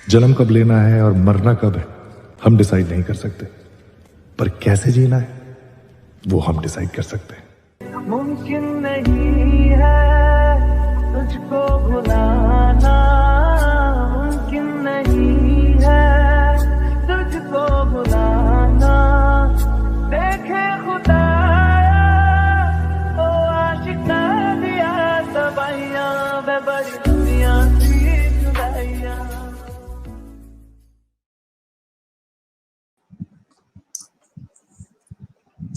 जन्म कब लेना है और मरना कब है हम डिसाइड नहीं कर सकते, पर कैसे जीना है वो हम डिसाइड कर सकते हैं। मुमकिन नहीं है तुझको भुलाना, मुमकिन नहीं है तुझको भुलाना। देखे खुदाया ओ आशिका दिया तबाहियां, वे बड़ी दुनिया सी जुदाइयां।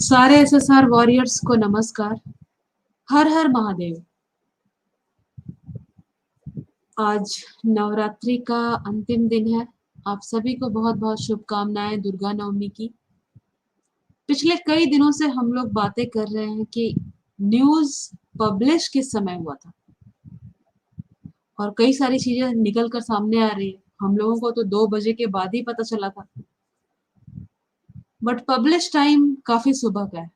सारे एसएसआर वॉरियर्स को नमस्कार। हर हर महादेव। आज नवरात्रि का अंतिम दिन है। आप सभी को बहुत बहुत शुभकामनाएं दुर्गा नवमी की। पिछले कई दिनों से हम लोग बातें कर रहे हैं कि न्यूज पब्लिश किस समय हुआ था और कई सारी चीजें निकल कर सामने आ रही है। हम लोगों को तो 2 बजे के बाद ही पता चला था, बट पब्लिश टाइम काफी सुबह का है,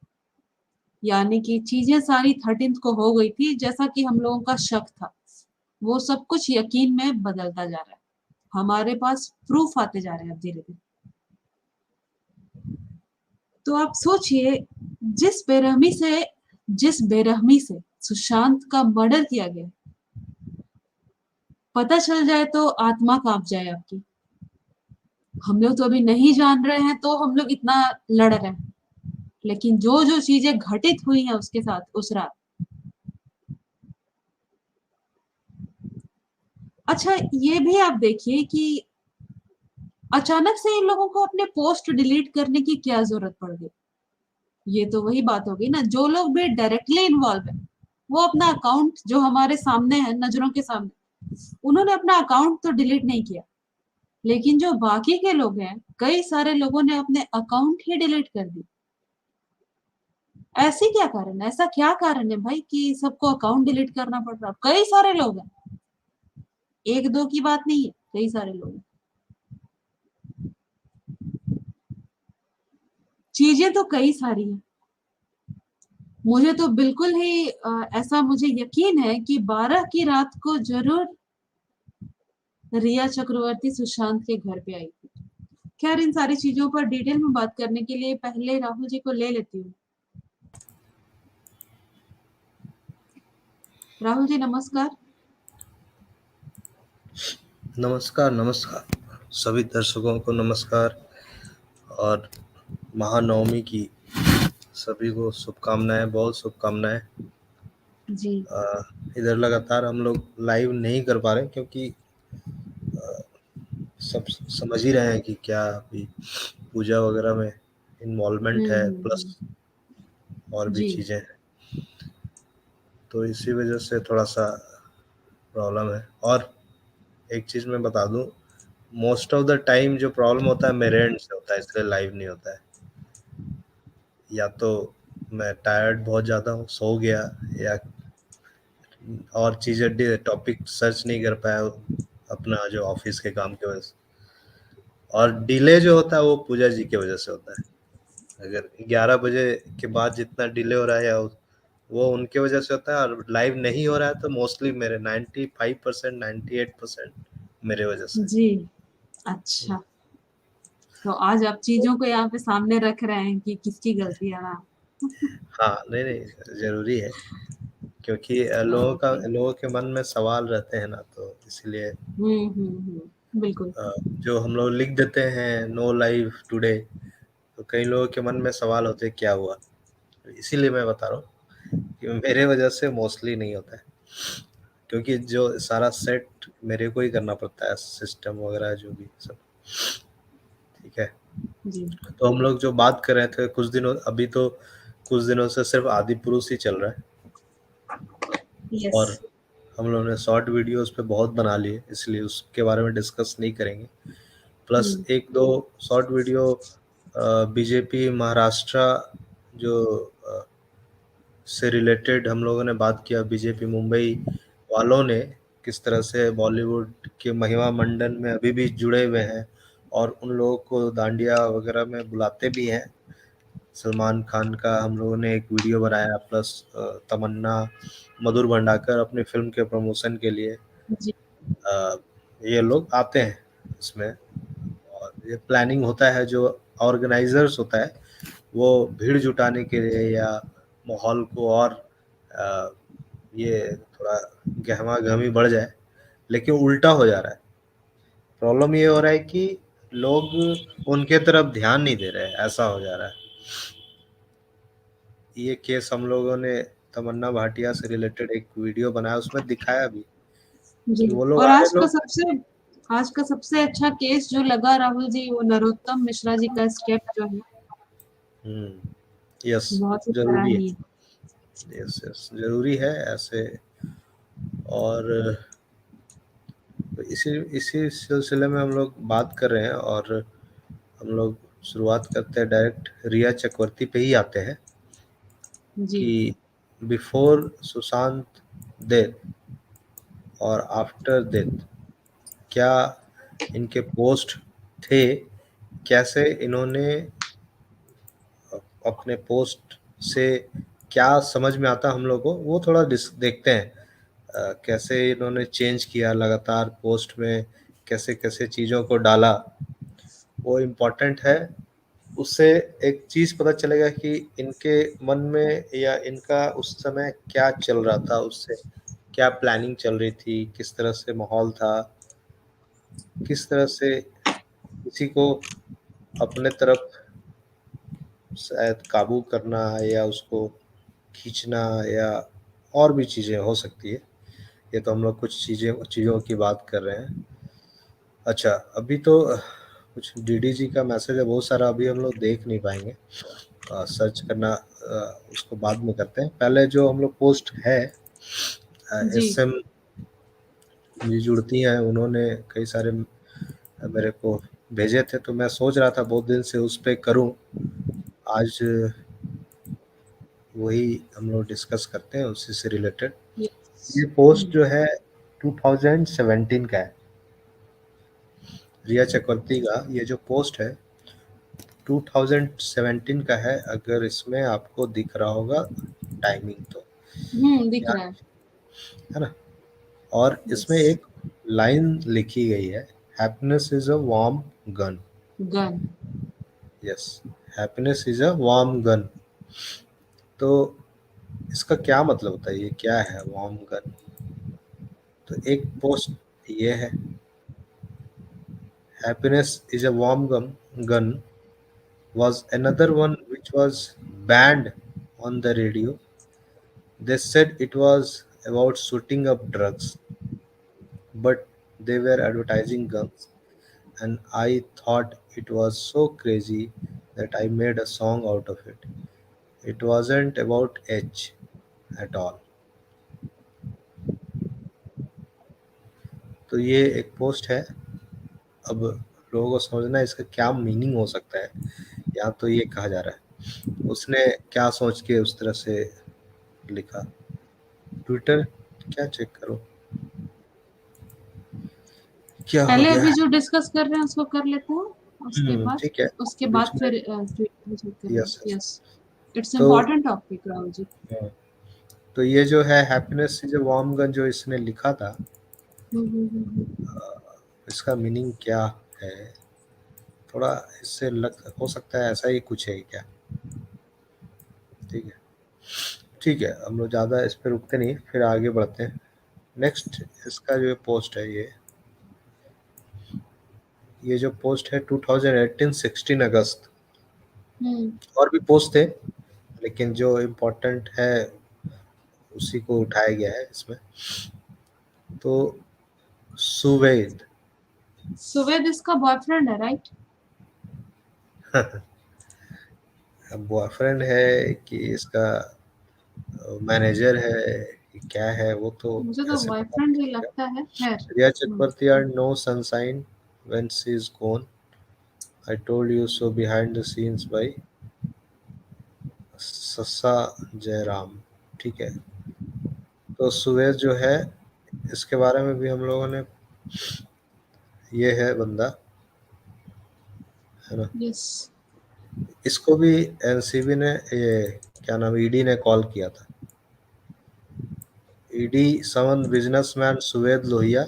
यानी कि चीजें सारी 13th को हो गई थी जैसा कि हम लोगों का शक था। वो सब कुछ यकीन में बदलता जा रहा है। हमारे पास प्रूफ आते जा रहे हैं अब धीरे धीरे। तो आप सोचिए, जिस बेरहमी से सुशांत का मर्डर किया गया, पता चल जाए तो आत्मा कांप जाए आपकी। हम लोग तो अभी नहीं जान रहे हैं तो हम लोग इतना लड़ रहे हैं, लेकिन जो जो चीजें घटित हुई हैं उसके साथ उस रात। अच्छा, ये भी आप देखिए कि अचानक से इन लोगों को अपने पोस्ट डिलीट करने की क्या जरूरत पड़ गई। ये तो वही बात होगी ना, जो लोग भी डायरेक्टली इन्वॉल्व है वो अपना अकाउंट जो हमारे सामने है, नजरों के सामने, उन्होंने अपना अकाउंट तो डिलीट नहीं किया, लेकिन जो बाकी के लोग हैं, कई सारे लोगों ने अपने अकाउंट ही डिलीट कर दी। ऐसी क्या कारण है, ऐसा क्या कारण है भाई कि सबको अकाउंट डिलीट करना पड़ रहा है? कई सारे लोग हैं, एक दो की बात नहीं है, कई सारे लोग हैं। चीजें तो कई सारी हैं। मुझे तो बिल्कुल ही ऐसा मुझे यकीन है कि 12 की रात को जरूर रिया चक्रवर्ती सुशांत के घर पे आई थी। खैर, इन सारी चीजों पर डिटेल में बात करने के लिए पहले राहुल जी को ले लेती हूँ। राहुल जी नमस्कार। नमस्कार नमस्कार सभी दर्शकों को नमस्कार, और महानवमी की सभी को शुभकामनाएं, बहुत शुभकामनाएं जी। इधर लगातार हम लोग लाइव नहीं कर पा रहे क्योंकि सब समझ ही रहे हैं कि क्या अभी पूजा वगैरह में इन्वॉल्वमेंट है, प्लस और भी जी। चीज़ें हैं, तो इसी वजह से थोड़ा सा प्रॉब्लम है। और एक चीज़ मैं बता दूं, मोस्ट ऑफ द टाइम जो प्रॉब्लम होता है मेरे एंड से होता है, इसलिए लाइव नहीं होता है। या तो मैं टायर्ड बहुत ज़्यादा हूँ, सो गया, या और चीज़ें टॉपिक सर्च नहीं कर पाया अपना जो ऑफिस के काम की वजह से। और डिले जो होता है वो पूजा जी की वजह से होता है। अगर 11 बजे के बाद जितना डिले हो रहा है वो उनके वजह से होता है, और लाइव नहीं हो रहा है तो मोस्टली मेरे 95% 98% मेरे वजह से। जी। अच्छा, तो आज आप चीजों को यहाँ पे सामने रख रहे हैं कि किसकी गलती है ना? हाँ, नहीं नहीं, जरूरी है क्योंकि ओके। लोगों के मन में सवाल रहते हैं ना, तो इसलिए बिल्कुल। जो हम लोग लिख देते हैं नो लाइव टुडे, तो कई लोगों के मन में सवाल होते हैं क्या हुआ। तो इसीलिए मैं बता रहा हूँ कि मेरे वजह से मोस्टली नहीं होता है, क्योंकि जो सारा सेट मेरे को ही करना पड़ता है, सिस्टम वगैरह जो भी सब। ठीक है, जी। तो हम लोग जो बात कर रहे थे अभी तो कुछ दिनों से सिर्फ आदि पुरुष ही चल रहा है, यस। और हम लोगों ने शॉर्ट वीडियोस पे बहुत बना लिए, इसलिए उसके बारे में डिस्कस नहीं करेंगे। प्लस एक दो शॉर्ट वीडियो बीजेपी महाराष्ट्र जो से रिलेटेड हम लोगों ने बात किया। बीजेपी मुंबई वालों ने किस तरह से बॉलीवुड के महिमा मंडन में अभी भी जुड़े हुए हैं, और उन लोगों को दांडिया वगैरह में बुलाते भी हैं। सलमान खान का हम लोगों ने एक वीडियो बनाया, प्लस तमन्ना, मधुर भंडाकर अपनी फिल्म के प्रमोशन के लिए जी। ये लोग आते हैं इसमें। और ये प्लानिंग होता है, जो ऑर्गेनाइजर्स होता है वो भीड़ जुटाने के लिए या माहौल को और ये थोड़ा गहमा गहमी बढ़ जाए, लेकिन उल्टा हो जा रहा है। प्रॉब्लम ये हो रहा है कि लोग उनके तरफ ध्यान नहीं दे रहे हैं, ऐसा हो जा रहा है। ये केस हम लोगों ने तमन्ना भाटिया से रिलेटेड एक वीडियो बनाया, उसमें दिखाया भी जी। कि वो लोग और आधे लोग आज का सबसे अच्छा केस जो लगा राहुल जी, वो नरोत्तम मिश्रा जी का स्टेप जो है, यस बहुत ही जरूरी है, सराहनीय। यस यस जरूरी है ऐसे। और इसी इसी सिलसिले में हम लोग बात कर रहे हैं, और हम लोग शुरुआत करते हैं डायरेक्ट रिया चक्रवर्ती पे ही आते हैं जी। कि बिफोर सुशांत डेथ और आफ्टर डेथ क्या इनके पोस्ट थे, कैसे इन्होंने अपने पोस्ट से क्या समझ में आता हम लोग को, वो थोड़ा देखते हैं। कैसे इन्होंने चेंज किया लगातार पोस्ट में, कैसे कैसे चीज़ों को डाला, वो इम्पोर्टेंट है। उससे एक चीज़ पता चलेगा कि इनके मन में या इनका उस समय क्या चल रहा था, उससे क्या प्लानिंग चल रही थी, किस तरह से माहौल था, किस तरह से किसी को अपने तरफ शायद काबू करना या उसको खींचना या और भी चीज़ें हो सकती है। ये तो हम लोग कुछ चीज़ों की बात कर रहे हैं। अच्छा, अभी तो कुछ डीडीजी का मैसेज है बहुत सारा, अभी हम लोग देख नहीं पाएंगे, सर्च करना उसको बाद में करते हैं। पहले जो हम लोग पोस्ट है जी। एसएम जी जुड़ती हैं, उन्होंने कई सारे मेरे को भेजे थे, तो मैं सोच रहा था बहुत दिन से उस पर करूं। आज वही हम लोग डिस्कस करते हैं उसी से रिलेटेड। यस। ये पोस्ट जो है 2017 का है, रिया चक्रवर्ती का ये जो पोस्ट है 2017 का है। अगर इसमें आपको दिख रहा होगा टाइमिंग तो दिख यहाँ, रहा है। है ना। और इसमें यस। एक लाइन लिखी गई है, happiness is a warm gun. Gun. Yes, happiness is a warm gun. तो इसका क्या मतलब होता है, ये क्या है वार्म गन? तो एक पोस्ट ये है, happiness is a warm gun was another one which was banned on the radio. They said it was about shooting up drugs, but they were advertising guns, and I thought it was so crazy that I made a song out of it. It wasn't about H at all. तो ये एक post है। अब लोगों को समझना है इसका क्या मीनिंग हो सकता है। या तो ये कहा जा रहा है उसने क्या सोच के उस तरह से लिखा। ट्विटर क्या चेक करो, क्या हो पहले गया अभी है। जो डिस्कस कर रहे हैं उसको कर लेते हैं, ठीक है, उसके बीच बाद में। फिर ट्विटर चेक यस करेंगे। यस। यस, इट्स तो इम्पोर्टेंट टॉपिक राहुल जी। तो ये जो है happiness is a warm gun जो इसने लिखा था, हम्म। इसका मीनिंग क्या है? थोड़ा इससे हो सकता है ऐसा ही कुछ है क्या। ठीक है, ठीक है, हम लोग ज़्यादा इस पर रुकते नहीं, फिर आगे बढ़ते हैं। नेक्स्ट इसका जो पोस्ट है ये जो पोस्ट है 2018 16 अगस्त। और भी पोस्ट थे, लेकिन जो इम्पोर्टेंट है उसी को उठाया गया है इसमें। तो सुवेद सुवेद इसका बॉयफ्रेंड है, राइट? बॉयफ्रेंड है कि इसका मैनेजर है कि क्या है, वो तो मुझे तो कैसे पता बॉयफ्रेंड ही चलेगा। लगता है। खैर। Rhea Chakraborty are no sunshine when she is gone. I told you so behind the scenes by ससा जयराम। ठीक है, तो सुवेद जो है इसके बारे में भी हम लोगों ने, ये है बंदा, है ना। यस। इसको भी एनसीबी ने, ये क्या नाम, ईडी ने कॉल किया था। ED summon businessman Suved Lohia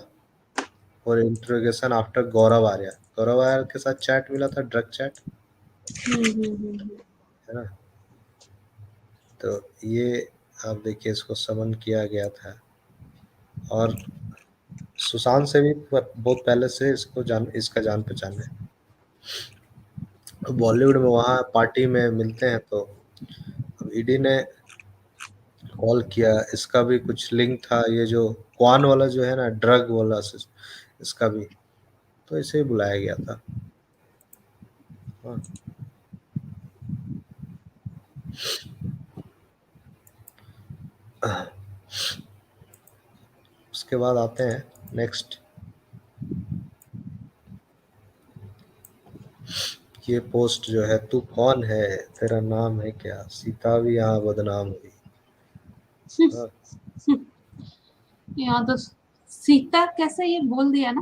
for interrogation after Gaurav Arya. Gaurav Arya के साथ चैट मिला था, ड्रग चैट, है ना। तो ये आप देखिए, इसको समन किया गया था, और सुशांत से भी बहुत पहले से इसका जान पहचान है। बॉलीवुड में वहाँ पार्टी में मिलते हैं, तो अब ईडी ने कॉल किया, इसका भी कुछ लिंक था, ये जो क्वान वाला जो है ना, ड्रग वाला, इसका भी, तो इसे ही बुलाया गया था। हाँ। उसके बाद आते हैं नेक्स्ट, ये पोस्ट जो है, तू कौन है, तेरा नाम है क्या, सीता भी यहाँ बदनाम हुई। हाँ, यहाँ तो सीता कैसे ये बोल दिया ना,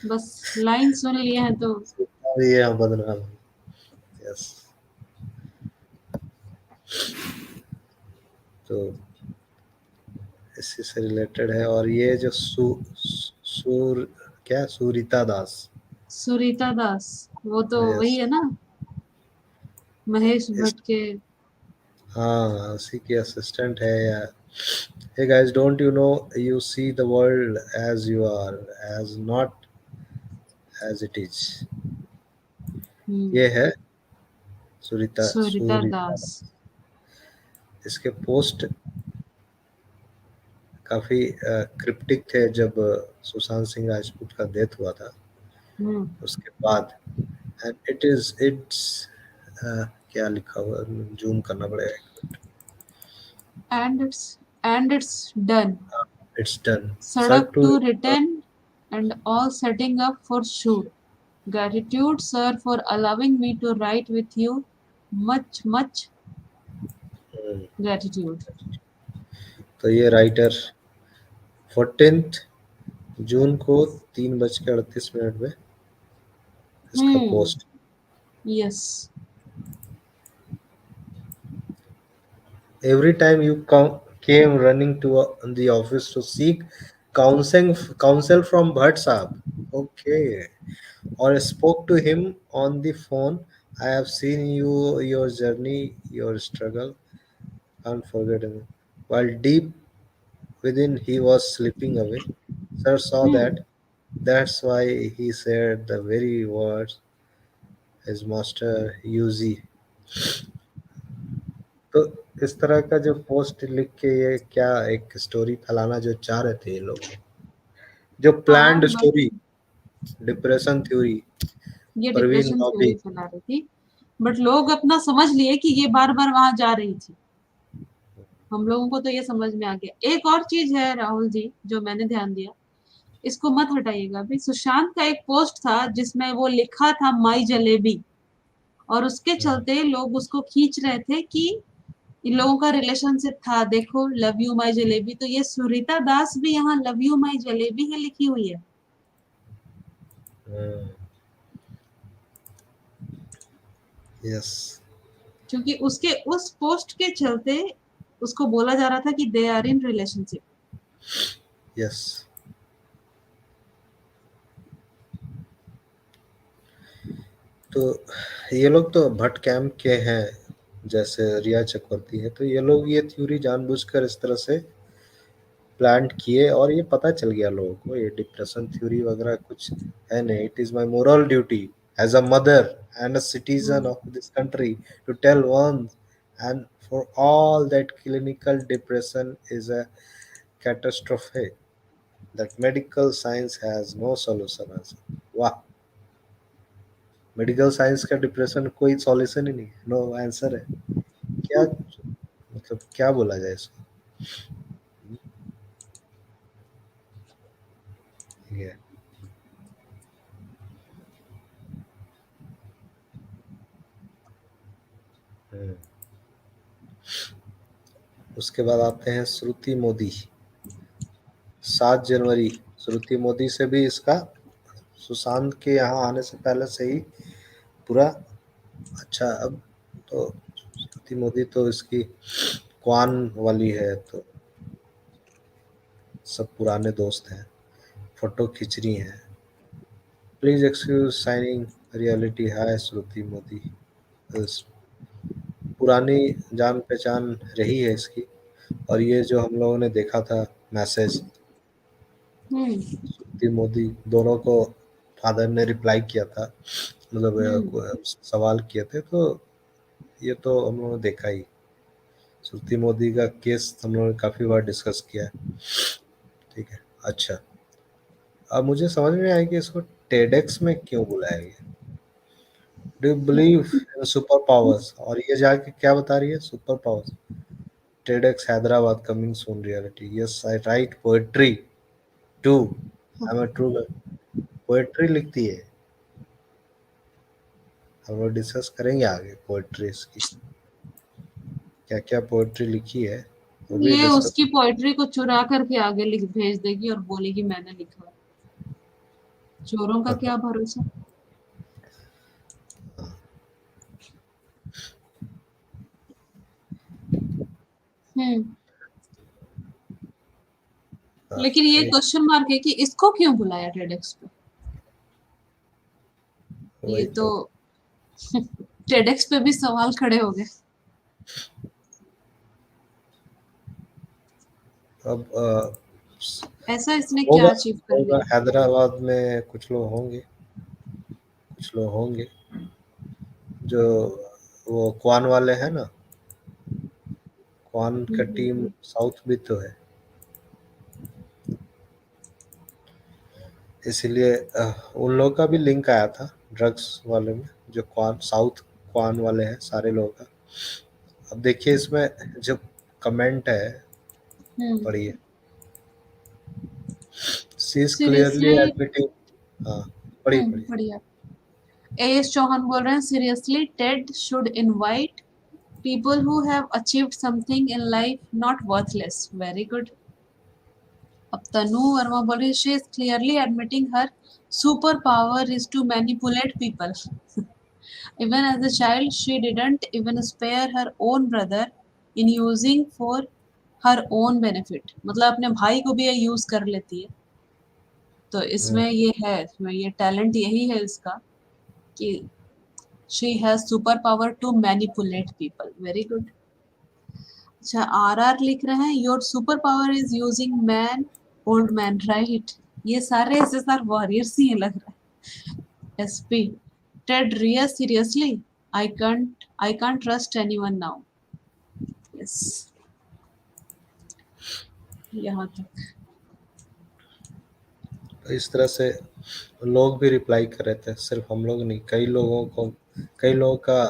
बस लाइन सुन लिए हैं तो सीता भी यहाँ बदनाम हुई। यस, तो इसी से रिलेटेड है। और ये जो सुरीता दास, सुरीता दास, वो तो यस, वही है ना, महेश भट्ट के। हाँ उसी की असिस्टेंट है या। Hey guys, don't you know you see the world as you are, as not as it is। ये है सुरीता सुरीता सुरीता। दास। इसके पोस्ट काफी क्रिप्टिक थे जब सुशांत सिंह राजपूत का डेथ हुआ था, उसके बाद। एंड इट्स क्या लिखा हुआ, जूम करना पड़ेगा। and it's done, it's done, sir सड़क to, to return and all setting up for shoot. Gratitude sir for allowing me to write with you, much gratitude। तो ये राइटर 14 जून को 3:38 में इसका post. yes। Every time you came running to the office to seek counsel from Bhatt Saab, okay, or spoke to him on the phone. I have seen your journey, your struggle, unforgettable. While deep within he was slipping away, Sir saw that. That's why he said the very words his master used। तो इस तरह का जो post लिख के ये क्या एक स्टोरी फैलाना जो चाह रहे थे ये लोग, जो प्लान्ड हाँ, स्टोरी, डिप्रेशन थ्योरी, ये परवीन डिप्रेशन लॉबी। थ्योरी फैला रही थी, बट लोग अपना समझ लिए कि ये बार बार वहां जा रही थी। हम लोगों को तो ये समझ में आ गया। एक और चीज है राहुल जी जो मैंने ध्यान दिया, इसको मत हटाइएगा अभी। सुशांत का एक पोस्ट था जिसमें वो लिखा था माई जलेबी, और उसके चलते लोग उसको खींच रहे थे कि इन लोगों का रिलेशनशिप था, देखो लव यू माई जलेबी। तो ये सुरीता दास भी यहाँ लव यू माई जलेबी है लिखी हुई है। यस, क्योंकि उसके उस पोस्ट के चलते उसको बोला जा रहा था कि they are in relationship. Yes. तो ये लोग तो भट्ट कैंप के हैं, जैसे रिया चक्रवर्ती है, तो ये लोग ये थ्योरी जानबूझकर इस तरह से प्लांट किए, और ये पता चल गया लोगों को ये डिप्रेशन थ्योरी वगैरह कुछ है नहीं। It is my moral duty as a mother and a citizen of this country to tell one and for all that clinical depression is a catastrophe that medical science has no solution. वाह, medical science का depression कोई solution ही नहीं, no answer है। क्या मतलब क्या बोला जाए इसको। ये उसके बाद आते हैं श्रुति मोदी। 7 जनवरी, श्रुति मोदी से भी इसका सुशांत के यहाँ आने से पहले से ही पूरा अच्छा। अब तो श्रुति मोदी तो इसकी क्वान वाली है, तो सब पुराने दोस्त हैं। फोटो खींच रही हैं। प्लीज एक्सक्यूज साइनिंग रियलिटी हाय श्रुति मोदी। इस पुरानी जान पहचान रही है इसकी। और ये जो हम लोगों ने देखा था मैसेज, हम्म श्रुति मोदी दोनों को फादर ने रिप्लाई किया था, मतलब सवाल किए थे, तो ये तो हम लोगों ने देखा ही। श्रुति मोदी का केस हम लोगों ने काफी बार डिस्कस किया है। ठीक है, अच्छा, अब मुझे समझ में आया कि इसको टेडेक्स में क्यों बुलाया गया। Do you believe in super powers? और ये जाके क्या बता रही है, super powers. TEDx Hyderabad coming soon reality. Yes I write poetry too, I am a true poetry लिखती है। हम लोग डिस्कस करेंगे आगे पोएट्री इसकी, क्या क्या पोएट्री लिखी है वो भी ये डिस्कस। उसकी पोइट्री को चुरा करके आगे लिख भेज देगी और बोलेगी मैंने लिखा। चोरों का क्या भरोसा। हम्म लेकिन ये क्वेश्चन मार्क है कि इसको क्यों बुलाया टेडेक्स पे। ये वही तो टेडेक्स पे भी सवाल खड़े हो गए। अब ऐसा इसने क्या होगा अचीव कर होगा लिया। हैदराबाद में कुछ लोग होंगे, कुछ लोग होंगे जो वो क्वान वाले हैं ना, क्वान का टीम साउथ भी तो है, इसीलिए उन लोगों का भी लिंक आया था ड्रग्स वाले में, जो क्वान साउथ क्वान वाले हैं सारे लोगों का। अब देखिए इसमें जो कमेंट है पढ़िए। सी इज क्लियरली सीरियसली एडमिटिंग। हाँ, पढ़िए पढ़िए। बढ़िया। एएस चौहान बोल रहे हैं seriously Ted should invite people who have achieved something in life, not worthless. Very good. अब तनु वर्मा बोल रही she is clearly admitting her superpower is to manipulate people. Even as a child, she didn't even spare her own brother in using for her own benefit. मतलब अपने भाई को भी ये use कर लेती है। तो इसमें ये है, इसमें ये टैलेंट यही है इसका कि she has superpower to manipulate people. Very good. अच्छा आरआर लिख रहे हैं your super power is using man old man right. ये सारे एसएसआर वॉरियर्स ही लग रहा है। एसपी टेड रिया seriously I can't trust anyone now. Yes यहाँ तक। तो इस तरह से लोग भी रिप्लाई कर रहे थे, सिर्फ हम लोग नहीं, कई लोगों को, कई लोगों का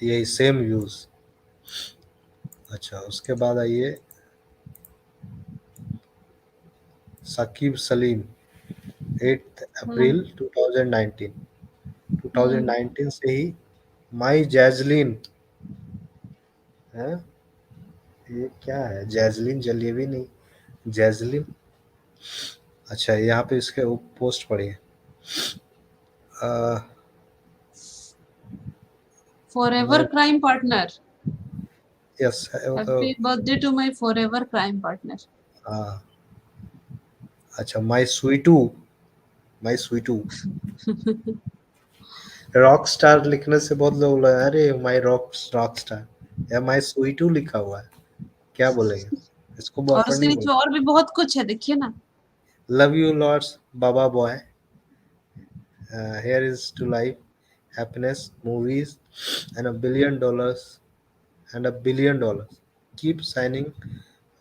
यही सेम व्यूज। अच्छा, उसके बाद आइए साकिब सलीम 8 अप्रैल 2019। 2019 से ही माई जैजलिन है, ये क्या है जैजलिन, जलेबी नहीं, जैजलिन। अच्छा, यहाँ पे इसके पोस्ट पढ़िए। फॉरएवर क्राइम पार्टनर यस, वो तो happy birthday to my forever crime partner. हाँ। अच्छा, माई स्वीटू, माई स्वीटू। रॉक स्टार लिखने से बहुत लोग बोले अरे माई रॉक स्टार, या माई स्वीटू लिखा हुआ है, क्या बोलेंगे इसको, और बॉयफ्रेंड उसके नहीं नीचे बोले। और भी बहुत कुछ है देखिए ना। लव यू लॉर्ड्स बाबा boy, here is to life, happiness, movies, and $1 billion, and $1 billion. Keep signing,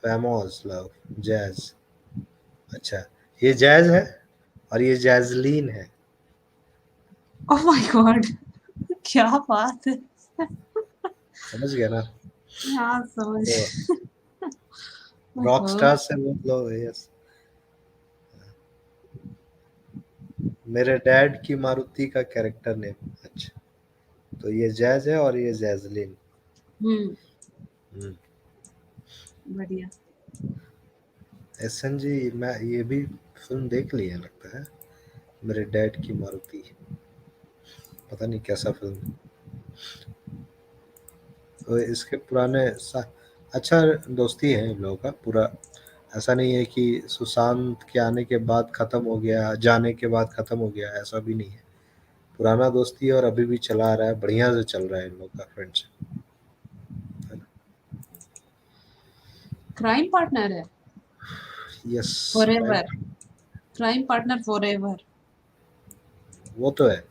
Vamos love, jazz. अच्छा, ये जैज है और ये जैजलीन है। ओह माय गॉड क्या बात है। समझ गया ना, हाँ समझ। तो रॉक स्टार से बहुत लोग है। यस, मेरे डैड की मारुति का कैरेक्टर नेम। अच्छा, तो ये जैज है और ये जैजलीन। बढ़िया। एसएन जी, मैं ये भी फिल्म देख ली है लगता है, मेरे डैड की मारुति, पता नहीं कैसा फिल्म। तो इसके पुराने अच्छा दोस्ती है इन लोगों का पूरा, ऐसा नहीं है कि सुशांत के आने के बाद खत्म हो गया, जाने के बाद खत्म हो गया, ऐसा भी नहीं है। पुराना दोस्ती है और अभी भी चला आ रहा है, बढ़िया से चल रहा है इन लोग का फ्रेंडशिप। क्राइम पार्टनर है yes, forever, crime partner forever. वो तो है।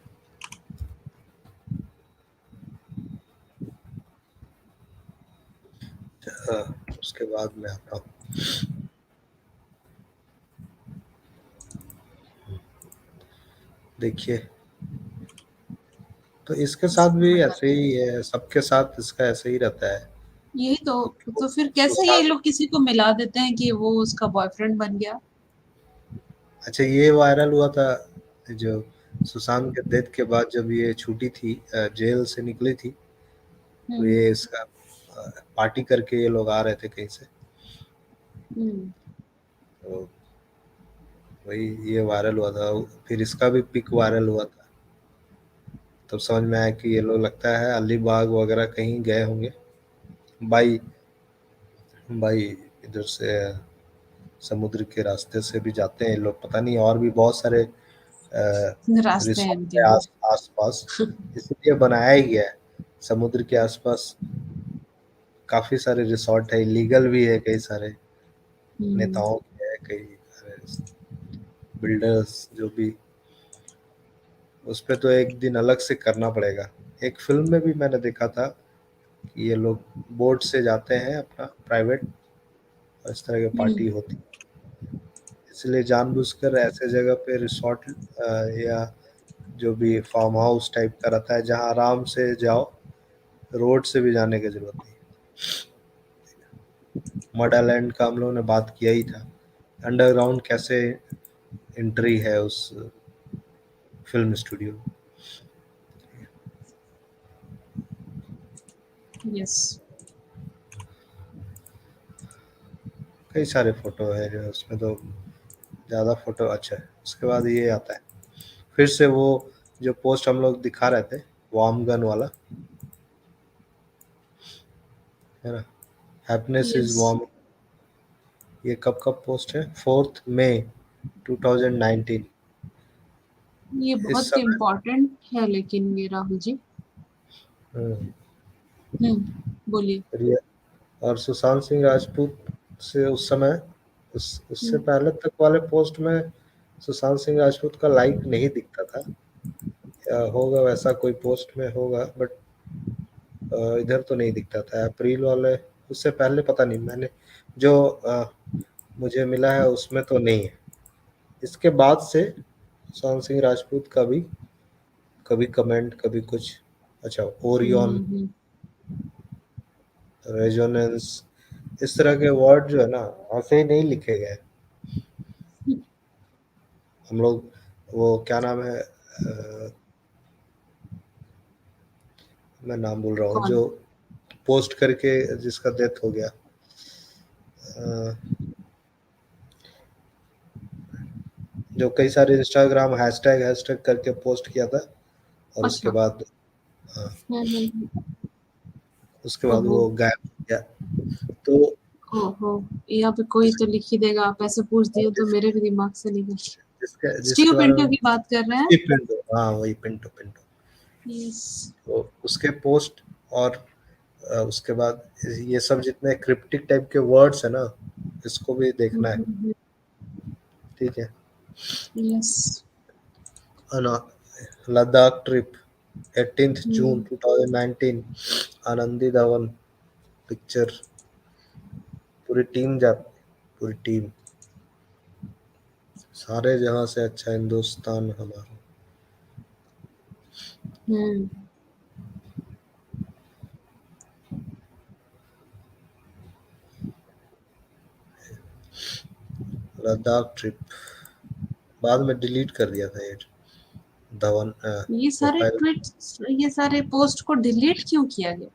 उसके बाद में आता हूँ, देखिए तो इसके साथ भी ऐसे ही है, सबके साथ इसका ऐसे ही रहता है। यही तो फिर कैसे ये सुशांत, लोग किसी को मिला देते हैं कि वो उसका बॉयफ्रेंड बन गया? अच्छा ये वायरल हुआ था जो सुशांत के डेथ के बाद, जब ये छूटी थी, जेल से निकली थी, तो हम्म ये इसका पार्टी करके ये लोग आ रहे थे कहीं से, हम्म तो वही ये वायरल हुआ था। फिर इसका भी पिक वायरल हुआ था, तब समझ में आया कि ये लोग लगता है अलीबाग वगैरह कहीं गए होंगे बाई बाई इधर से, समुद्र के रास्ते से भी जाते हैं ये लोग, पता नहीं और भी बहुत सारे रास्ते हैं रिसोर्ट इनके है भी। आस पास, इसलिए बनाया ही गया है। समुद्र के आसपास काफी सारे रिसोर्ट है, लीगल भी है, कई सारे हम्म नेताओं के है, कई बिल्डर्स जो भी, उस पे तो एक दिन अलग से करना पड़ेगा। एक फिल्म में भी मैंने देखा था कि ये लोग बोट से जाते हैं अपना प्राइवेट, और इस तरह की हम्म पार्टी होती है। इसलिए जानबूझकर ऐसे जगह पे रिसोर्ट या जो भी फार्म हाउस टाइप का रहता है जहाँ आराम से जाओ, रोड से भी जाने की जरूरत नहीं। मडालैंड का हम लोगों ने बात किया ही था, अंडरग्राउंड कैसे एंट्री है उस फिल्म स्टूडियो में। यस। कई सारे फोटो है जो उसमें, तो ज़्यादा फोटो अच्छा है। उसके बाद ये आता है फिर से वो जो पोस्ट हम लोग दिखा रहे थे, वार्म गन वाला, है ना, हैप्पीनेस इज यस, वार्म। ये कब कब पोस्ट है? 4 मई 2019। ये इस बहुत समय इम्पोर्टेंट है लेकिन ये राहुल जी। हम्म, बोलिए। और सुशांत सिंह राजपूत से उस समय, उससे हम्म पहले तक वाले पोस्ट में सुशांत सिंह राजपूत का लाइक नहीं दिखता था, या होगा वैसा कोई पोस्ट में होगा, बट इधर तो नहीं दिखता था। अप्रैल वाले, उससे पहले पता नहीं, मैंने जो मुझे मिला है उसमें तो नहीं है। इसके बाद से सुशांत सिंह राजपूत का भी कभी कमेंट, कभी कुछ, अच्छा ओरियन, हम्म रेजोनेंस, इस तरह के वर्ड जो है ना, ऐसे ही नहीं लिखे गए। हम लोग वो क्या नाम है, मैं नाम भूल रहा हूँ, कौन? जो पोस्ट करके जिसका डेथ हो गया, अ, जो कई सारे इंस्टाग्राम हैशटैग हैशटैग करके पोस्ट किया था, और उसके अच्छा। बाद हम्म। उसके बाद ओहो वो गायब हो गया। तो ओहो, यहाँ पे कोई जिस, तो लिख ही देगा, आप ऐसे पूछ दिए तो जिस, मेरे भी दिमाग से निकल। जिसके स्टीव जिसके बारे पिंटो में, की बात कर रहे हैं? स्टीव पिंटो, हाँ वही पिंटो पिंटो। यस। तो उसके पोस्ट, और उसके बाद ये सब जितने क्रिप्टिक टाइप के वर्ड्स है ना, इसको भी देखना है, ठीक है। यस। लद्दाख ट्रिप 18 जून 2019, आनंदी धवन पिक्चर, पूरी टीम जाती, पूरी टीम, सारे जहां से अच्छा हिंदुस्तान हमारा। हम्म लद्दाख ट्रिप बाद में डिलीट कर दिया था ये धवन ये सारे प्रोफाइल, ट्वीट्स, ये सारे पोस्ट को डिलीट क्यों किया गया?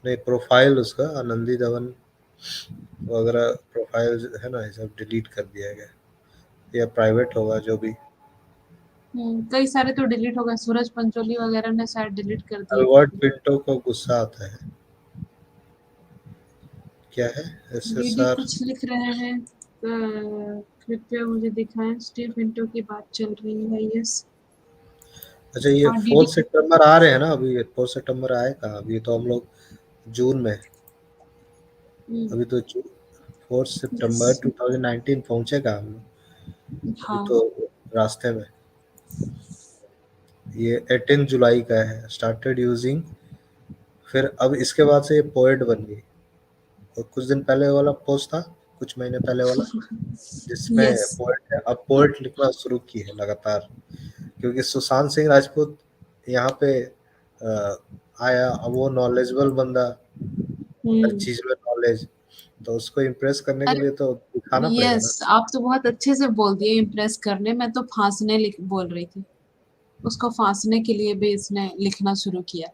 नहीं प्रोफाइल उसका आनंदी धवन वगैरह प्रोफाइल है ना, ये सब डिलीट कर दिया गया, या प्राइवेट होगा जो भी। कई सारे तो डिलीट हो गए, सूरज पंचोली वगैरह ने शायद डिलीट कर दिए अल्बर्ट थे। पिंटो को गुस्सा आता है क्या है डीडी SSR? कुछ लिख रहे हैं, कृपया मुझे दिखाएं, स्टीव पिंटो की बात चल रही है। यस, अच्छा, ये हाँ डीडी 4 सितंबर आ रहे हैं ना, अभी 4 सितंबर आए कहाँ, अभी तो हम लोग जून में, अभी तो 4 यस, सितंबर 2019 पहुंचेगा हम लोग, अभी हाँ तो रास्ते में। ये 18 जुलाई का है, स्टार्टेड यूजिंग, फिर अब इसके बाद से ये पोएट बन गई। और कुछ दिन पहले वाला पोस्ट था, कुछ महीने पहले वाला, जिसमें यस। पोएट है, अब पोएट लिखना शुरू की है लगातार, क्योंकि सुशांत सिंह राजपूत यहाँ पे आया। अब वो नॉलेजेबल बंदा, हर हम्म। चीज में नॉलेज, तो उसको इम्प्रेस करने के अरे लिए तो दिखाना पड़ेगा ना। यस, आप तो बहुत अच्छे से बोल दिए इम्प्रेस करने, मैं तो फांसने बोल रही थी। उसको फांसने के लिए भी इसने लिखना शुरू किया।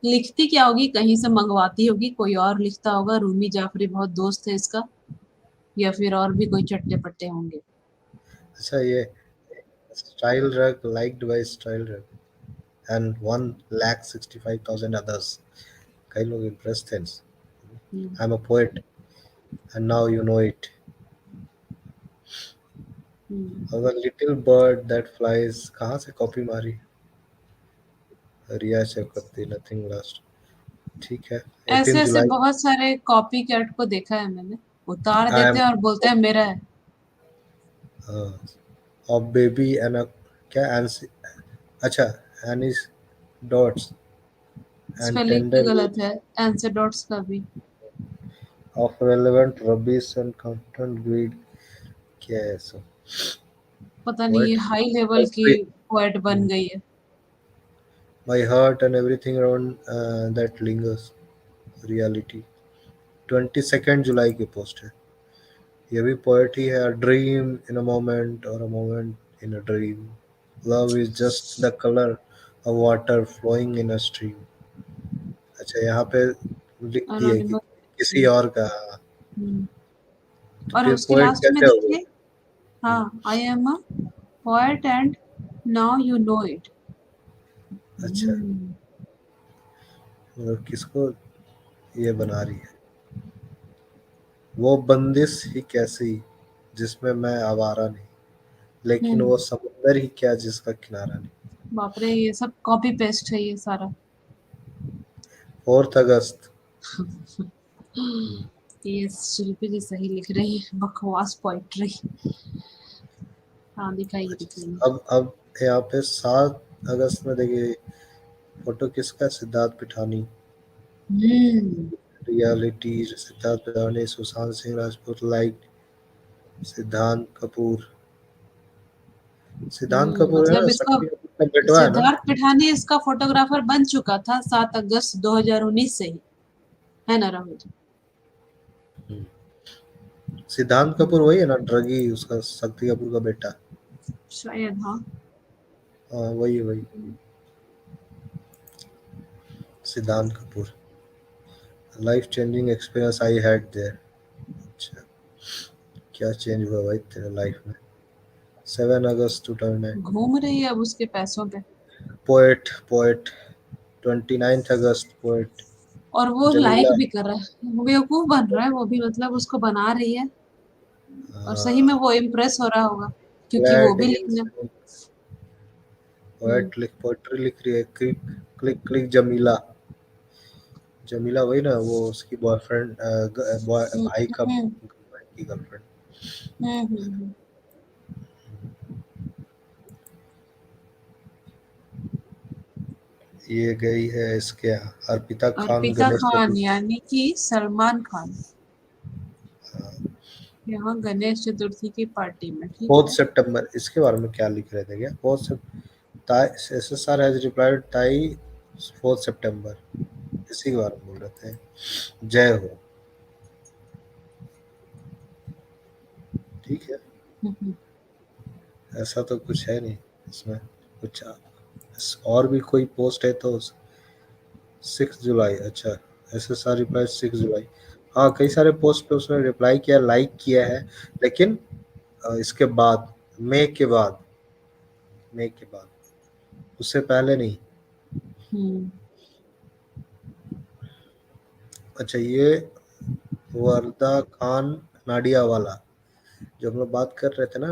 लिखती क्या होगी, कहीं से मंगवाती होगी, कोई और लिखता होगा, रूमी जाफरी बहुत दोस्त है इसका, या फिर और भी कोई चट्टे पट्टे होंगे। अच्छा, ये style rug liked by style rug and 1,65,000 others, कई लोग इम्प्रेस थे। Hmm, I am a poet and now you know it. Hmm. और लिटिल बर्ड दैट फ्लाइज, कहाँ से कॉपी मारी, रिया चक्रवर्ती, नथिंग लास्ट। ठीक है, ऐसे 18 ऐसे जुलाई बहुत सारे कॉपी कैट को देखा है मैंने, उतार आई एम, देते हैं और बोलते हैं मेरा है। और बेबी एंड क्या एंस, अच्छा, एनिस डॉट्स एंड स्पेलिंग भी टेंडर गलत है आंसर डॉट्स का भी। of relevant rubbish and content grid, क्या है सब, पता नहीं ये what हाई लेवल की history, पोएट बन गई है। my heart and everything around that lingers, reality, 22nd जुलाई की पोस्ट है। ये भी पोएट ही है, a dream in a moment or a moment in a dream, love is just the color of water flowing in a stream। अच्छा, यहाँ पे लिख दिया कि एनोनिमस। किसी और का, तो और फिर उसके पोएट लास्ट में कैसे हो गए? देखिए, हाँ, आई am a poet and now you know it. अच्छा, मतलब किसको ये बना रही है, वो बंदिश ही कैसी जिसमें मैं आवारा नहीं, लेकिन वो समुंदर ही क्या जिसका किनारा नहीं। बाप रे, ये सब कॉपी पेस्ट है ये सारा। 4 अगस्त। ये शिल्पी जी सही लिख रही है, बकवास पोइट्री। हाँ दिखाइए दिखाइए। अब यहाँ पे 7 अगस्त में देखिए, फोटो किसका, सिद्धार्थ पिठानी, हम्म। रियलिटी, सिद्धार्थ पिठानी, सुशांत सिंह राजपूत लाइक, सिद्धांत कपूर, सिद्धांत कपूर है ना, मतलब इसका शक्ति कपूर का बेटवा है ना। सिद्धार्थ पिठानी इसका फोटोग्राफर बन चुका था 7 अगस्त 2019 से ही, है ना राहुल जी? सिद्धांत कपूर वही है ना, ड्रगी, उसका शक्ति कपूर का बेटा। शायद हाँ। हाँ, वही वही सिद्धांत Kapoor. Life changing experience I had there. अच्छा, क्या चेंज हुआ भाई तेरे लाइफ में? 7 अगस्त 2009। घूम रही है अब उसके पैसों पे। पोएट पोएट 29 अगस्त पोएट और वो लाइक जमीला। भी कर रहा है, बेवकूफ बन रहा है वो भी, मतलब उसको बना रही है और सही में वो इम्प्रेस हो रहा होगा, क्योंकि वो ग्लैड भी इन लिखना। हम्म, पोएट लिख पोएट्री लिख रही है। Click click click Jamila. Jamila वही ना, वो उसकी बॉयफ्रेंड, हम्म, भाई का हम्म, भाई की गर्लफ्रेंड। हम्म। ये गई है इसके यहाँ, अर्पिता खान अर्पिता गणेश खान चतुर्थी। यानी कि सलमान खान यहाँ गणेश चतुर्थी की पार्टी में, ठीक 4 है। सितंबर, इसके बारे में क्या लिख रहे थे क्या? 4 SSR हैज रिप्लाइड ताई 4 सितंबर, इसी के बारे में बोल रहे थे। जय हो, ठीक है, हम्म, ऐसा तो कुछ है नहीं इसमें कुछ। और भी कोई पोस्ट है तो 6 जुलाई, अच्छा, SSR रिप्लाई 6 जुलाई। हाँ, कई सारे पोस्ट पे उसने रिप्लाई किया, लाइक किया है, लेकिन इसके बाद, मई के बाद, मई के बाद, उससे पहले नहीं। हम्म। अच्छा, ये वर्दा खान नाडिया वाला, जो हम लोग बात कर रहे थे ना,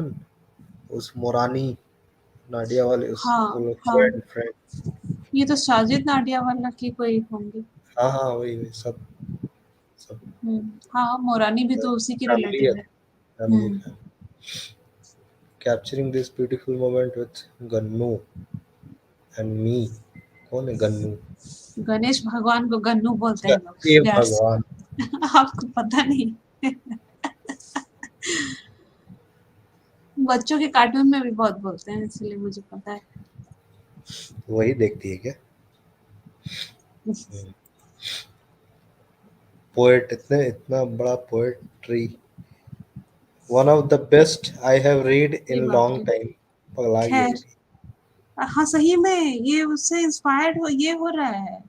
उस मोरानी नाडिया वाले, उस हाँ वो लोग हाँ, फ्रेंड। ये तो साजिद नाडिया वाला की कोई होंगी। हाँ हाँ, वही वही सब सब हाँ, मोरानी भी तो उसी की फैमिली है, रिलेटिव है। Family capturing this beautiful moment with Gannu and me. कौन है गन्नू? गणेश भगवान को गन्नू बोलते हैं लोग, ये दैट्स भगवान। आपको पता नहीं। बच्चों के कार्टून में भी बहुत बोलते हैं, इसलिए मुझे पता है। वही देखती है क्या? पोएट, इतना बड़ा poetry, one of the best I have read ये इन बात लॉन्ग है। टाइम। पगला गई खैर, होगी। हाँ सही में ये उससे इंस्पायर्ड हो, ये हो रहा है,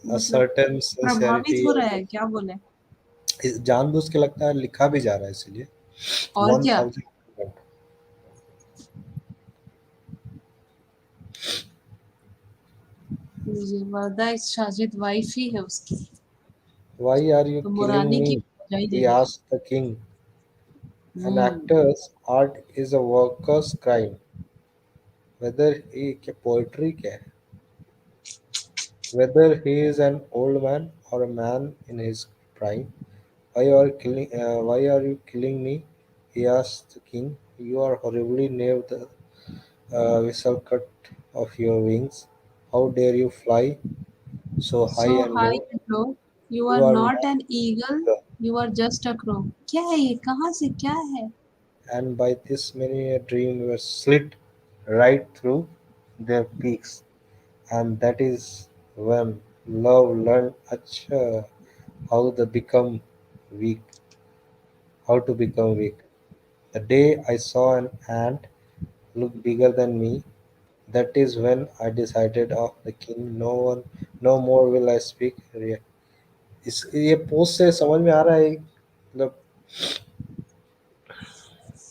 A मतलब certain प्रभावित sincerity हो of रहा है, क्या बोले। जानबूझ के लगता है लिखा भी जा रहा है इसलिए। और क्या, 1000%। ये वर्दा इस साजिद वाइफ ही है उसकी, Why are you तो killing मोरानी की me? वजह ही He देगी। asked the king. An hmm, actor's art is a worker's crime. Whether he क्या पोएट्री क्या है? Whether he is an old man or a man in his prime. Why are you killing me? He asked the king. You are horribly near the whistle cut of your wings. How dare you fly so high so and high low? and low, you You are are not not an eagle, the, you are just a crow। क्या है ये, कहाँ से क्या है। and by this many a dream were slit right through their peaks, and that is when love learned acha, how to become weak, how to become weak. The day I saw an ant look bigger than me, that is when I decided of the king. No more will I speak. इस ये post से समझ में आ रहा है, मतलब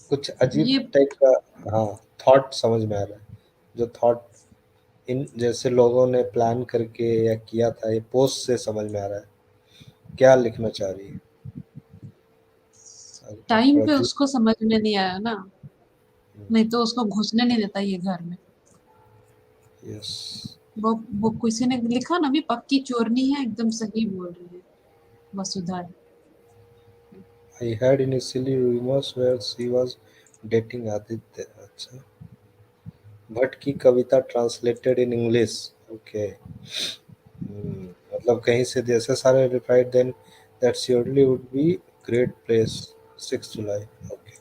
कुछ अजीब ये टाइप का, हाँ, थॉट समझ में आ रहा है। जो थॉट इन जैसे लोगों ने प्लान करके या किया था, ये पोस्ट से समझ में आ रहा है क्या लिखना चाह रही है। टाइम थोड़ा पे जू उसको समझ में नहीं आया ना, नहीं तो उसको घुसने नहीं देता ये घर में। यस। वो किसी ने लिखा ना, भी पक्की चोरनी है, एकदम सही बोल रही है Vasudha. I had initially rumours were she was dating Aditya. अच्छा, भट्ट की कविता ट्रांसलेटेड इन इंग्लिश। ओके। मतलब कहीं से जैसे सारे replied then that surely would be great place. 6 जुलाई। ओके।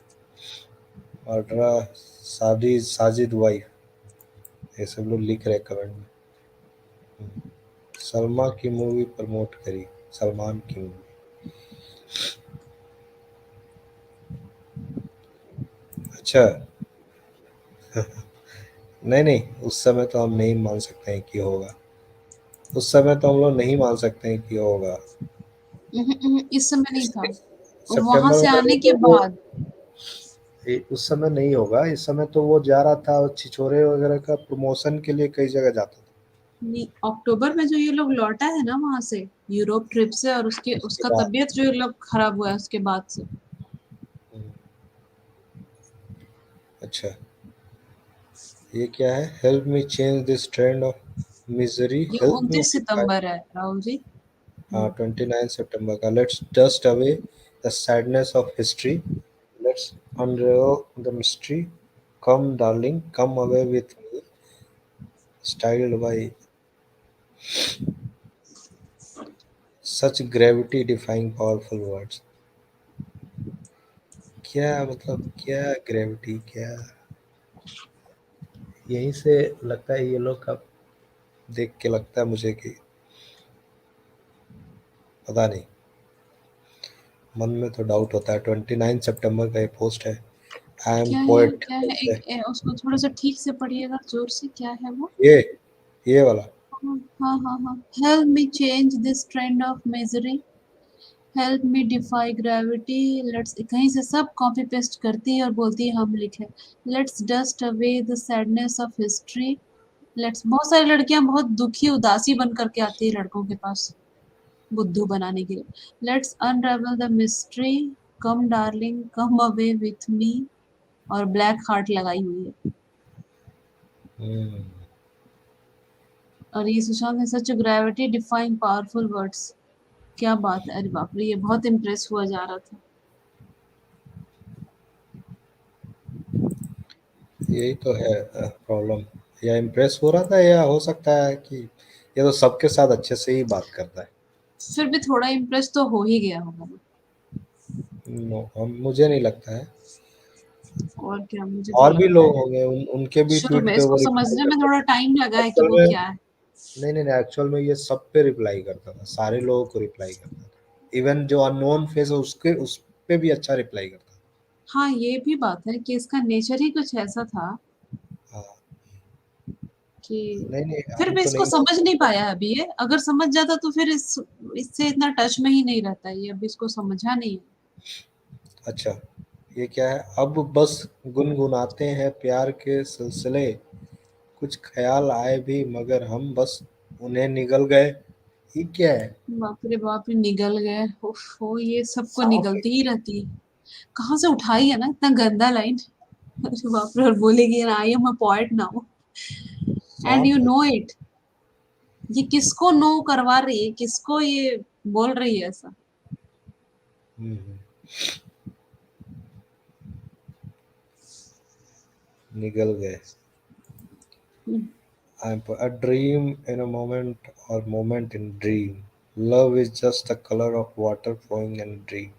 ऑर्डरा साजिद वाइफ, ये सब लोग लिख रहे कमेंट में। सलमा की मूवी प्रमोट करी, सलमान की मूवी। अच्छा। नहीं नहीं, उस समय तो हम नहीं मान सकते हैं कि होगा, उस समय तो हम लोग नहीं मान सकते हैं कि होगा। इस समय नहीं था, वहां सितंबर से में आने के तो वो बाद। उस समय नहीं होगा, इस समय तो वो जा रहा था छिछोरे वगैरह का प्रमोशन के लिए कई जगह जाता था। नहीं, अक्टूबर में जो ये लोग लौटा है ना वहां से, यूरोप ट्रिप से, और उसके उसके उसका बाद तबीयत जो ये लोग खराब हुआ है उसके बाद से। हम्म, अच्छा, ये क्या है? Help me change this trend of misery, ये हेल्प मी 29 डिफाइन। सितंबर है राहुल जी। हाँ, 29 सितंबर का। Let's dust away the sadness of history, let's अनरेवल the mystery, come darling come away with me, styled bye such gravity defying powerful words. क्या मतलब, क्या gravity, क्या? यहीं से लगता है ये लोग का देख के लगता है मुझे कि पता नहीं, मन में तो डाउट होता है। 29 सितंबर का ये पोस्ट है। आई एम क्या है, पोएट। क्या है, उसको थोड़ा सा ठीक से पढ़िएगा, जोर से, क्या है वो। ये ये वाला। हाँ हाँ हाँ, help me change this trend of misery, help me defy gravity. Let's, कहीं से सब कॉपी पेस्ट करती है और बोलती है हम लिखे। Let's dust away the sadness of history. Let's, बहुत सारी लड़कियां बहुत दुखी उदासी बन करके आती है लड़कों के पास। बुद्धू बनाने के लिए। Let's अनरेवल the mystery, come darling come away with me, और ब्लैक हार्ट लगाई हुई है। हम्म, और ये सुशांत ने सच ग्रेविटी डिफाइंग पावरफुल वर्ड्स। क्या बात है, अरे बाप रे, ये बहुत इम्प्रेस हुआ जा रहा था। यही तो है प्रॉब्लम। या इम्प्रेस हो रहा था, या हो सकता है कि ये तो सबके साथ अच्छे से ही बात करता है। फिर भी थोड़ा इम्प्रेस तो हो ही गया होगा ना। मुझे नहीं लगता है। और क्या, मुझे तो और भी लगता लोग है होंगे, उनके भी शुरू ट्वीट में पे इसको वो रिप्लाई समझने में करता थोड़ा टाइम लगा था है कि एक्चुअल वो में। क्या है। नहीं नहीं नहीं, एक्चुअल में ये सब पे रिप्लाई करता था, सारे लोगों को रिप्लाई करता था। इवन जो अननोन फेस है उसके उस पे भी अच्छा रिप्लाई करता हाँ, ये भी बात है कि इसका नेचर ही कुछ ऐसा था था। हाँ, कि नहीं नहीं, फिर हम भी तो इसको नहीं समझ मानते। नहीं पाया अभी ये। अगर समझ जाता तो फिर इससे इतना टच में ही नहीं रहता ये। अभी इसको समझा नहीं है। अच्छा, ये क्या है? अब बस गुनगुनाते हैं प्यार के सिलसिले, कुछ ख्याल आए भी मगर हम बस उन्हें निगल गए। ये क्या है? बाप रे बाप रे, निगल गए। ओफो, ये सबको साफ निगलती ही रहती है। कहाँ से उठाई है ना इतना गंदा लाइन। अरे बाप रे, और बोलेगी I am a poet now and साफ यू है। Know it. ये किसको नो करवा रही है, किसको ये बोल रही है ऐसा। हम्म, निगल गए। हम्म, I'm a dream in a moment or moment in dream. Love is just a color of water flowing in a dream.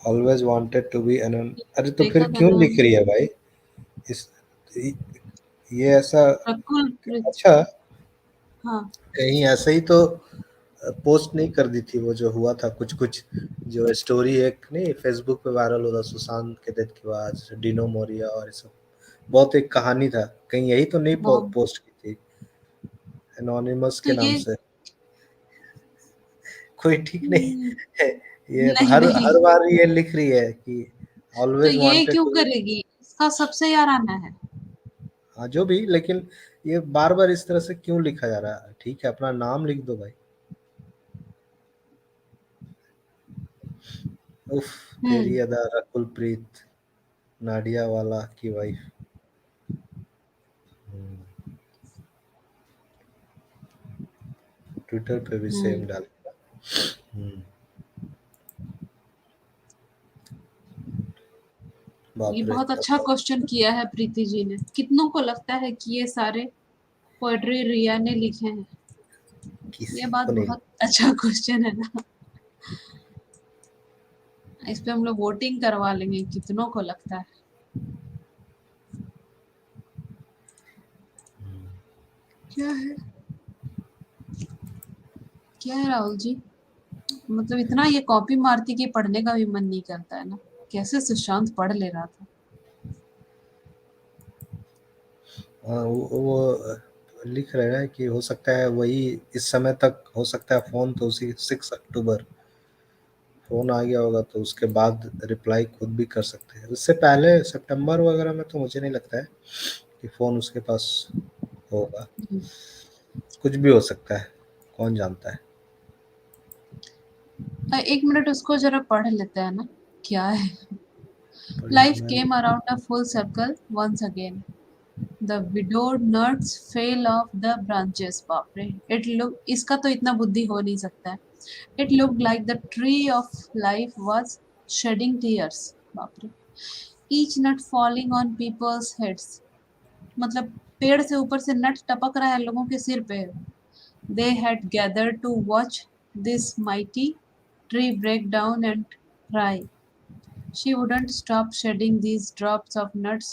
Always wanted to be an अरे तो देखा फिर था क्यों ना लिख रही है भाई? इस ये ऐसा। रकुल प्रीत। अच्छा, हाँ। कहीं ऐसे ही तो पोस्ट नहीं कर दी थी वो जो हुआ था कुछ कुछ, जो स्टोरी एक नहीं फेसबुक पे वायरल होता सुशांत के डेथ के बाद, डिनो मोरिया और ये सब, बहुत एक कहानी था, कहीं यही तो नहीं वो पोस्ट की थी एनोनिमस तो के ये नाम से? कोई ठीक नहीं हम्म, है। ये नहीं हर नहीं, हर बार ये लिख रही है कि तो ऑलवेज ये वांटेड क्यों टू। करेगी, इसका सबसे यार आना है। हाँ जो भी, लेकिन ये बार बार इस तरह से क्यों लिखा जा रहा है? ठीक है, अपना नाम लिख दो भाई। उफ, तेरी हम्म अदा रकुल प्रीत, नाडिया वाला की वाइफ। ट्विटर पे भी सेम हम्म। डाल। हम्म, ये बाप रे बहुत अच्छा खतरनाक। क्वेश्चन किया है प्रीति जी ने। कितनों को लगता है कि ये सारे पोएट्री रिया ने लिखे हैं? ये किसी बात को नहीं। बहुत अच्छा क्वेश्चन है ना। इस पे हम लोग वोटिंग करवा लेंगे, कितनों को लगता है। क्या है, क्या है राहुल जी? मतलब इतना ये कॉपी मारती कि पढ़ने का भी मन नहीं करता है ना। कैसे सुशांत पढ़ ले रहा था। हाँ, वो लिख रहे हैं कि हो सकता है वही इस समय तक हो सकता है, फोन तो उसी 6 अक्टूबर फ़ोन आ गया होगा तो उसके बाद रिप्लाई खुद भी कर सकते हैं। उससे पहले सितंबर वगैरह में तो मुझे नहीं लगता है कि फ़ोन उसके पास होगा। कुछ भी हो सकता है, कौन जानता है। एक मिनट उसको जरा पढ़ लेते हैं ना, क्या है। बढ़िया लाइफ मैं। Came around a full circle once again, the widowed nuts fell off the branches। बाप रे, इट लुक, इसका तो इतना बुद्धि हो नहीं सकता है। It looked like the tree of life was shedding tears. बाप रे, each nut falling on people's heads. मतलब पेड़ से ऊपर से नट टपक रहा है लोगों के सिर पे। They had gathered to watch this mighty tree break down and cry। She wouldn't stop shedding these drops of nuts,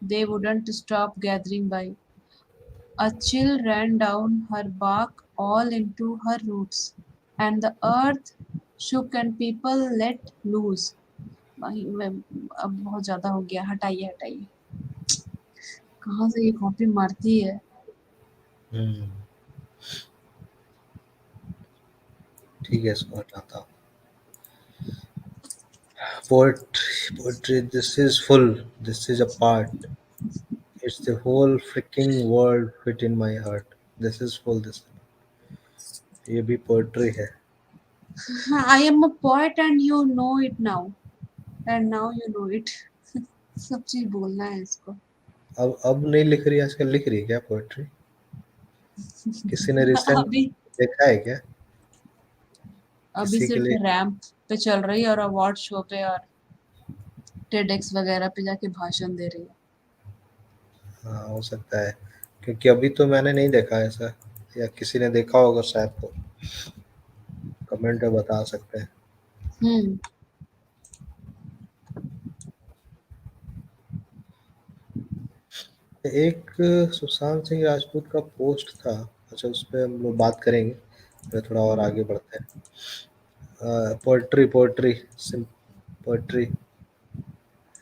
they wouldn't stop gathering by। A chill ran down her bark all into her roots, and the earth shook and people let loose। भाई अब बहुत ज्यादा हो गया, हटाइए हटाइए। कहाँ से ये कॉपी मारती है। हुँ, ठीक है, इसको हटाता हूँ। Poetry this is full, this is a part, it's the whole freaking world fit in my heart. This is full this. ये भी पोएट्री है। I am a poet and you know it now, and now you know it. सब चीज बोलना है इसको। अब नहीं लिख रही, आजकल लिख रही है क्या पोएट्री? किसी ने रिसेंट अभी देखा है क्या? अभी किसी के सिर्फ लिए? रैंप पे चल रही है और अवार्ड शो पे और टेडेक्स वगैरह पे जाके भाषण दे रही है। हाँ, हो सकता है, क्योंकि अभी तो मैंने नहीं देखा ऐसा, या किसी ने देखा होगा शायद, तो कमेंट में बता सकते हैं। हम्म। एक सुशांत सिंह राजपूत का पोस्ट था, अच्छा उस पर हम लोग बात करेंगे, फिर थोड़ा और आगे बढ़ते हैं। पोएट्री पोएट्री पोएट्री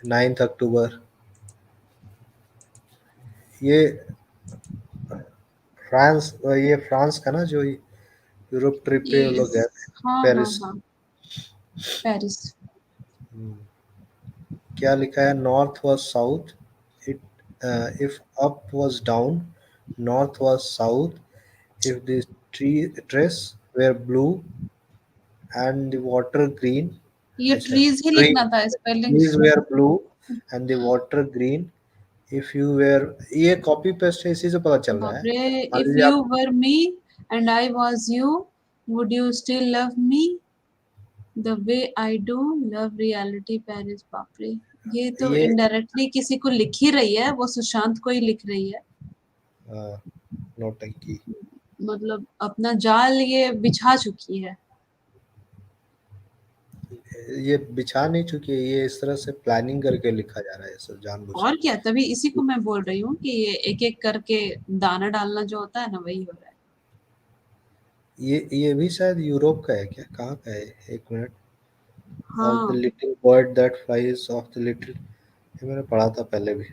9 अक्टूबर, ये ये फ्रांस का ना, जो यूरोप ट्रिप पे वो ये लोग गए थे, हाँ हाँ पेरिस। हाँ, पेरिस। हम्म, क्या लिखा है? North was south, it if up was down, north was south, if the trees were blue and the water green, ये अच्छा, ट्रीज ही tree, लिखना था spelling. trees were blue and the water green, if you were, ये copy paste है, इसी से पता चल रहा बाप है। रे, मान इफ लीजिए यू आप, were me and I was you, would you still love me the way I do love reality Paris. बाप रे, ये तो ये इनडायरेक्टली किसी को लिख ही रही है, वो सुशांत को ही लिख रही है। नौटंकी, मतलब अपना जाल ये बिछा चुकी है। ये बिछा नहीं चुकी है, ये इस तरह से प्लानिंग करके लिखा जा रहा है सब जानबूझ और के। क्या, तभी इसी को मैं बोल रही हूँ कि ये एक एक करके दाना डालना जो होता है ना, वही हो रहा है। ये भी शायद यूरोप का है क्या, कहाँ का है? एक मिनट। ऑफ द हाँ। Little bird that flies, of the little, ये मैंने पढ़ा था पहले भी।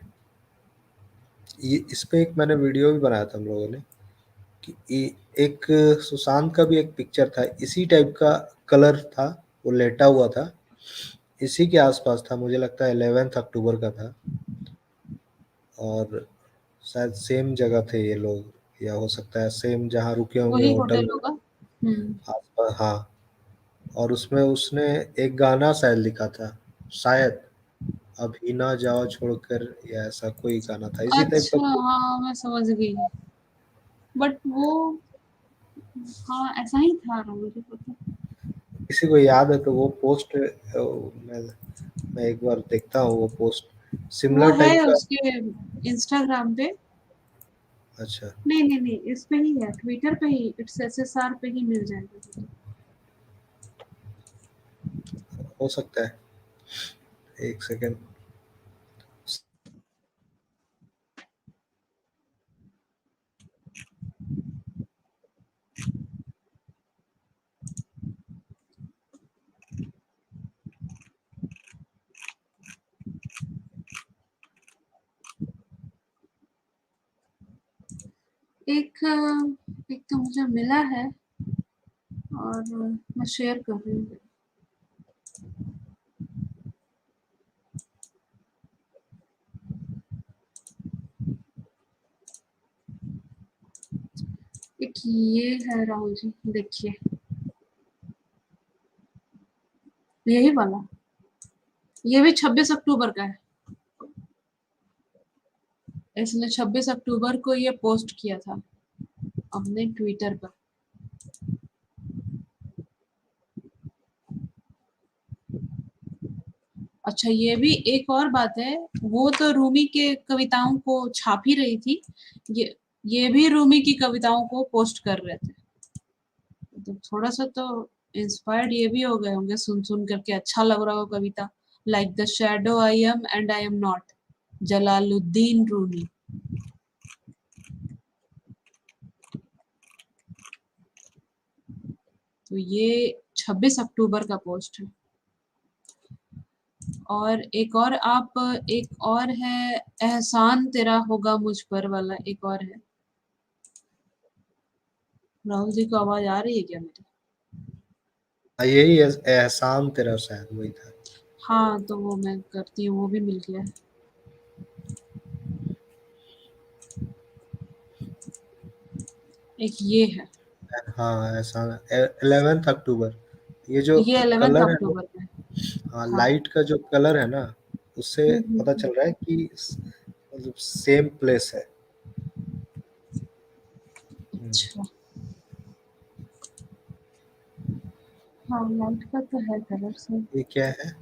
ये इस पे एक मैंने वीडियो भी बनाया था हम लोगों ने, कि एक सुशांत का भी एक पिक्चर था, इसी टाइप का कलर था, वो लेटा हुआ था, इसी के आसपास था, मुझे लगता है 11 अक्टूबर का था, और शायद सेम जगह थे ये लोग, या हो सकता है सेम जहाँ रुके होंगे वही होटल होटल में होगा। हम्म। आसपास। हाँ, और उसमें उसने एक गाना शायद लिखा था, शायद अभी ना जाओ छोड़कर, या ऐसा कोई गाना था इसी टाइप का अच्छा कुछ। हाँ, मैं समझ गई। बट वो, हाँ ऐसा ही था ना, मुझे पता। किसी को याद है तो वो पोस्ट, मैं एक बार देखता हूँ वो पोस्ट, वो सिमिलर है टाइप का। उसके इंस्टाग्राम पे। अच्छा, नहीं नहीं नहीं, इस पे ही है, ट्विटर पे ही, इट्स एसएसआर पे ही मिल जाएगा। हो सकता है, एक सेकेंड। एक एक तो मुझे मिला है और मैं शेयर कर रही हूँ। एक ये है राहुल जी, देखिए यही वाला, ये भी 26 अक्टूबर का है। इसने 26 अक्टूबर को ये पोस्ट किया था अपने ट्विटर पर। अच्छा, ये भी एक और बात है, वो तो रूमी के कविताओं को छाप ही रही थी, ये भी रूमी की कविताओं को पोस्ट कर रहे थे। तो थोड़ा सा तो इंस्पायर्ड ये भी हो गए होंगे, सुन सुन करके अच्छा लग रहा हो कविता। Like the shadow I am and I am not, Jalaluddin Rumi. तो ये 26 अक्टूबर का पोस्ट है। और एक और आप, एक और है, एहसान तेरा होगा मुझ पर वाला एक और है। राहुल जी को आवाज आ रही है क्या मेरी? यही एहसान तेरा, शायद वही था। हाँ तो वो मैं करती हूँ, वो भी मिल गया है। एक ये है, हाँ ऐसा 11 अक्टूबर। ये जो ये 11 कलर है ना, अक्टूबर में। हाँ हाँ। लाइट का जो कलर है ना, उससे पता चल रहा है कि मतलब सेम प्लेस है। अच्छा। हाँ लाइट का तो है कलर से। ये क्या है?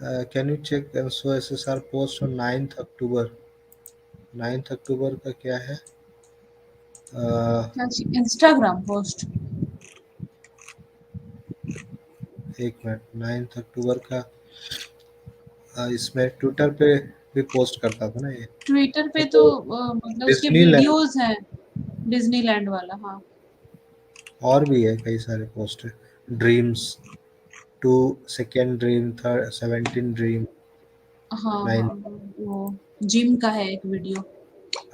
Can you check so SSR post on 9 October. 9 अक्टूबर का क्या है? Instagram post. एक मिनट, 9 अक्टूबर का इसमें ट्विटर पे भी पोस्ट करता था ना ये। ट्विटर पे तो तो मतलब उसके डिज्नीलैंड वीडियोस हैं। डिज्नीलैंड वाला, हाँ। और भी है कई सारे post. Dreams two, second dream, third 17 dream, हाँ 9। हाँ वो जिम का है एक video.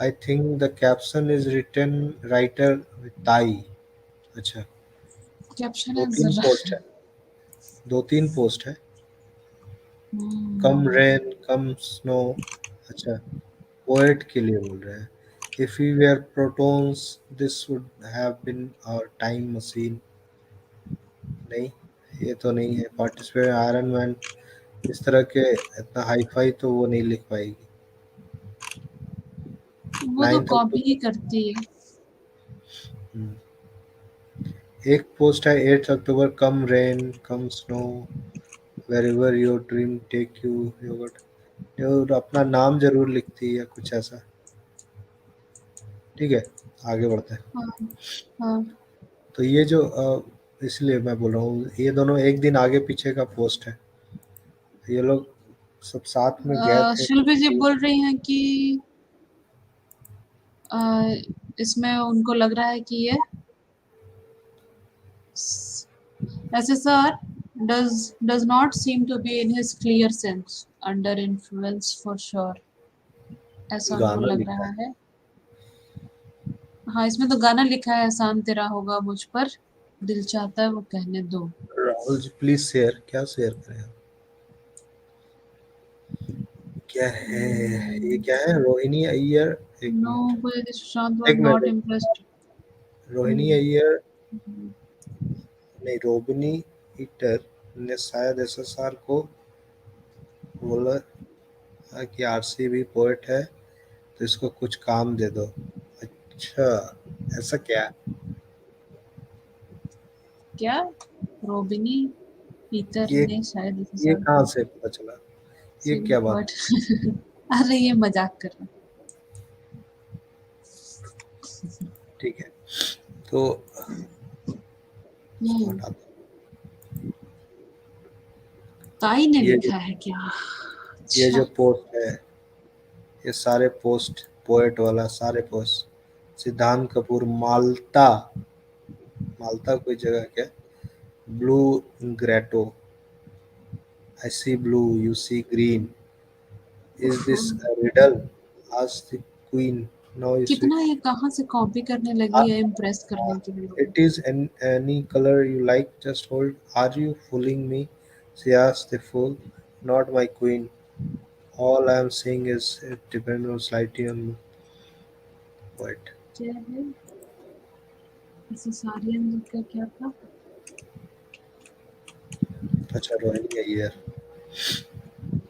I think the caption is written writer with ताई। अच्छा, कैप्शन दो है तीन जरा। पोस्ट है, 2-3 पोस्ट है। Come hmm, rain come snow. अच्छा, पोएट के लिए बोल रहे हैं। If we were protons this would have been our time machine. नहीं, ये तो नहीं है। पार्टिसिपेट आयरन मैन, इस तरह के इतना हाई फाई तो वो नहीं लिख पाएगी। वो तो 9 कॉपी अक्टूबर। ही करती है। एक पोस्ट है 8 October, come rain come snow wherever your dream take you yogurt. और अपना नाम जरूर लिखती है कुछ ऐसा। ठीक है, आगे बढ़ते हैं। हाँ हाँ। तो ये जो इसलिए मैं बोल रहा हूँ, ये दोनों एक दिन आगे पीछे का पोस्ट है। ये लोग सब साथ में गए थे। शिल्पी जी बोल रही हैं कि अ, इसमें उनको लग रहा है कि ये SSR does not seem to be in his clear sense under influence for sure, ऐसा उनको गाना लग लिखा रहा है। है। हाँ इसमें तो गाना लिखा है, एहसान तेरा होगा मुझ पर, दिल चाहता है वो कहने दो। राहुल जी प्लीज शेयर, क्या शेयर करें हम? क्या है? ये क्या है? रोहिणी अय्यर। एक नो मिनट, कोई सुशांत was एक not minute. impressed। Rohini Iyer नहीं, रोबिनी ईटर ने शायद SSR को बोला कि RCB पोएट है तो इसको कुछ काम दे दो। अच्छा, ऐसा क्या? क्या? रोबिनी पीटर ये ने शायद ये SSR कहाँ को से पता चला? ये सिविल क्या बात? पोएट। अरे ये मजाक कर रहा ठीक है, तो इसको हूँ। हटा दो। ताई ने ये जो लिखा है क्या? ये अच्छा। जो पोस्ट है, ये सारे पोस्ट पोएट वाला सारे पोस्ट। सिद्धांत कपूर, माल्टा। माल्टा कोई जगह क्या? Blue grotto, I see blue you see green, is this a riddle, ask the queen, no is कितना ये कहाँ से कॉपी करने लगी है इम्प्रेस करने के लिए लोगों it is any color you like, just hold. Are you fooling me? She asked the fool. Not my queen. All I am saying is it depends on slightly on what. को। क्या है इसे सारियन का क्या था? अच्छा, रोहिणी अय्यर।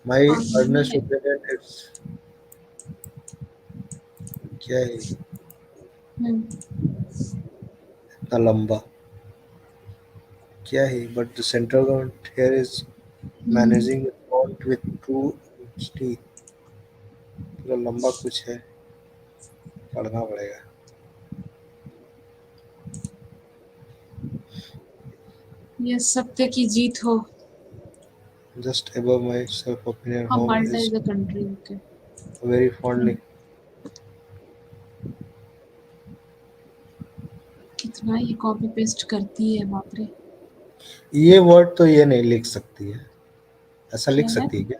My हाँ यही earnest है। opinion is क्या है हम्म, इतना लंबा? क्या है? But the central government here is hmm. managing the font with true honesty. पूरा लंबा कुछ है, पढ़ना पड़ेगा। ये सत्य की जीत हो। Just above my self opinion, हाँ home Malta is is a country, okay. very fondly. कितना ये कॉपी पेस्ट करती है, बाप रे। ये वर्ड तो ये नहीं लिख सकती है। ऐसा लिख क्या है? सकती है क्या?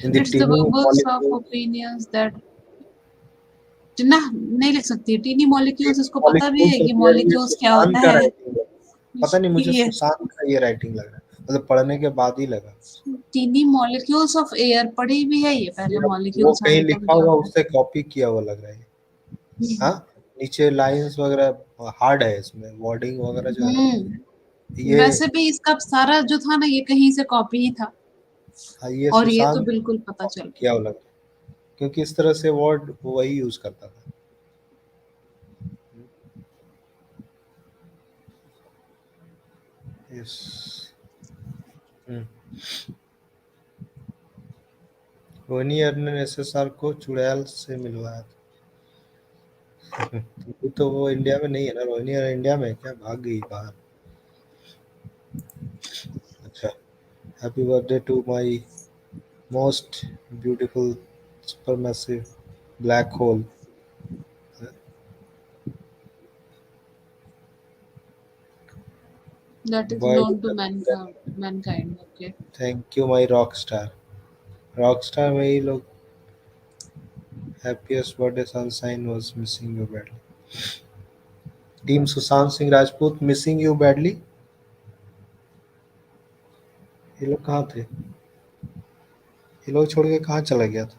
In the it's the tiny bubbles of molecule. Opinions that, ना नहीं लिख सकती है। टीनी मॉलिक्यूल्स, इसको पता भी है मॉलिक्यूल्स कि होती है, ये मॉलिक्यूल्स क्या सुसान होता का है। राइटिंग है। पता नहीं, मुझे ये सुसान का ये राइटिंग लग रहा है, मतलब पढ़ने के बाद ही लगा। टीनी मॉलिक्यूल्स ऑफ एयर पढ़ी भी है ये, पहले या वो मॉलिक्यूल्स कहीं आइटम लिखा क्या होगा, होता है। उससे कॉपी किया हुआ लग रहा है। हाँ, नीचे लाइंस वगैरह हार्ड है इसमें, वर्डिंग वगैरह जो है ये। वैसे भी इसका सारा जो था ना ये कहीं से कॉपी ही था, हाँ, ये और ये तो सुशांत बिल्कुल पता चल गया। क्या लग, क्योंकि इस तरह से वर्ड वही यूज करता था। यस। रोहिणी ने एसएसआर को चुड़ैल से मिलवाया था। तो वो इंडिया में नहीं है ना, रोहिणी इंडिया में है क्या, भाग गई बाहर। अच्छा, happy birthday to my most beautiful supermassive black hole. That is Why known to mankind. Okay. Thank you my rock star. Rock star में ही लोग happiest birthday sunshine was missing you badly. Team Sushant Singh Rajput missing you badly. ये लोग कहाँ थे, ये लोग छोड़ के कहाँ चला गया था।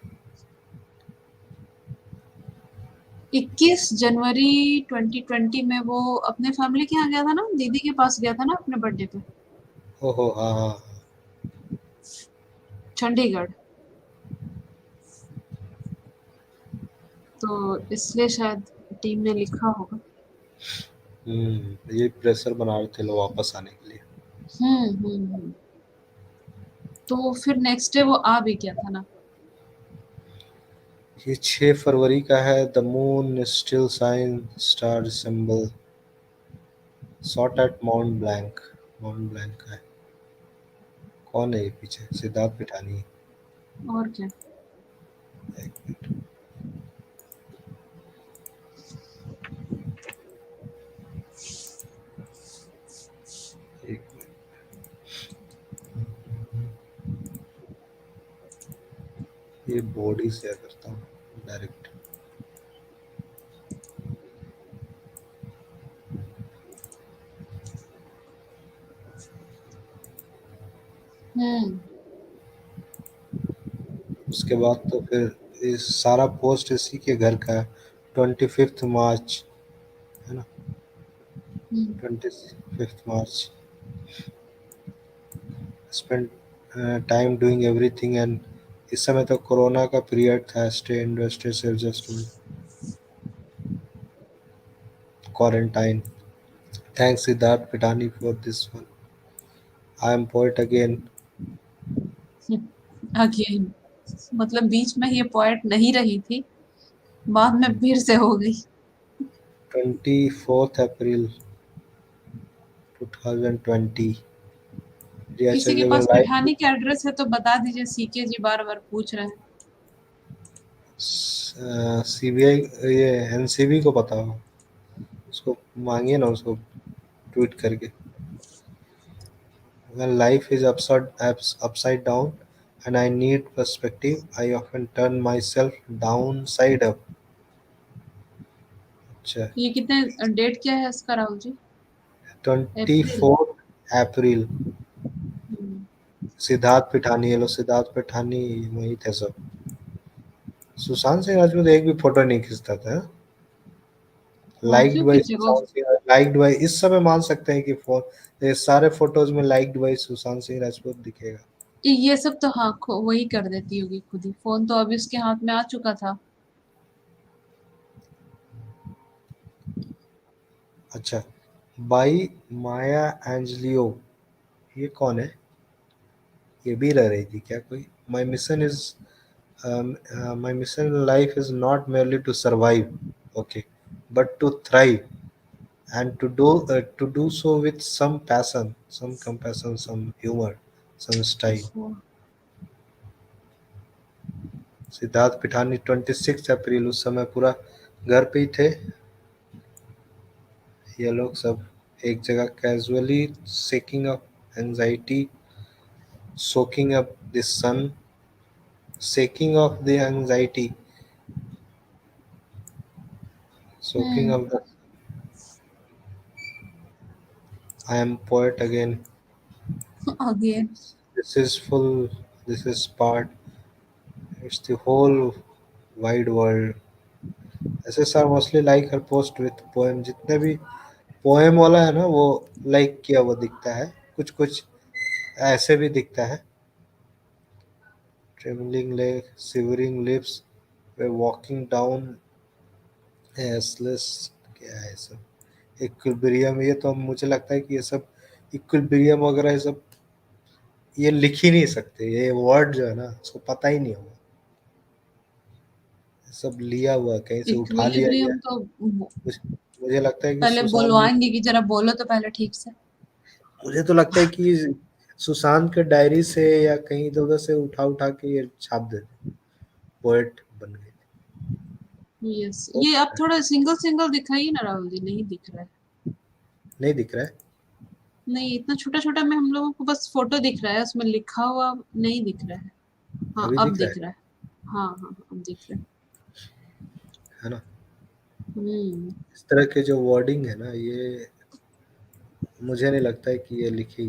21 जनवरी 2020 में वो अपने फैमिली के यहाँ गया था ना, दीदी के पास गया था ना अपने बर्थडे पे, ओहो हाँ हाँ। चंडीगढ़। तो इसलिए शायद टीम ने लिखा होगा। ये प्रेशर बना रहे थे लोग वापस आने के लिए। हम्म। तो फिर नेक्स्ट डे वो आ भी गया था ना। ये 6 फरवरी का है। The moon still sign star resemble shot at mount blank. Mount blank का है। कौन है ये पीछे, सिद्धार्थ पिठानी। और क्या। एक मिनट। एक मिनट। ये बॉडी शेयर करता हूँ डायरेक्ट। हम्म। उसके बाद तो फिर इस सारा पोस्ट इसी के घर का है। 25 मार्च है ना, 25 मार्च। Spend time doing everything and इस समय तो कोरोना का पीरियड था। Stay indoor stay safe just quarantine. Thanks Siddharth Pithani for this one. I am poet again. Again मतलब बीच में ये पॉइंट नहीं रही थी, बाद में फिर से हो गई। 24 अप्रैल 2020। रिया किसी के चक्रवर्ती पास लाइव। पिठानी का एड्रेस है तो बता दीजिए, सीके जी बार बार पूछ रहे हैं। सीबीआई, ये एनसीबी को पता हो, उसको मांगिए ना, उसको ट्वीट करके। When life is upside down and I need perspective, I often turn myself downside up. अच्छा, ये कितने डेट क्या है इसका राहुल जी? अप्रैल। 24 अप्रैल। हम्म। सिद्धार्थ पिठानी, हेलो सिद्धार्थ पिठानी वही थे सब। सुशांत सिंह राजपूत एक भी फोटो नहीं खींचता था। हाँ लाइक्ड क्यों बाय खींचेगा सुशांत सिंह, लाइक्ड बाय, इस समय मान सकते हैं कि ये सारे फोटोज में लाइक्ड बाय सुशांत सिंह राजपूत दिखेगा। ये सब तो हाँ वही कर देती होगी खुद ही, फोन तो अभी उसके हाथ में आ चुका था। अच्छा, बाई माया एंजलियो, ये कौन है, ये भी रह रही थी क्या कोई। माई mission is my mission in life is not merely to survive, okay, but to thrive, and to do so with some passion, some compassion, some humor, some style. ओहो। सिद्धार्थ पिठानी 26 अप्रैल, उस समय पूरा घर पे ही थे ये लोग सब, एक जगह casually soaking up anxiety, soaking up the sun, shaking off the anxiety, soaking hmm. up the, I am poet again. Again. This is full, this is part, it's the whole wide world. ऐसे sir mostly like her post with poem, जितने भी poem वाला है ना वो like किया हुआ दिखता है, कुछ कुछ ऐसे भी दिखता है। ट्रेमलिंग लेग, शिवरिंग लिप्स, वे वॉकिंग डाउन एसलेस, क्या है सब इक्विलिब्रियम, ये तो मुझे लगता है कि ये सब इक्विलिब्रियम वगैरह ये सब ये लिख ही नहीं सकते, ये वर्ड जो है ना उसको पता ही नहीं होगा, सब लिया हुआ है, कहीं से उठा लिया गया इक्विलिब्रियम है। तो मुझे लगता है कि पहले सुशांत, बुलवाएंगे कि जरा बोलो तो पहले ठीक से। मुझे तो लगता है कि सुशांत के डायरी से या कहीं इधर उधर से उठा उठा के ये छाप देते, पोएट बन गए। यस, हो ये आप सकता है। थोड़ा सिंगल सिंगल दिखाइए ना राहुल जी, नहीं दिख रहा है। नहीं दिख रहा है। नहीं, इतना छोटा छोटा में हम लोगों को बस फोटो दिख रहा है, उसमें लिखा हुआ नहीं दिख रहा है। हाँ, अभी अब दिख रहा दिख रहा है। हाँ हाँ हाँ, अब दिख रहा है। है ना। हम्म। इस तरह के जो वर्डिंग है ना, ये मुझे नहीं लगता है कि ये लिखी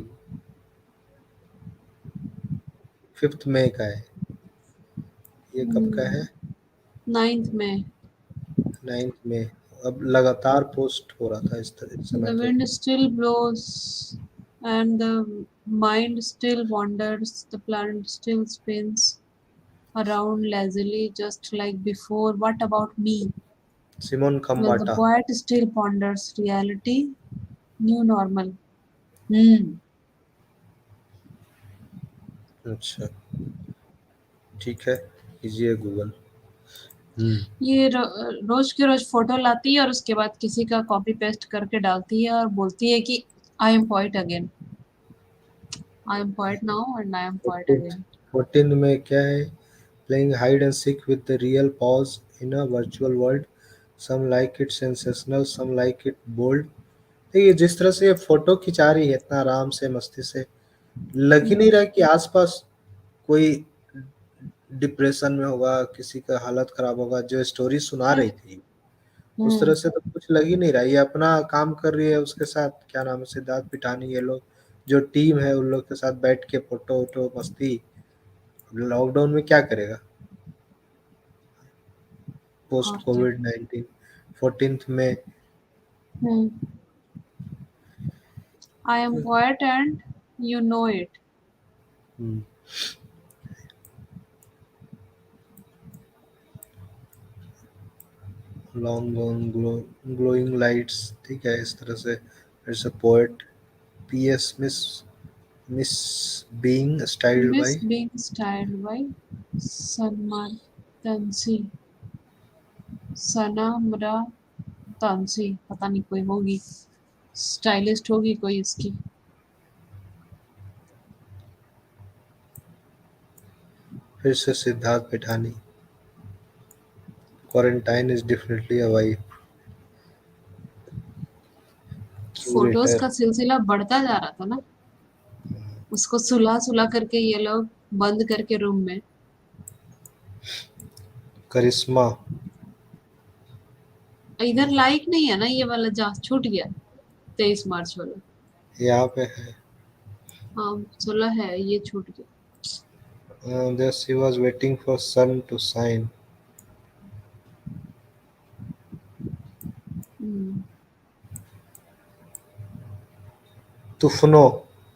5 मई का है, ये कब का है? 9th में। 9 मई। अब लगातार पोस्ट हो रहा था इस समय The तो। wind still blows and the mind still wanders, the planet still spins around lazily just like before. What about me? Simone Well, the Khambatta. poet still ponders reality, new normal. Hmm. अच्छा, ठीक है, कीजिए Google. ये रोज के रोज photo लाती है और उसके बाद किसी का कॉपी पेस्ट करके डालती है और बोलती है कि आई am poet again, I am poet now and I am poet 14 again. 14 में क्या है? Playing hide and seek with the real pause in a virtual world. Some like it sensational, some like it bold. देखिए जिस तरह से ये photo खिंचा रही है इतना आराम से मस्ती से, लग ही नहीं रहा कि आसपास कोई डिप्रेशन में होगा, किसी का हालत खराब होगा। जो स्टोरी सुना रही थी उस तरह से तो कुछ लग ही नहीं रहा। ये अपना काम कर रही है, उसके साथ क्या नाम है, सिद्धार्थ पिठानी, ये लोग जो टीम है उन लोग के साथ बैठ के फोटो वोटो मस्ती। लॉकडाउन में क्या करेगा पोस्ट और क्या। कोविड-19। 14th में I am poet and you know it. Long gone glowing lights, ठीक है। इस तरह से फिर से poet PS miss miss being styled miss by. Being styled by सनमार तंसी, सनामरा तांसी, पता नहीं कोई होगी, स्टाइलिस्ट होगी कोई इसकी। फिर से Siddharth Pithani, quarantine is definitely a vibe. Photos curator का सिलसिला बढ़ता जा रहा था ना, उसको सुला सुला करके ये लोग बंद करके रूम में। करिश्मा, इधर लाइक नहीं है ना, ये वाला जहाँ छूट गया 23 मार्च वाला। यहाँ पे है। हाँ 16 है, ये छूट गया। there she was waiting for sun to shine। हम्म। तूफानों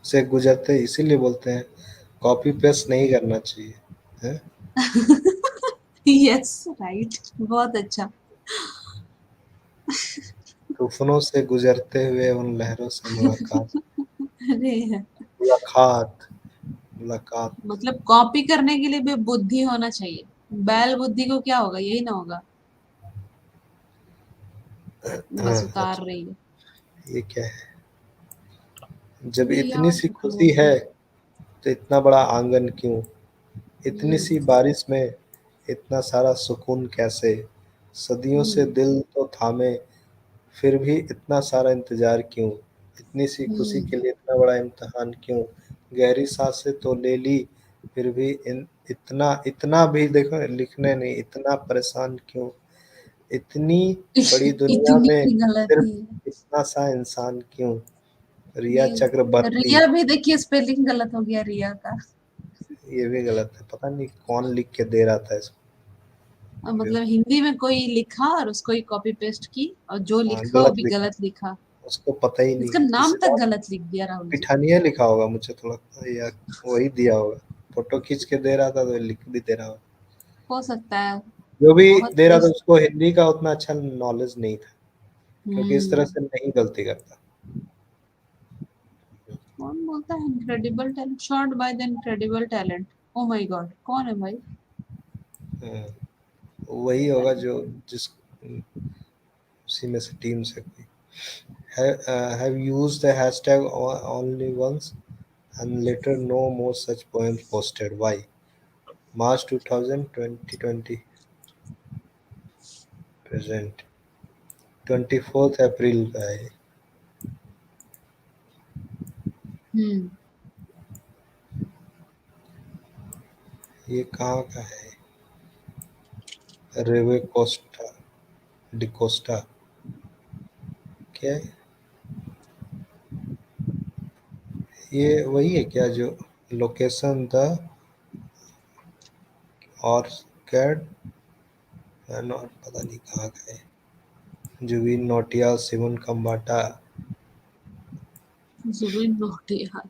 से गुजरते, इसीलिए बोलते हैं कॉपी पेस्ट नहीं करना चाहिए, है? यस राइट, बहुत अच्छा। तूफानों से गुजरते हुए उन लहरों से मुलाकात। अरे मुलाकात, मुलाकात। मतलब कॉपी करने के लिए भी बुद्धि होना चाहिए। बैल बुद्धि को क्या होगा, यही ना होगा। बस उतार अच्छा, रही है। ये क्या है? जब रिया इतनी सी खुशी कपूर। है तो इतना बड़ा आंगन क्यों? इतनी हम्म। सी बारिश में इतना सारा सुकून कैसे? सदियों से हम्म। दिल तो थामे, फिर भी इतना सारा इंतजार क्यों? इतनी सी खुशी हम्म। के लिए इतना बड़ा इम्तिहान क्यों? गहरी सांसें तो ले ली, फिर भी इतना इतना भी देखो लिखने नहीं, इतना परेशान क्यों? इतनी बड़ी दुनिया में इतनी सिर्फ गलती है। इतना सा इंसान क्यों? रिया ये चक्रबर्ती। रिया भी देखिए, स्पेलिंग गलत हो गया रिया का। ये भी गलत है, पता नहीं कौन लिख के दे रहा था इसको। मतलब हिंदी में कोई लिखा और उसको ही कॉपी पेस्ट की और जो हाँ, लिखा वो गलत भी लिखा, गलत लिखा। उसको पता ही नहीं इसका है, नाम किसी तक और गलत लिख दिया राहुल जी। पिठानिया लिखा होगा मुझे तो लगता है, या वही दिया होगा, फोटो खींच के दे रहा था तो लिख भी दे रहा होगा। हो सकता है। जो भी बहुत दे रहा था कुछ। उसको हिंदी का उतना अच्छा नॉलेज नहीं था, क्योंकि इस तरह हम्म। से नहीं गलती करता। कौन बोलता है incredible talent, shot by the incredible talent. Oh my God, कौन है भाई? हाँ, वही होगा जो जिस उसी में से टीम से कोई। Have used the hashtag only once and later no more such poems posted. Why? March 2020 present 24th अप्रैल का है। हम्म। ये कहाँ का है? रेवे कोस्टा डिकोस्टा क्या है? ये वही है क्या जो लोकेशन था? और कैड और पता नहीं कहाँ का है। जुबिन नौटियाल, सिमन कम्बाटा। जुबिन नौटियाल।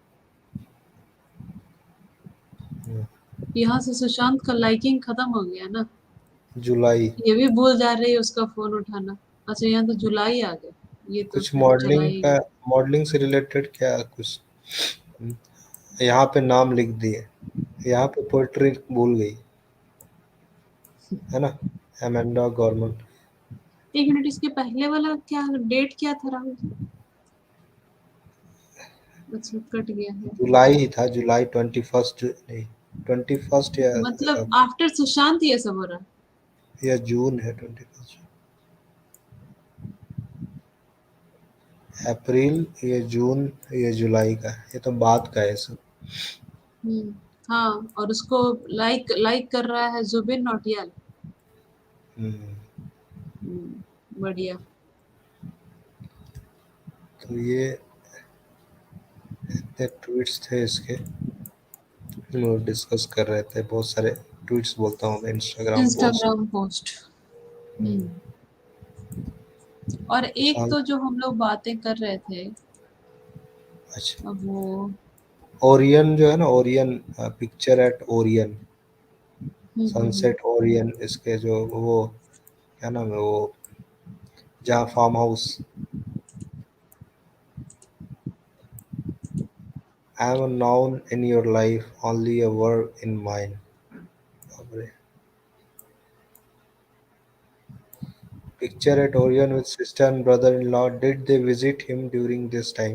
यहाँ से सुशांत का लाइकिंग खत्म हो गया ना। जुलाई ये भी भूल जा रही है उसका फोन उठाना। अच्छा, यहाँ तो जुलाई आ गया। ये तो कुछ फिर चला मॉडलिंग ही का, गया। मॉडलिंग से रिलेटेड क्या कुछ। यहाँ पे नाम लिख दिए, यहाँ पे पोएट्री भूल गई है ना। Amanda government. एक मिनट, इसके पहले वाला क्या डेट क्या था राहुल जी? अच्छा, कट गया है। जुलाई ही था, जुलाई 21st नहीं, 21st मतलब आफ्टर सुशांत ये सब हो रहा या जून है 21st। अप्रैल, ये जून, ये जुलाई का है, ये तो बाद का है सब। है। हाँ, और उसको लाइक लाइक कर रहा है जुबिन नौटियाल। हम्म, बढ़िया। तो ये इतने ट्वीट्स थे इसके, वो डिस्कस कर रहे थे, बहुत सारे ट्वीट्स बोलता हूँ मैं, इंस्टाग्राम पोस्ट। Instagram post. और एक साल तो जो हम लोग बातें कर रहे थे, अच्छा, अब वो ओरियन जो है ना, ओरियन पिक्चर एट ओरियन, हम्म। सनसेट ओरियन, इसके जो वो क्या नाम है वो, जहाँ farm house. I am a noun in your life, only a verb in mine. Picture at Orion with sister and brother-in-law. Did they visit him during this time?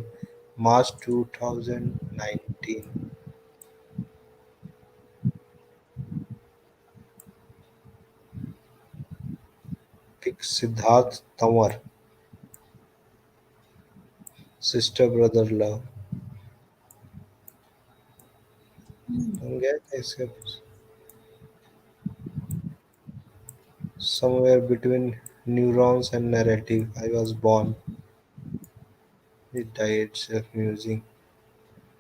March 2019. Pick Siddharth Tamar, sister brother-in-law. हम गए थे इसके somewhere between neurons and narrative. I was born. He died self-musing.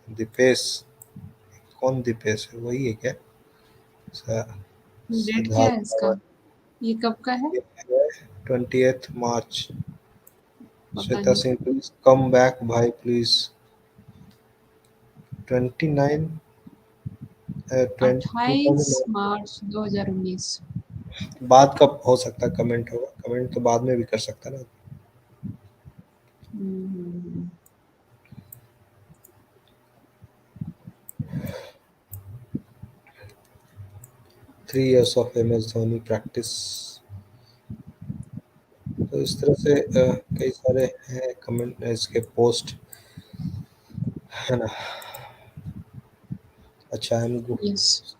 Dipesh, कौन दीपेश है, वही है क्या? Date क्या सिद्धार्थ है इसका? तंवर। ये कब का है? 20th March। पता श्वेता नहीं। सिंह, प्लीज कम बैक भाई प्लीज। 29 28 2009। मार्च 2019। बाद का हो सकता है, कमेंट होगा, कमेंट तो बाद में भी कर सकता ना। हम्म। 3 years of MS Dhoni practice. तो इस तरह से कई सारे हैं कमेंट इसके पोस्ट, है ना। अच्छा, हम यस।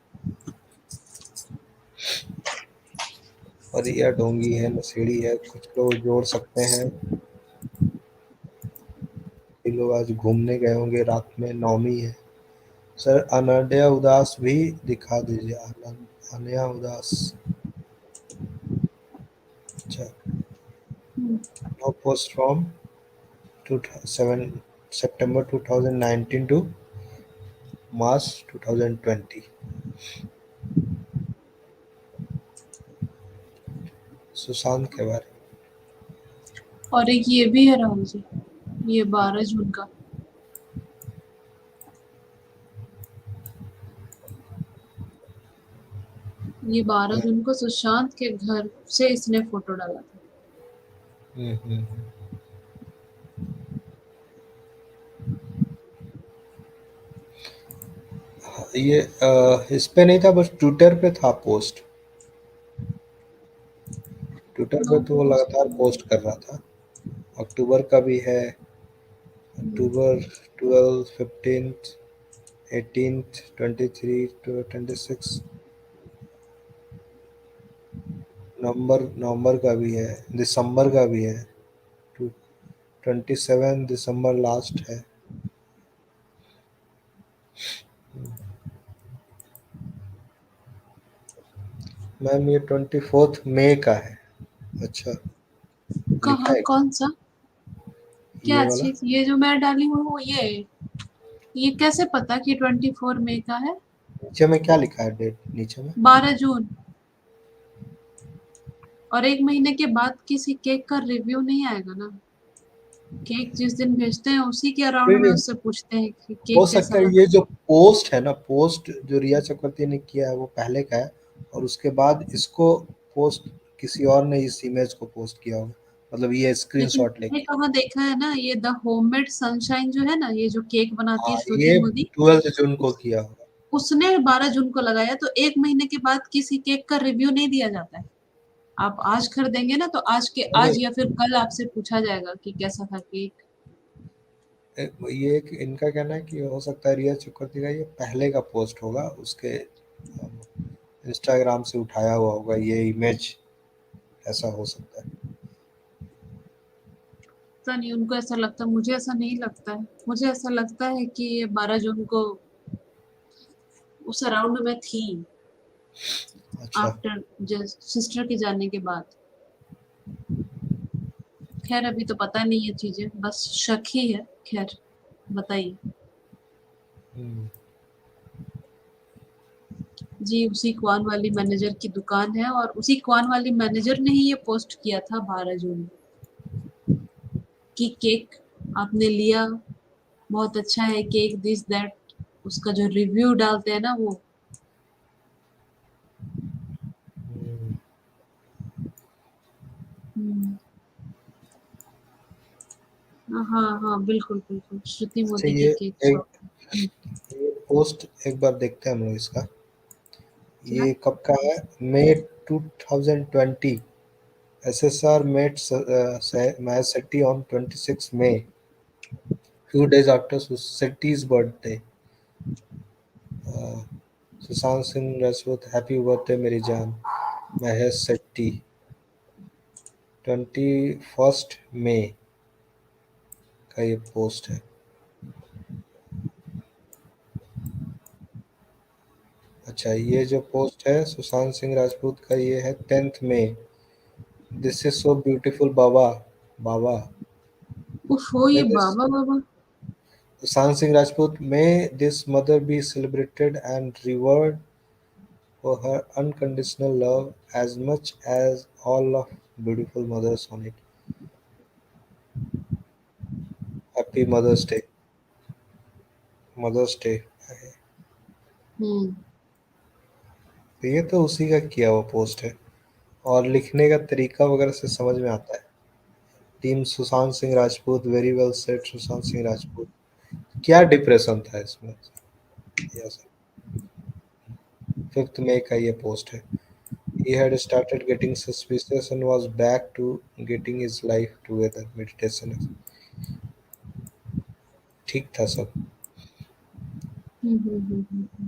परिया डोंगी है, नशेड़ी है, कुछ लोग जोड़ सकते हैं। कई लोग आज घूमने गए होंगे, रात में नौमी है। सर अनन्या उदास भी दिखा दीजिए, अनन्या उदास। अच्छा, no post from 7 September 2019 to March 2020। Sushant के बारे में। और एक ये भी है राहुल जी, ये 12 जून का, ये 12 जून को सुशांत के घर से इसने फोटो डाला था। हम्म। ये इस पे नहीं था, बस ट्विटर पे था पोस्ट। ट्विटर पे तो वो लगातार पोस्ट कर रहा था। अक्टूबर का भी है, अक्टूबर 12, 15, 18, 23, 26। नवंबर का भी है, दिसंबर का भी है। 27 दिसंबर लास्ट है। मैम ये 24 मई का है। अच्छा, लिखा कहाँ, है कौन सा, क्या ये वाला। चीज, ये जो मैं डाली हूँ वो ये कैसे पता कि 24 मई का है? नीचे में क्या लिखा है डेट नीचे में? 12 जून। और एक महीने के बाद किसी केक का रिव्यू नहीं आएगा ना? केक जिस दिन भेजते हैं उसी के अराउंड नहीं में नहीं, उससे पूछते हैं कि हो केक कैसा सकता है लगा। ये जो पोस्ट है ना, पोस्ट जो रिया चक्रवर्ती ने किया है वो पहले का है, और उसके बाद इसको पोस्ट किसी और ने इस इमेज को पोस्ट किया होगा, मतलब ये लेकिन स्क्रीनशॉट मैंने लेके। कहाँ देखा है ना, ये द होममेड सनशाइन जो है ना, ये जो केक बनाती है हाँ, श्रुति ये मोदी, 12 जून को उस, किया होगा। उसने 12 जून को लगाया, तो एक महीने के बाद किसी केक का रिव्यू नहीं दिया जाता है। आप आज खरीदेंगे ना तो आज के नहीं आज या फिर कल आपसे पूछा जाएगा कि कैसा था केक। ये एक इनका कहना है कि हो सकता है रिया चक्रवर्ती का ये पहले का पोस्ट होगा, उसके इंस्टाग्राम से उठाया हुआ होगा ये इमेज, ऐसा हो सकता है। पता नहीं उनको ऐसा लगता, मुझे ऐसा नहीं लगता है। मुझे ऐसा लगता है कि ये 12 जून को उस अराउंड में थी, अच्छा। आफ्टर जस्ट सिस्टर के जाने के बाद। खैर अभी तो पता नहीं है चीजें, बस शक ही है। खैर बताइए हम्म। जी। उसी क्वान वाली मैनेजर की दुकान है और उसी क्वान वाली मैनेजर ने ही ये पोस्ट किया था 12 जून कि केक आपने लिया, बहुत अच्छा है केक, दिस दैट, उसका जो रिव्यू डालते हैं ना वो। हम्म। हम्म, हाँ हाँ बिल्कुल बिल्कुल, श्रुति अच्छा, मोदी की ये केक एक शॉप। ये पोस्ट एक बार देखते हैं हम लोग इसका। क्या? ये कब का है? मई 2020। SSR met Mahesh Shetty on 26 May, few days after Shetty's birthday. Uh, Sushant Singh Rajput, happy birthday मेरी जान। महेश शेट्टी, 21 मई का ये पोस्ट है। अच्छा, ये जो पोस्ट है सुशांत सिंह राजपूत का, ये है 10 मई। दिस इज सो ब्यूटीफुल बाबा। बाबा। उफ हो, ये May this Baba Baba. Sushant Singh Rajput, may this mother be celebrated and revered for her unconditional love as much as all of beautiful mothers on it. Happy Mother's Day. Mother's Day। हम्म। तो ये तो उसी का किया हुआ post है, और लिखने का तरीका वगैरह से समझ में आता है। Team Sushant Singh Rajput, very well said Sushant Singh Rajput. क्या डिप्रेशन था इसमें? यस। 5 मई का ये पोस्ट है। He had started getting suspicious and was back to getting his life together. Meditation। ठीक था सब।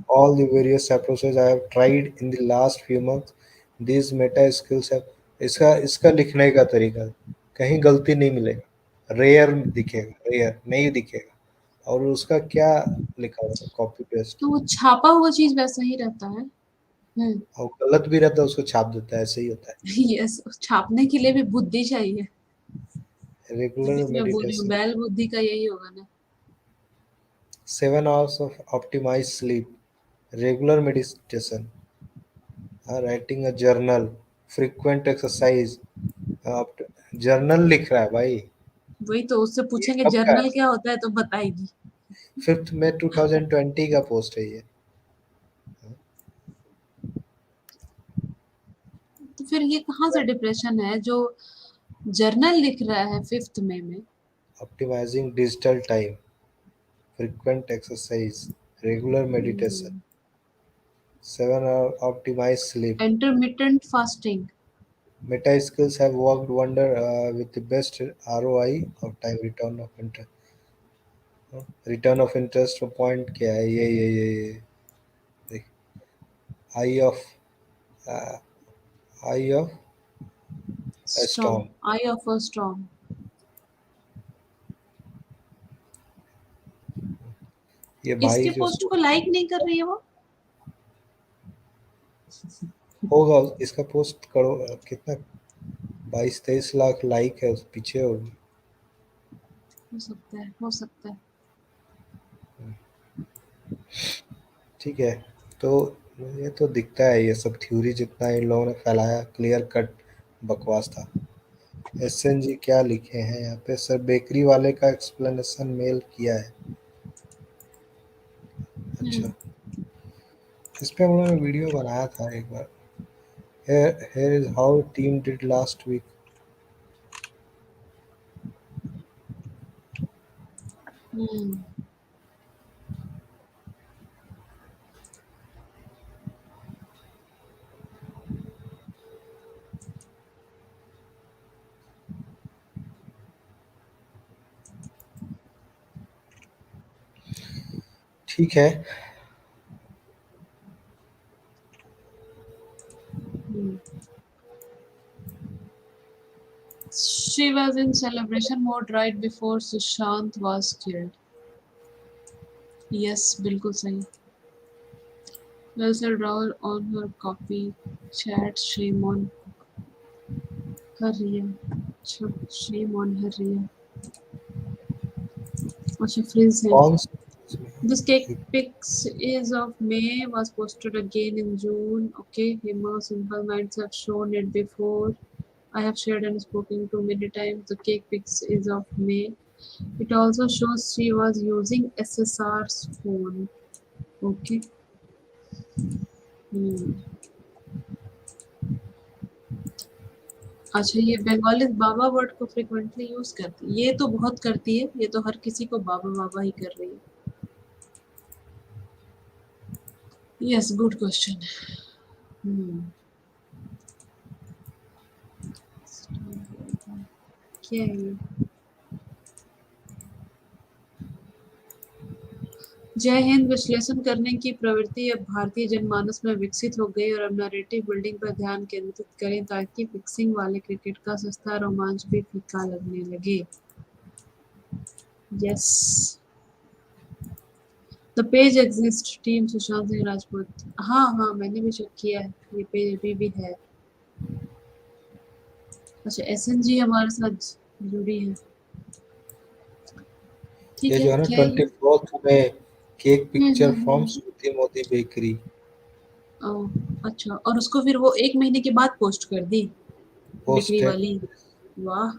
All the various approaches I have tried in the last few months, these meta skills have। इसका इसका लिखने का तरीका कहीं गलती नहीं मिलेगा, रेयर दिखेगा, रेयर नहीं दिखेगा। और उसका क्या लिखा हुआ है? Copy paste. तो वो छापा हुआ चीज वैसा ही रहता है। और गलत भी रहता है उसको छाप देता है, ऐसे ही होता यस, छापने के लिए भी बुद्धि चाहिए। है। तभी रेगुलर तो मैं बोल रही हूँ मेडिटेशन। बैल बुद्धि का यही होगा ना। 7 hours of optimized sleep, regular meditation, writing a journal, frequent exercise, journal लिख रहा है भाई। वही तो उससे पूछेंगे कब का है? जर्नल क्या होता है तो बताएगी। 5 मई 2020 का पोस्ट है ये। तो फिर ये कहाँ से डिप्रेशन है जो जर्नल लिख रहा है 5 मई में? Optimising digital time, frequent exercise, regular meditation, 7 hour optimized sleep. Intermittent fasting. Meta skills have worked wonder with the best ROI of time return of interest point क्या है ये देख, eye of uh, eye of a storm, storm। I of a storm. ये भाई इसके जो post को like नहीं कर रही है वो। होगा इसका पोस्ट करो कितना 22-23 लाख लाइक है उस पीछे होगी। हो सकता है, हो सकता है। ठीक है, तो ये तो दिखता है ये सब थ्योरी जितना इन लोगों ने फैलाया क्लियर कट बकवास था। एसएनजी क्या लिखे हैं यहाँ पे? सर बेकरी वाले का एक्सप्लेनेशन मेल किया है। अच्छा, इस पे हम लोगों ने वीडियो बनाया था एक बार। Here is how team did last week। हम्म। ठीक है, She was in celebration mode right before Sushant was killed. Yes, बिल्कुल सही। Well said, Rahul on her copy chat. Shame on her Riya. अच्छा, shame on her Riya. अच्छा, freeze है। कौन सा इसमें? This cake pics is of May was posted again in June. Okay, Hima Simple Minds have shown it before. I have shared and spoken to many times. The cake pics is of May. It also shows she was using SSR's phone. Okay. अच्छा, ये बंगाली बाबा word को frequently use करती है। ये तो बहुत करती है, ये तो हर किसी को बाबा बाबा ही कर रही है। Yes, good question. क्या है ये? जय हिंद। विश्लेषण करने की प्रवृत्ति अब भारतीय जनमानस में विकसित हो गई और अब नैरेटिव बिल्डिंग पर ध्यान केंद्रित करें ताकि फिक्सिंग वाले क्रिकेट का सस्ता रोमांच भी फीका लगने लगे। Yes, the page exist, team Sushant Singh Rajput. हाँ हाँ, मैंने भी चेक किया है, ये पेज अभी भी है। अच्छा, एसएनजी हमारे साथ जुड़ी है। ठीक ये है, जो है ना क्या है ये? 24th में cake picture from hmm. Shruti Modi bakery. ओह, अच्छा, और उसको फिर वो 1 महीने के बाद पोस्ट कर दी बेकरी पोस्ट है वाली। वाह।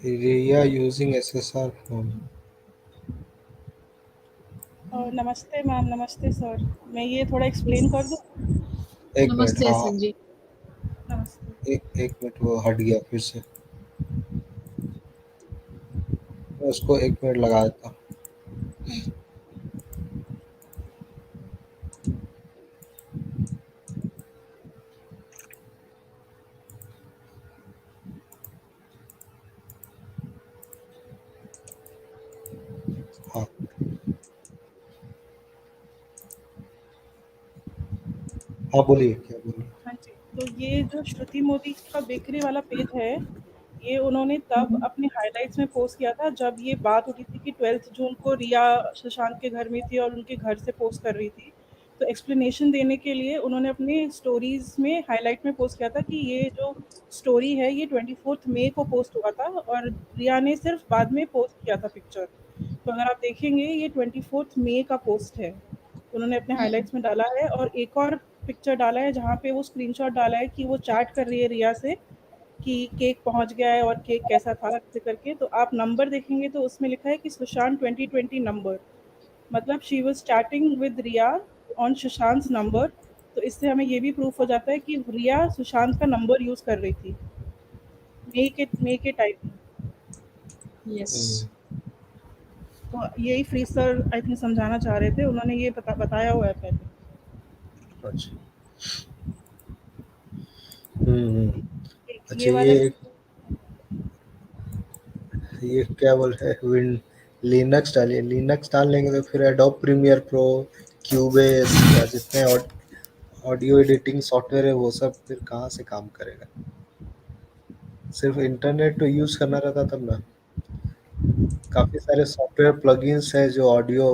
रिया यूजिंग एसएसआर फोन। नमस्ते मैम, नमस्ते सर। मैं ये थोड़ा एक्सप्लेन कर दूँ? एक मिनट, नमस्ते हाँ एसएनजी। नमस्ते। एक मिनट, वो हट गया फिर से। मैं उसको 1 मिनट लगा देता हूँ। हाँ हाँ, बोलिए, क्या बोलिए? हाँ जी, तो ये जो श्रुति मोदी का बेकरी वाला पेज है, ये उन्होंने तब अपने हाइलाइट्स में पोस्ट किया था जब ये बात उठी थी कि 12 जून को रिया सुशांत के घर में थी और उनके घर से पोस्ट कर रही थी। तो एक्सप्लेनेशन देने के लिए उन्होंने अपने स्टोरीज में हाइलाइट में पोस्ट किया था कि ये जो स्टोरी है ये 24 मई को पोस्ट हुआ था और रिया ने सिर्फ बाद में पोस्ट किया था पिक्चर। तो अगर आप देखेंगे ये 24 मई का पोस्ट है, उन्होंने अपने हाइलाइट्स में डाला है। और एक और पिक्चर डाला है जहाँ पे वो स्क्रीनशॉट डाला है कि वो चैट कर रही है रिया से कि केक पहुँच गया है और केक कैसा था ऐसे करके। तो आप नंबर देखेंगे तो उसमें लिखा है कि सुशांत 2020 नंबर, मतलब she was chatting with Rhea on Sushant number. तो इससे हमें ये भी प्रूफ हो जाता है कि रिया सुशांत का नंबर यूज़ कर रही थी मई के टाइम। यस। तो यही फ्री सर आई थिंक समझाना चाह रहे थे, उन्होंने ये बताया हुआ है पहले। अच्छा। हम्म। अच्छा, ये वाले ये क्या बोल रहे हैं, विन लिनक्स डालिए, लिनक्स डाल लेंगे तो फिर एडोब प्रीमियर प्रो, क्यूबेस या जितने ऑडियो एडिटिंग सॉफ्टवेयर है वो सब फिर कहाँ से काम करेगा। सिर्फ इंटरनेट तो यूज करना रहता तब ना। काफी सारे सॉफ्टवेयर प्लगइन्स है जो ऑडियो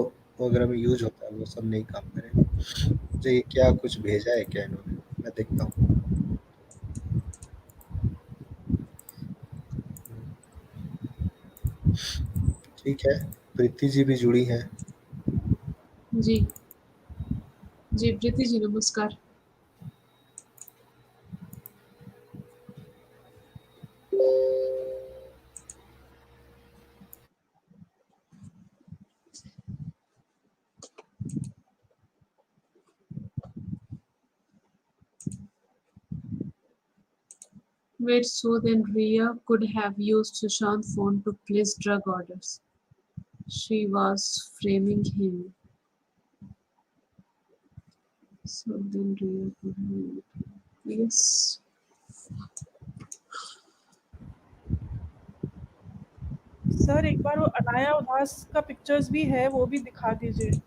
वगैरह में यूज होता है, वो सब नहीं काम करेगा। मुझे ये क्या कुछ भेजा है क्या इन्होंने, मैं देखता हूँ। ठीक है, प्रीति जी भी जुड़ी हैं। जी जी प्रीति जी नमस्कार। Wait, so then Riya could have used Sushant's phone to place drug orders. She was framing him. So then Riya could have... Yes. Sir एक बार वो अनाया उदास का पिक्चर्स भी है, वो भी दिखा दीजिए।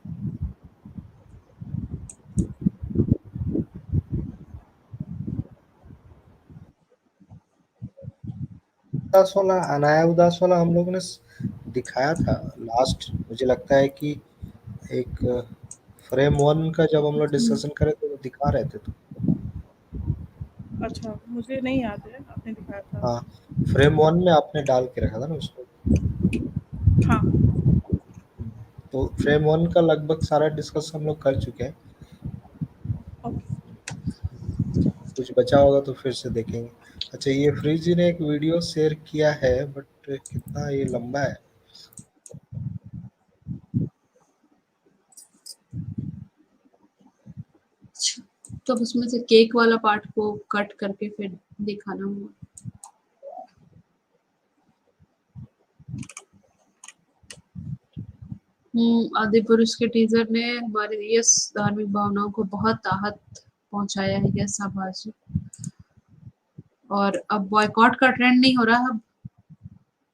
उदास वाला, अनाया उदास वाला हम लोगों ने दिखाया था लास्ट, मुझे लगता है कि एक फ्रेम 1 का जब हम लोग डिस्कशन करे तो वो दिखा रहे थे। तो अच्छा, मुझे नहीं याद है, आपने दिखाया था। हाँ, फ्रेम 1 में आपने डाल के रखा था ना उसको। हाँ। तो फ्रेम 1 का लगभग सारा डिस्कस हम लोग कर चुके हैं। ओके। कुछ बचा होगा तो फिर से देखेंगे। अच्छा, ये फ्रीज जी ने एक वीडियो शेयर किया है, बट कितना ये लंबा है। तब उसमें से केक वाला पार्ट को कट करके फिर दिखाना होगा। आदिपुरुष के टीजर ने हमारे यस धार्मिक भावनाओं को बहुत आहत पहुंचाया है। यस आभाजी। और अब बॉयकॉट का ट्रेंड नहीं हो रहा,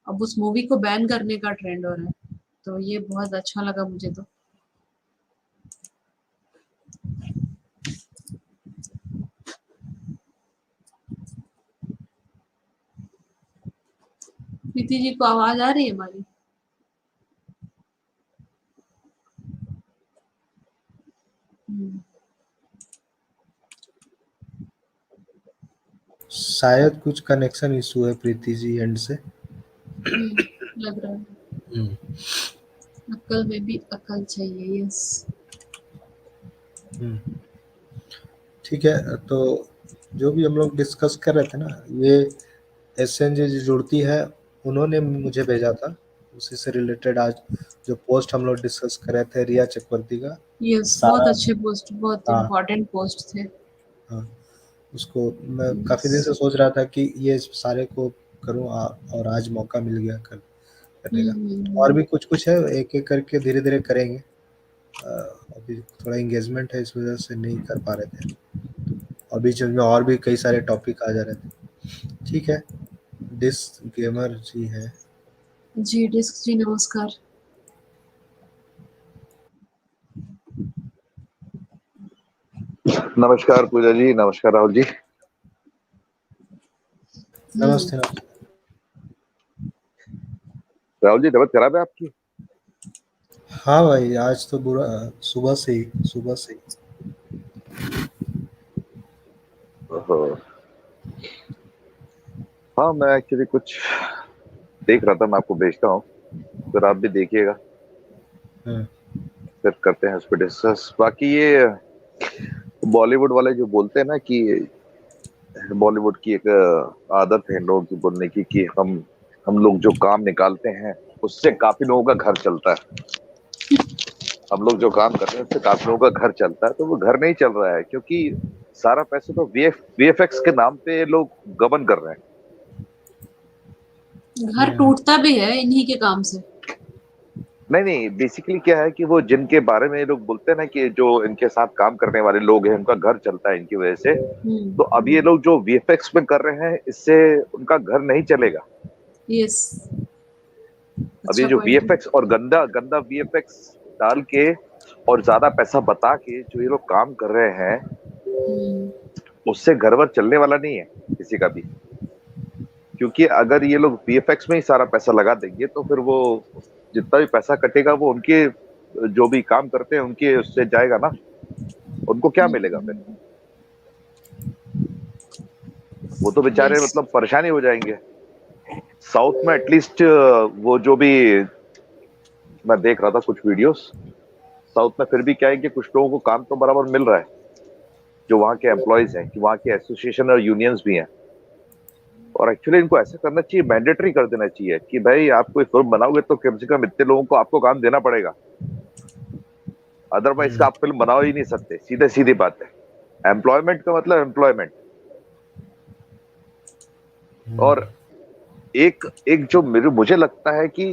अब उस मूवी को बैन करने का ट्रेंड हो रहा है। तो ये बहुत अच्छा लगा मुझे। तो प्रीति जी को आवाज आ रही है हमारी? शायद कुछ कनेक्शन इशू है प्रीति जी एंड से। लग रहा है। अक्ल में भी अकल चाहिए। यस। ठीक है, तो जो भी हम लोग डिस्कस कर रहे थे ना, ये एसएन जी जुड़ती है, उन्होंने मुझे भेजा था, उसी से रिलेटेड आज जो पोस्ट हम लोग डिस्कस कर रहे थे रिया चक्रवर्ती का। यस, बहुत अच्छे पोस्ट, बहुत इम्पोर्टेंट पोस्ट थे। हाँ, उसको मैं काफी दिन से सोच रहा था कि ये सारे को करूं, और आज मौका मिल गया करने का। और भी कुछ कुछ है, एक एक करके धीरे धीरे करेंगे। अभी थोड़ा एंगेजमेंट है, इस वजह से नहीं कर पा रहे थे, और बीच में और भी कई सारे टॉपिक आ जा रहे थे। ठीक है, डिस्क गेमर जी है। जी डिस्क जी नमस्कार। नमस्कार पूजा जी, नमस्कार राहुल जी। नमस्ते। राहुल जी तबीयत खराब है आपकी? हाँ भाई, आज तो बुरा, सुबह से ही। हाँ, मैं एक्चुअली कुछ देख रहा था, मैं आपको भेजता हूँ, फिर आप भी देखिएगा। फिर करते हैं उस पर डिस्कस। बाकी ये बॉलीवुड वाले जो बोलते हैं ना कि बॉलीवुड की एक आदत है इन लोगों की बोलने की कि हम लोग जो काम निकालते हैं उससे काफी लोगों का घर चलता है। हम लोग जो काम कर रहे हैं उससे काफी लोगों का घर चलता है, तो वो घर नहीं चल रहा है क्योंकि सारा पैसा तो वीएफएक्स के नाम पे लोग गबन कर रहे हैं। घर टूटता भी है इन्हीं के काम से। नहीं, बेसिकली क्या है कि वो जिनके बारे में ये लोग बोलते हैं ना कि जो इनके साथ काम करने वाले लोग हैं उनका घर चलता है इनकी वजह से, तो अब ये लोग जो वीएफएक्स में कर रहे हैं इससे उनका घर नहीं चलेगा। यस, अब ये जो वीएफएक्स और गंदा गंदा वीएफएक्स डाल के और ज्यादा पैसा बता के जो ये लोग काम कर रहे हैं उससे घर वर चलने वाला नहीं है किसी का भी। क्योंकि अगर ये लोग वीएफएक्स में ही सारा पैसा लगा देंगे तो फिर वो जितना भी पैसा कटेगा वो उनके जो भी काम करते हैं उनके उससे जाएगा ना, उनको क्या मिलेगा फिर? वो तो बेचारे मतलब परेशानी हो जाएंगे। साउथ में एटलीस्ट वो जो भी मैं देख रहा था कुछ वीडियोस, साउथ में फिर भी क्या है कि कुछ लोगों को काम तो बराबर मिल रहा है जो वहाँ के एम्प्लॉयज हैं, कि वहाँ के एसोसिएशन और यूनियंस भी हैं। और एक्चुअली इनको ऐसा करना चाहिए, मैंडेटरी कर देना चाहिए कि भाई आप कोई फिल्म बनाओगे तो कम से कम इतने लोगों को आपको काम देना पड़ेगा, अदरवाइज आप फिल्म बनाओ ही नहीं सकते। सीधे सीधी बात है, एम्प्लॉयमेंट का मतलब एम्प्लॉयमेंट। और एक जो मुझे लगता है कि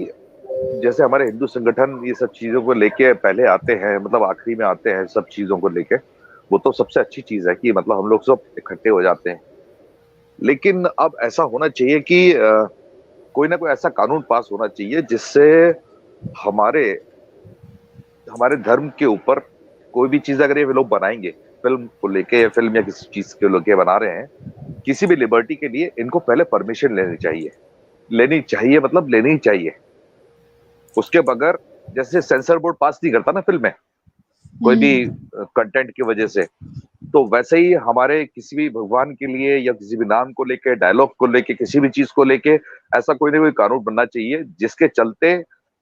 जैसे हमारे हिंदू संगठन ये सब चीजों को लेके पहले आते हैं, मतलब आखिरी में आते हैं सब चीजों को लेके, वो तो सबसे अच्छी चीज है कि मतलब हम लोग सब इकट्ठे हो जाते हैं। लेकिन अब ऐसा होना चाहिए कि कोई ना कोई ऐसा कानून पास होना चाहिए जिससे हमारे धर्म के ऊपर कोई भी चीज अगर ये लोग बनाएंगे फिल्म को लेके या फिल्म या किसी चीज के लेके बना रहे हैं, किसी भी लिबर्टी के लिए इनको पहले परमिशन लेनी चाहिए, मतलब लेनी ही चाहिए। उसके बगैर जैसे सेंसर बोर्ड पास नहीं करता ना फिल्म में कोई भी कंटेंट की वजह से, तो वैसे ही हमारे किसी भी भगवान के लिए या किसी भी नाम को लेके, डायलॉग को लेके, किसी भी चीज को लेके ऐसा कोई ना कोई कानून बनना चाहिए जिसके चलते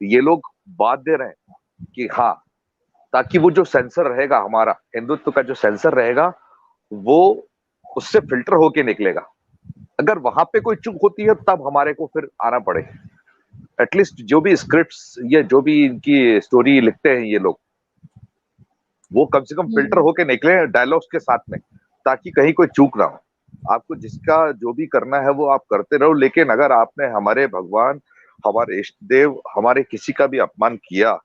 ये लोग बाध्य रहें कि हाँ, ताकि वो जो सेंसर रहेगा हमारा हिंदुत्व का जो सेंसर रहेगा वो उससे फिल्टर होके निकलेगा। अगर वहां पे कोई चूक होती है तब हमारे को फिर आना पड़े। एटलीस्ट जो भी स्क्रिप्ट्स या जो भी इनकी स्टोरी लिखते हैं ये लोग, वो कम से कम फिल्टर होके निकले डायलॉग्स के साथ में, ताकि कहीं कोई चूक ना हो। आपको जिसका जो भी करना है वो आप करते रहो, लेकिन अगर आपने हमारे भगवान, हमारे इष्ट देव, हमारे किसी का भी अपमान किया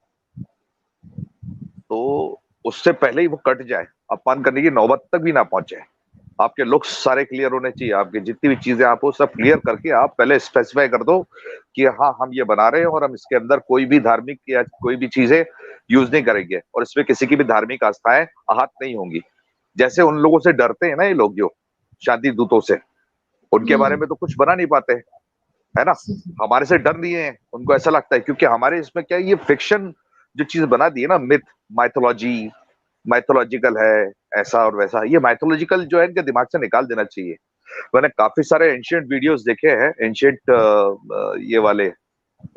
तो उससे पहले ही वो कट जाए, अपमान करने की नौबत तक भी ना पहुंचे। आपके लुक्स सारे क्लियर होने चाहिए, आपकी जितनी भी चीजें आप वो सब क्लियर करके आप पहले स्पेसिफाई कर दो कि हाँ हम ये बना रहे हैं और हम इसके अंदर कोई भी धार्मिक या कोई भी चीजें यूज नहीं करेंगे और इसमें किसी की भी धार्मिक आस्थाएं आहत नहीं होंगी। जैसे उन लोगों से डरते हैं ना ये लोग जो शांति दूतों से, उनके बारे में तो कुछ बना नहीं पाते है ना। हमारे से डर नहीं है, उनको ऐसा लगता है क्योंकि हमारे इसमें क्या है, ये फिक्शन जो चीज बना दी है ना, मिथ, माइथोलॉजिकल है ऐसा और वैसा, ये माइथोलॉजिकल जो है इनके दिमाग से निकाल देना चाहिए। मैंने काफी सारे एंशिएंट वीडियोस देखे हैं, एंशिएंट ये वाले,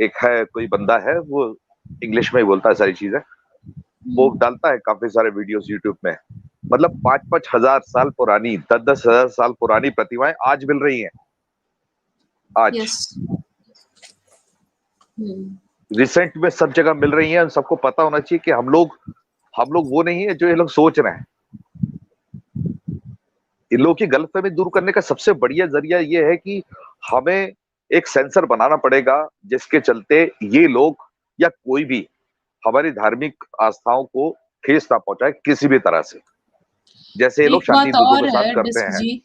एक है कोई बंदा है वो इंग्लिश में ही बोलता है सारी चीजें, वो डालता है काफी सारे वीडियोस यूट्यूब में, मतलब 5-5 हजार साल पुरानी, 10-10 हजार साल पुरानी प्रतिमाएं आज मिल रही हैं आज। रिसेंट में सब जगह मिल रही हैं। सबको पता होना चाहिए कि हम लोग वो नहीं है जो ये लोग सोच रहे हैं। इन लोगों की गलतफहमी दूर करने का सबसे बढ़िया जरिया ये है कि हमें एक सेंसर बनाना पड़ेगा जिसके चलते ये लोग या कोई भी हमारी धार्मिक आस्थाओं को ठेस ना पहुंचाए किसी भी तरह से, जैसे ये लोग शांति दूतों के साथ करते हैं। जी,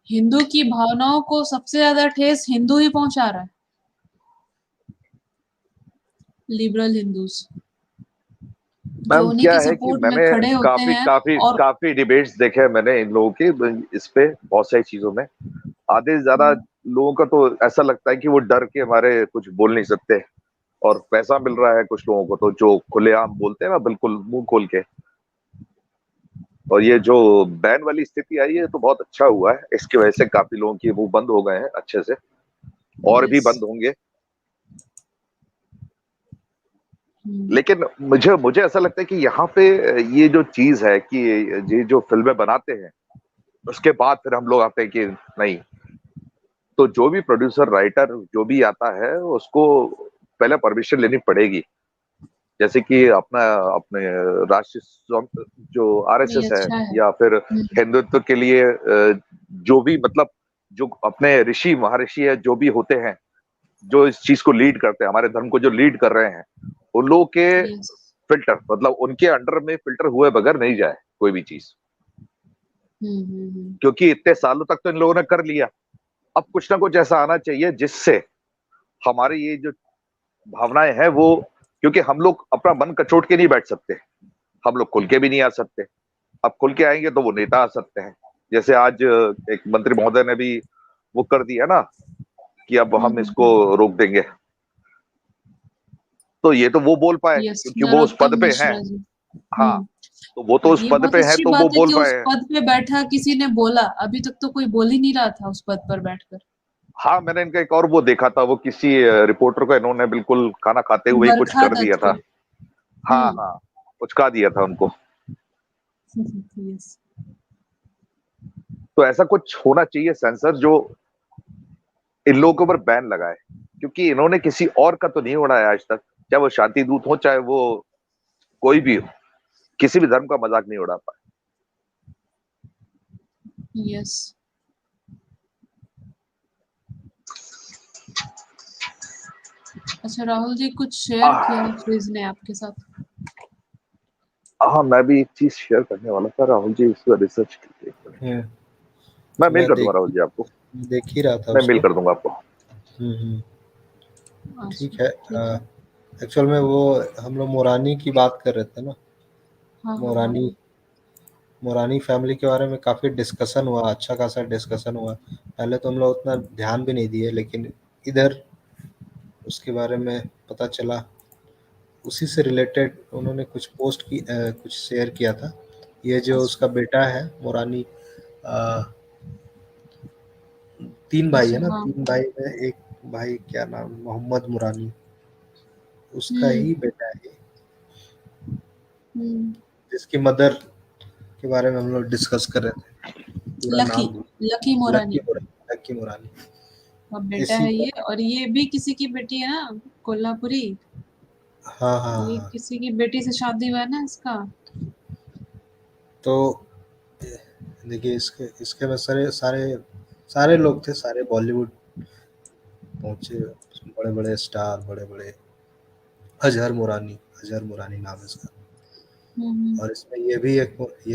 हिंदू की भावनाओं को सबसे ज्यादा ठेस हिंदू ही पहुंचा रहा है, लिबरल हिंदूज। मैम क्या है कि मैंने काफी डिबेट्स देखे हैं मैंने इन लोगों के इस पे, बहुत सारी चीजों में आधे ज्यादा लोगों का तो ऐसा लगता है कि वो डर के हमारे कुछ बोल नहीं सकते और पैसा मिल रहा है कुछ लोगों को तो जो खुलेआम बोलते हैं ना बिल्कुल मुंह खोल के। और ये जो बैन वाली स्थिति आई है तो बहुत अच्छा हुआ है, इसकी वजह से काफी लोगों के मुंह बंद हो गए हैं अच्छे से, और भी बंद होंगे। लेकिन मुझे ऐसा लगता है कि यहाँ पे ये जो चीज है कि ये जो फिल्में बनाते हैं उसके बाद फिर हम लोग आते हैं कि नहीं, तो जो भी प्रोड्यूसर राइटर जो भी आता है उसको पहले परमिशन लेनी पड़ेगी। जैसे कि अपने राष्ट्रीय जो आरएसएस ये है अच्छा है। या फिर हिंदुत्व के लिए जो भी मतलब जो अपने ऋषि महर्षि है जो भी होते हैं, जो इस चीज को लीड करते हैं, हमारे धर्म को जो लीड कर रहे हैं, उन लोगों के यस। फिल्टर मतलब उनके अंडर में फिल्टर हुए बगैर नहीं जाए कोई भी चीज, क्योंकि इतने सालों तक तो इन लोगों ने कर लिया। अब कुछ ना कुछ ऐसा आना चाहिए जिससे हमारी ये जो भावनाएं हैं वो, क्योंकि हम लोग अपना मन कचोट के नहीं बैठ सकते, हम लोग खुल के भी नहीं आ सकते। अब खुल के आएंगे तो वो नेता आ सकते हैं, जैसे आज एक मंत्री महोदय ने भी वो कर दिया ना कि अब हम इसको रोक देंगे, तो ये तो वो बोल पाए यस, क्योंकि वो उस पद नरोत्तम पे हैं। मिश्रा जी। हाँ, तो वो तो उस ये पद बहुत पे है अच्छी तो वो बात है बोल कि उस पाए हैं। पद पे बैठा किसी ने बोला, अभी तक तो कोई बोल ही नहीं रहा था उस पद पर बैठकर। हाँ, मैंने इनका एक और वो देखा था, वो किसी रिपोर्टर को इन्होंने बिल्कुल खाना खाते हुए ही कुछ बरखा कर दिया दत्त था। को। हाँ हाँ, उचका दिया था उनको। यस। तो ऐसा कुछ होना चाहिए सेंसर जो इन लोगों के ऊपर बैन लगाए, क्योंकि इन्होंने किसी और का तो नहीं उड़ाया आज तक, चाहे वो शांति दूत हो चाहे वो कोई भी हो, किसी भी धर्म का मजाक नहीं उड़ा पाए। यस। अच्छा राहुल जी, कुछ शेयर किया है फ्रीज ने आपके साथ? हाँ, मैं भी एक चीज शेयर करने वाला था, राहुल जी इस पर रिसर्च कीजिए। मैं मेल कर दूंगा राहुल जी आपको, देख ही रहा था मैं मेल उसको। कर दूंगा आपको। ठीक है। एक्चुअल में वो हम लोग मोरानी की बात कर रहे थे ना। मोरानी फैमिली के बारे में काफ़ी डिस्कशन हुआ, अच्छा खासा डिस्कशन हुआ। पहले तो हम लोग उतना ध्यान भी नहीं दिए, लेकिन इधर उसके बारे में पता चला, उसी से रिलेटेड उन्होंने कुछ पोस्ट की, कुछ शेयर किया था। ये जो उसका बेटा है मोरानी, 3 भाई है ना, 3 भाई में एक भाई क्या नाम, मोहम्मद मुरानी, उसका ही बेटा है, जिसकी मदर के बारे में हम लोग डिस्कस कर रहे थे। पूरा नाम लकी मोरानी। लकी मोरानी अब बेटा है ये, और ये भी किसी की बेटी है ना, कोल्हापुरी। हाँ, ये किसी की बेटी से शादी हुआ है ना इसका। तो देखिए इसके में सारे लोग थे, सारे बॉलीवुड पहुंचे, बड़े बड़े स्टार, बड़े बड़े। अजहर मुरानी नाम है इसका। और इसमें ये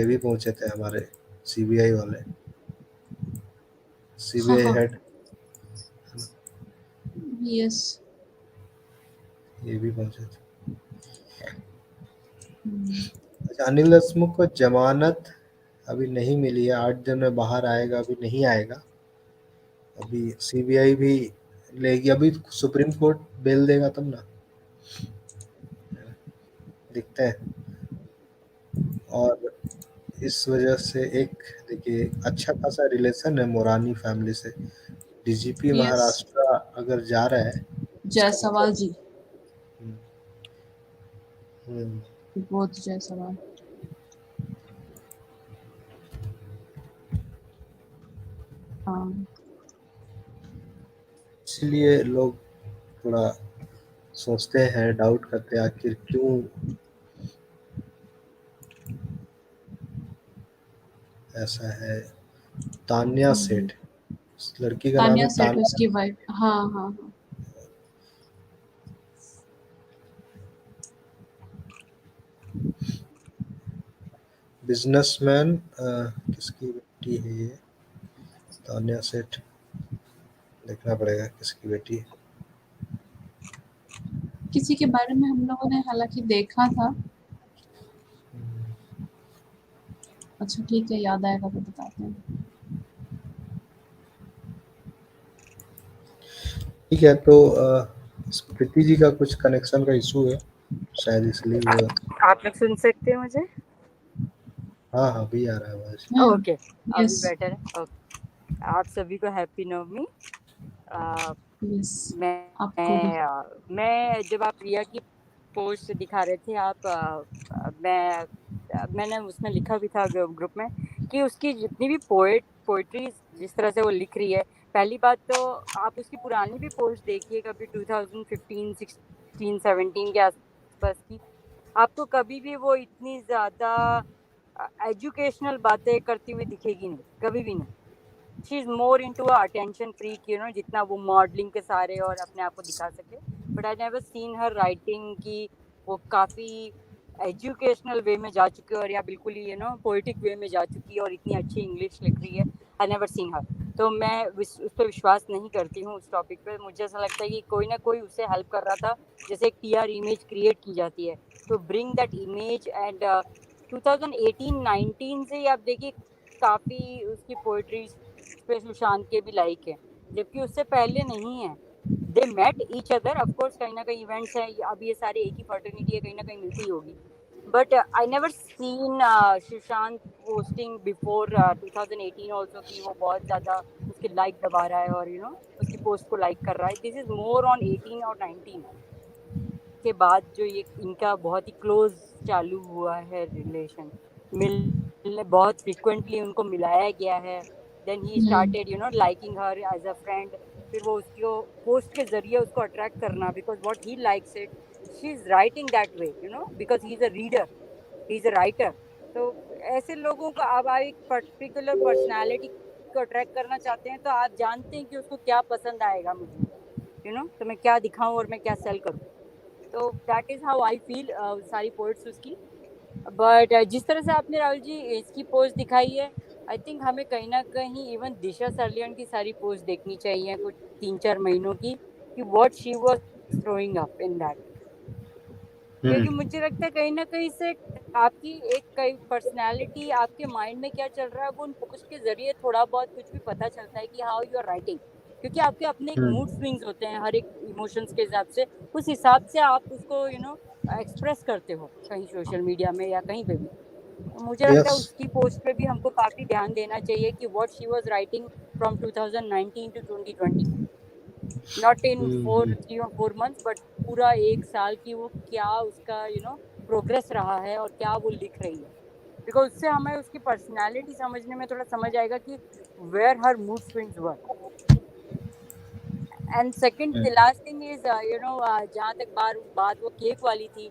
भी पहुंचे थे हमारे सीबीआई वाले, सीबीआई हेड। यस, ये भी पहुंचे थे। अच्छा, अनिल देशमुख को जमानत अभी नहीं मिली है, 8 दिन में बाहर आएगा, अभी नहीं आएगा। अभी सीबीआई भी लेगी, अभी सुप्रीम कोर्ट बेल देगा तब ना, दिखते हैं। और इस वजह से एक देखिए अच्छा खासा रिलेशन है मोरानी फैमिली से। डीजीपी महाराष्ट्र अगर जा रहा है, जायसवाल जी, हम्म, बहुत जायसवाल। हाँ, इसलिए लोग थोड़ा सोचते हैं, डाउट करते हैं, आखिर क्यों ऐसा है। तान्या सेठ, इस लड़की का नाम तान्या है सेठ, तान्या। उसकी वाइफ। हाँ। बिजनेसमैन, किसकी बेटी है ये? तान्या सेठ, देखना पड़ेगा किसकी बेटी है। किसी के बारे में हम लोगों ने हालांकि देखा था। अच्छा ठीक है, याद आएगा तो बताते हैं। ठीक है, तो प्रीति जी का कुछ कनेक्शन का इशू है शायद, इसलिए वो। आप लोग सुन सकते हैं मुझे? हाँ, अभी आ रहा है आवाज। ओके, अभी बेटर है। ओके, आप सभी को हैप्पी नवमी। मैं जब आप प्रिया की पोस्ट दिखा रहे थे आप, मैंने उसमें लिखा भी था ग्रुप में कि उसकी जितनी भी पोएट्री जिस तरह से वो लिख रही है, पहली बात तो आप उसकी पुरानी भी पोस्ट देखिए कभी 2015, 16, 17 के आसपास की, आपको कभी भी वो इतनी ज़्यादा एजुकेशनल बातें करती हुई दिखेगी नहीं, कभी भी नहीं। She is more into attention freak, you know, जितना वो मॉडलिंग के सारे और अपने आप को दिखा सके। But I never seen her writing की वो काफ़ी एजुकेशनल वे में जा चुकी है और या बिल्कुल ही पोइटिक वे में जा चुकी है और इतनी अच्छी इंग्लिश लिख रही है। आई नेवर सीन हर, तो मैं उस पर विश्वास नहीं करती हूँ उस टॉपिक पे। मुझे ऐसा लगता है कि कोई ना कोई उससे हेल्प कर रहा था, जैसे एक PR इमेज क्रिएट की जाती है, तो ब्रिंग दैट इमेज। एंड 2018-19 से ही आप देखिए काफ़ी उसकी पोइट्री पे सुशांत के भी लाइक है, जबकि उससे पहले नहीं है। They met each other, of course कहीं ना कहीं इवेंट्स हैं, अब ये सारे एक ही फर्टर्निटी है, कहीं ना कहीं मिलती होगी। But I never seen Sushant posting before 2018 also कि वो बहुत ज़्यादा उसके लाइक दबा रहा है और उसकी पोस्ट को लाइक कर रहा है। दिस इज़ मोर ऑन 18 और 19 के बाद जो ये इनका बहुत ही क्लोज चालू हुआ है रिलेशन, मिलने बहुत फ्रिक्वेंटली उनको मिलाया गया है। Then he started liking her as a friend, फिर वो उसको पोस्ट के जरिए उसको अट्रैक्ट करना, because what he likes it, she is writing that way, because he is a reader, he is a writer. तो ऐसे लोगों को अब आप एक पर्टिकुलर पर्सनैलिटी को अट्रैक्ट करना चाहते हैं, तो आप जानते हैं कि उसको क्या पसंद आएगा मुझे, तो मैं क्या दिखाऊं और मैं क्या सेल करूं। तो that is how I feel सारी पोइट्स उसकी। बट जिस तरह से आपने राहुल जी इसकी पोस्ट दिखाई है, आई थिंक हमें कहीं ना कहीं इवन दिशा सरलियन की सारी पोस्ट देखनी चाहिए कुछ 3-4 महीनों की, कि what she was throwing up in that. क्योंकि मुझे लगता है कहीं ना कहीं से आपकी एक कई पर्सनैलिटी, आपके माइंड में क्या चल रहा है, वो उन पोस्ट के जरिए थोड़ा बहुत कुछ भी पता चलता है कि हाउ यू आर राइटिंग। क्योंकि आपके अपने एक मूड स्विंग्स होते हैं हर एक इमोशंस के हिसाब से, उस हिसाब से आप उसको एक्सप्रेस करते हो कहीं सोशल मीडिया में या कहीं पे भी। तो मुझे लगता है उसकी पोस्ट पे भी हमको काफ़ी ध्यान देना चाहिए कि what she was writing from 2019 to 2020, not in 3 और 4 months, बट पूरा 1 साल की वो क्या उसका प्रोग्रेस रहा है और क्या वो लिख रही है। बिकॉज उससे हमें उसकी पर्सनैलिटी समझने में थोड़ा समझ आएगा कि where her mood swings were. And second the last thing is जहाँ तक बात वो केक वाली थी,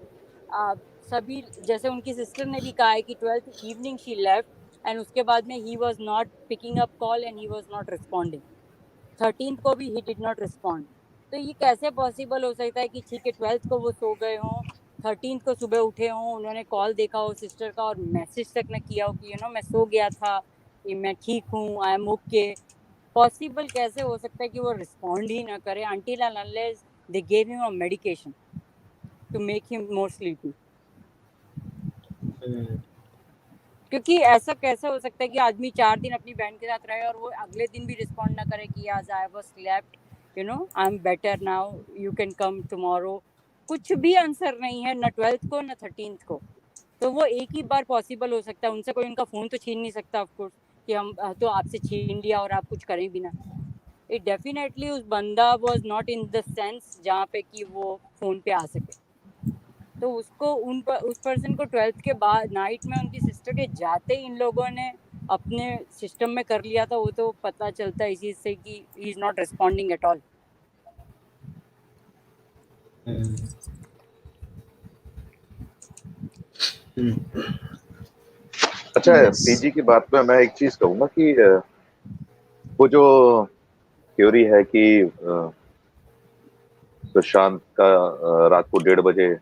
सभी जैसे उनकी सिस्टर ने भी कहा है कि 12th evening she left and उसके बाद में he was not picking up call and he was not responding. 13th को भी ही डिड नॉट रिस्पॉन्ड। तो ये कैसे पॉसिबल हो सकता है कि ठीक है 12th को वो सो गए हों, 13th को सुबह उठे हों, उन्होंने कॉल देखा हो सिस्टर का और मैसेज तक न किया हो कि मैं सो गया था, कि मैं ठीक हूँ, आई एम ओके। पॉसिबल कैसे हो सकता है कि वो रिस्पॉन्ड ही ना करे until and unless they gave him a medication to make him more sleepy। क्योंकि ऐसा कैसे हो सकता है कि आदमी 4 दिन अपनी बहन के साथ रहे और वो अगले दिन भी रिस्पॉन्ड ना करे कि आज I was slept, I am better now, you can come tomorrow. कुछ भी आंसर नहीं है, ना 12th को ना 13th को। तो वो एक ही बार पॉसिबल हो सकता है, उनसे कोई उनका फ़ोन तो छीन नहीं सकता ऑफ कोर्स कि हम तो आपसे छीन लिया और आप कुछ करें भी ना। इट डेफिनेटली उस बंदा was not in the sense जहाँ पे कि वो फ़ोन पे आ सके। तो उसको उस पर्सन को 12th के बाद नाइट में उनकी सिस्टर के जाते ही इन लोगों ने अपने सिस्टम में कर लिया था। वो तो पता चलता है इसी से कि he is not responding at all. अच्छा, पीजी की बात में मैं एक चीज कहूंगा कि वो जो थ्योरी है कि सुशांत का रात को 1:30 बजे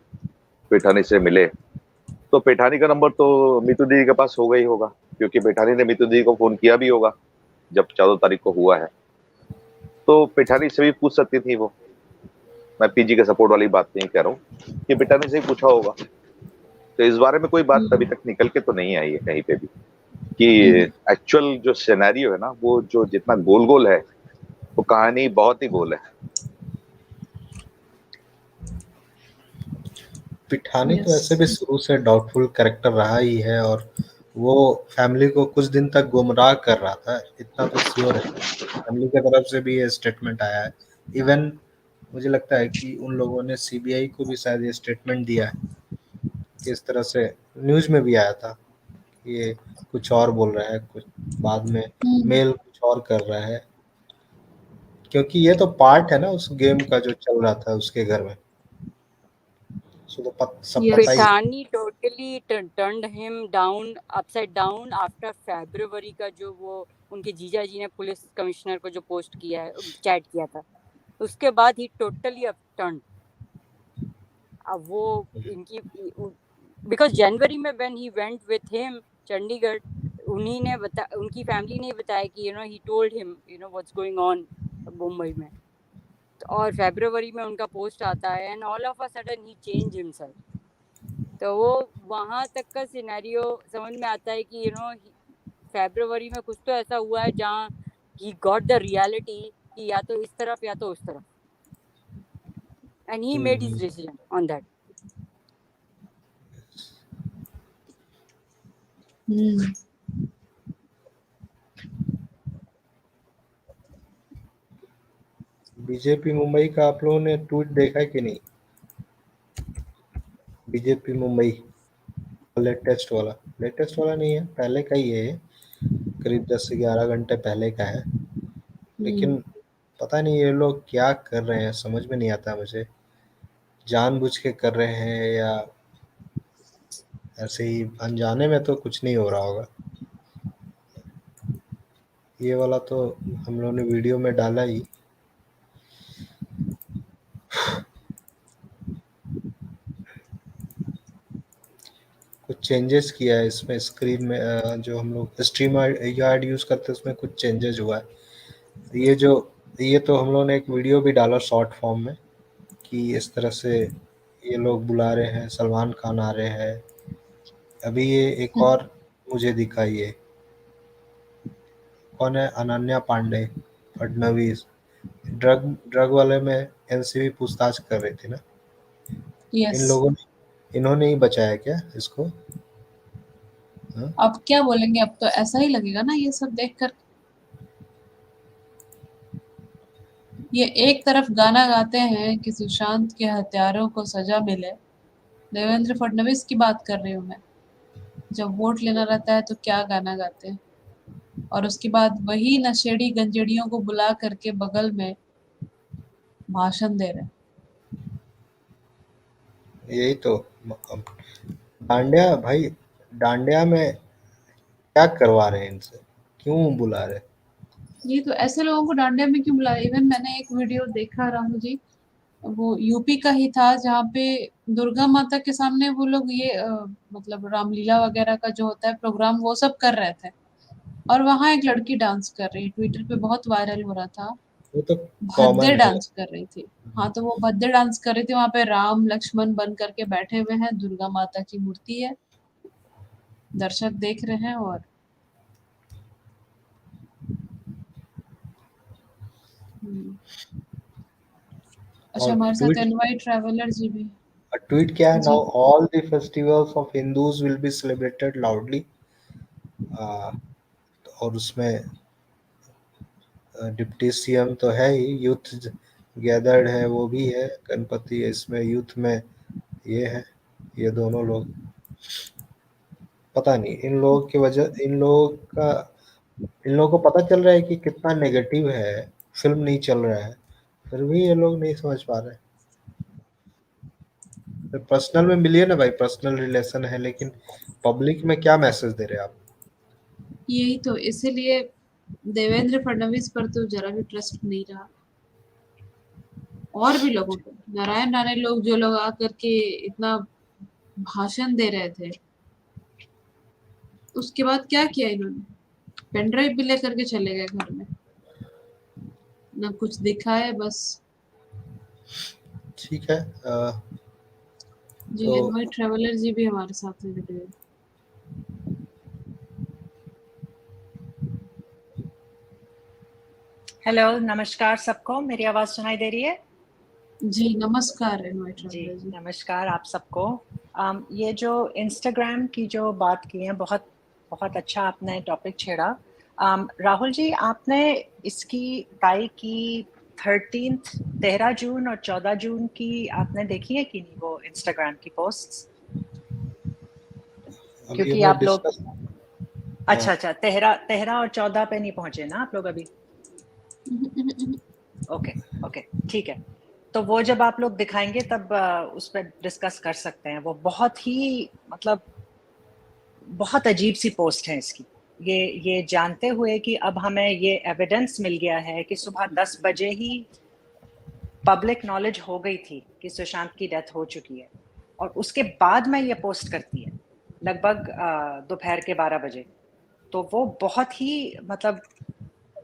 पेठानी से मिले, तो पेठानी का नंबर तो मीतू दीदी के पास होगा ही होगा, क्योंकि पेठानी ने मीतू दीदी को फोन किया भी होगा जब 14 तारीख को हुआ है। तो पेठानी से भी पूछ सकती थी वो। मैं पीजी के सपोर्ट वाली बात नहीं कह रहा हूँ, कि पेठानी से ही पूछा होगा। तो इस बारे में कोई बात अभी तक निकल के तो नहीं आई है कहीं पे भी कि एक्चुअल जो सिनेरियो है ना, वो जो जितना गोल गोल है, वो कहानी बहुत ही गोल है। पिठानी तो ऐसे भी शुरू से डाउटफुल कैरेक्टर रहा ही है और वो फैमिली को कुछ दिन तक गुमराह कर रहा था, इतना तो श्योर है। फैमिली की तरफ से भी ये स्टेटमेंट आया है। इवन मुझे लगता है कि उन लोगों ने सीबीआई को भी शायद ये स्टेटमेंट दिया है कि इस तरह से न्यूज में भी आया था, ये कुछ और बोल रहा है, कुछ बाद में मेल कुछ और कर रहा है, क्योंकि ये तो पार्ट है ना उस गेम का जो चल रहा था उसके घर में। सो तो सब Yes. पता ही है। Pithani totally turned him down upside down after फरवरी का जो वो उनके जीजा जी ने पुलिस कमिश्नर को जो पोस्ट किया है, चैट किया था, उसके बाद ही टोटली अपटर्न। अब वो इनकी बिकॉज जनवरी में when he went with him Chandigarh, उनकी फैमिली ने बताया कि he told him what's going on Mumbai में, और फरवरी में उनका पोस्ट आता है and all of a sudden he change himself. तो वो वहां तक का सिनेरियो समझ में आता है कि फरवरी में कुछ तो ऐसा हुआ है जहाँ ही गॉट द रियलिटी कि या तो इस तरफ या तो उस तरफ, and he made his decision on that. BJP Mumbai का आप लोगों ने ट्वीट देखा कि नहीं? बीजेपी मुंबई लेटेस्ट वाला नहीं है, पहले का ही है, करीब 10 से 11 घंटे पहले का है। लेकिन पता नहीं ये लोग क्या कर रहे हैं, समझ में नहीं आता मुझे, जानबूझ के कर रहे हैं या ऐसे ही अनजाने में, तो कुछ नहीं हो रहा होगा। ये वाला तो हम लोगों ने वीडियो में डाला ही। कुछ चेंजेस किया है इसमें स्क्रीन में, जो हम लोग स्ट्रीम यार्ड यूज करते हैं उसमें कुछ चेंजेस हुआ है। ये तो हम लोगों ने एक वीडियो भी डाला शॉर्ट फॉर्म में कि इस तरह से ये लोग बुला रहे हैं, सलमान खान आ रहे हैं। अभी ये एक और मुझे दिखा, ये कौन है, अनन्या पांडे, फडनवीस, ड्रग वाले में एनसीबी पूछताछ कर रही थी ना। Yes. इन्होंने ही बचाया क्या इसको? अब क्या बोलेंगे, अब तो ऐसा ही लगेगा ना ये सब देखकर। ये एक तरफ गाना गाते हैं कि सुशांत के हत्यारों को सजा मिले, देवेंद्र फडणवीस की बात कर रही हूँ मैं, जब वोट लेना रहता है तो क्या गाना गाते हैं, और उसके बाद वही नशेड़ी गंजेड़ियों को बुला करके बगल में भाषण दे रहे हैं। यही तो डांडिया भाई, डांडिया में क्या करवा रहे हैं इनसे, क्यों बुला रहे? ये तो ऐसे लोगों को डांडिया में क्यों बुलाया? इवन मैंने एक वीडियो देखा राहुल जी, वो यूपी का ही था, जहाँ पे दुर्गा माता के सामने वो लोग ये मतलब रामलीला वगैरह का जो होता है प्रोग्राम, वो सब कर रहे थे, और वहां एक लड़की डांस कर रही, ट्विटर पे बहुत वायरल हो रहा था, वो तो भद्दे कॉमन है। डांस कर रही थी। हाँ, तो वो भद्दे डांस कर रही थी, वहां पे राम लक्ष्मण बन करके बैठे हुए हैं, दुर्गा माता की मूर्ति है, दर्शक देख रहे हैं। और अच्छा, हमारे साथ एनवाई ट्रैवलर जी भी। ट्वीट क्या है? Now all the festivals of Hindus will be celebrated loudly. और उसमें डिप्टी सीएम तो है ही, यूथ गैदर्ड है वो भी है, गणपति इसमें यूथ में ये है, ये दोनों लोग। पता नहीं इन लोगों की वजह, इन लोगों को पता चल रहा है कि कितना नेगेटिव है, फिल्म नहीं चल रहा है, फिर भी ये लोग नहीं समझ पा रहे। तो पर्सनल में मिलिए ना भाई, पर्सनल रिलेशन है, लेकिन पब्लिक में क्या मैसेज दे रहे हैं आप? यही तो, इसीलिए देवेंद्र फडणवीस पर तो जरा भी ट्रस्ट नहीं रहा। और भी लोगों को, नारायण राणे लोग, जो लोग आकर के इतना भाषण दे रहे थे, उसके बाद क्या किया इन्होंने? पेन ड्राइव भी लेकर के चले गए घर में, ना कुछ दिखाए बस। ठीक है। जी, तो एनवाई ट्रैवलर जी भी हमारे साथ में जुड़े। हेलो, नमस्कार सबको, मेरी आवाज सुनाई दे रही है? जी नमस्कार एनवाई जी ट्रैवलर जी। नमस्कार आप सबको। ये जो इंस्टाग्राम की जो बात की है, बहुत बहुत अच्छा आपने टॉपिक छेड़ा। राहुल जी, आपने इसकी ट्राई की 13 जून और 14 जून की आपने देखी है कि नहीं वो इंस्टाग्राम की पोस्ट्स? क्योंकि आप लोग अच्छा 13 और 14 पे नहीं पहुंचे ना आप लोग अभी? ओके ठीक है। तो वो जब आप लोग दिखाएंगे तब उस पर डिस्कस कर सकते हैं। वो बहुत ही मतलब बहुत अजीब सी पोस्ट है इसकी, ये जानते हुए कि अब हमें ये एविडेंस मिल गया है कि सुबह 10 बजे ही पब्लिक नॉलेज हो गई थी कि सुशांत की डेथ हो चुकी है, और उसके बाद में ये पोस्ट करती है लगभग दोपहर के 12 बजे। तो वो बहुत ही मतलब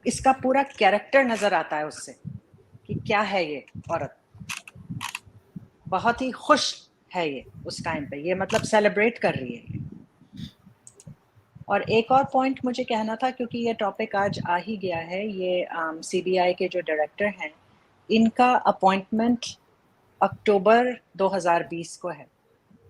इसका पूरा कैरेक्टर नजर आता है उससे कि क्या है ये औरत। बहुत ही खुश है ये उस टाइम पे, ये मतलब सेलिब्रेट कर रही है। और एक और पॉइंट मुझे कहना था, क्योंकि ये टॉपिक आज आ ही गया है, ये सीबीआई के जो डायरेक्टर हैं इनका अपॉइंटमेंट अक्टूबर 2020 को है,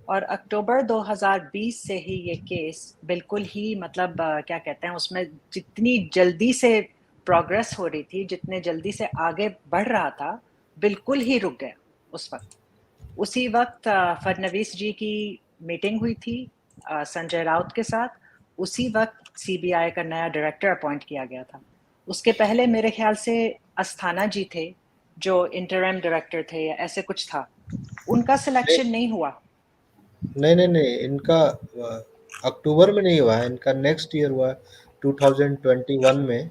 और अक्टूबर 2020 से ही ये केस बिल्कुल ही मतलब क्या कहते हैं, उसमें जितनी जल्दी से प्रोग्रेस हो रही थी, जितने जल्दी से आगे बढ़ रहा था, बिल्कुल ही रुक गया उस वक्त। उसी वक्त फडणवीस जी की मीटिंग हुई थी संजय राउत के साथ, उसी वक्त सीबीआई का नया डायरेक्टर अपॉइंट किया गया था। उसके पहले मेरे ख्याल से अस्थाना जी थे जो इंटरिम डायरेक्टर थे या ऐसे कुछ था, उनका सिलेक्शन नहीं हुआ। नहीं, इनका अक्टूबर में नहीं हुआ है, इनका नेक्स्ट ईयर हुआ 2021 में।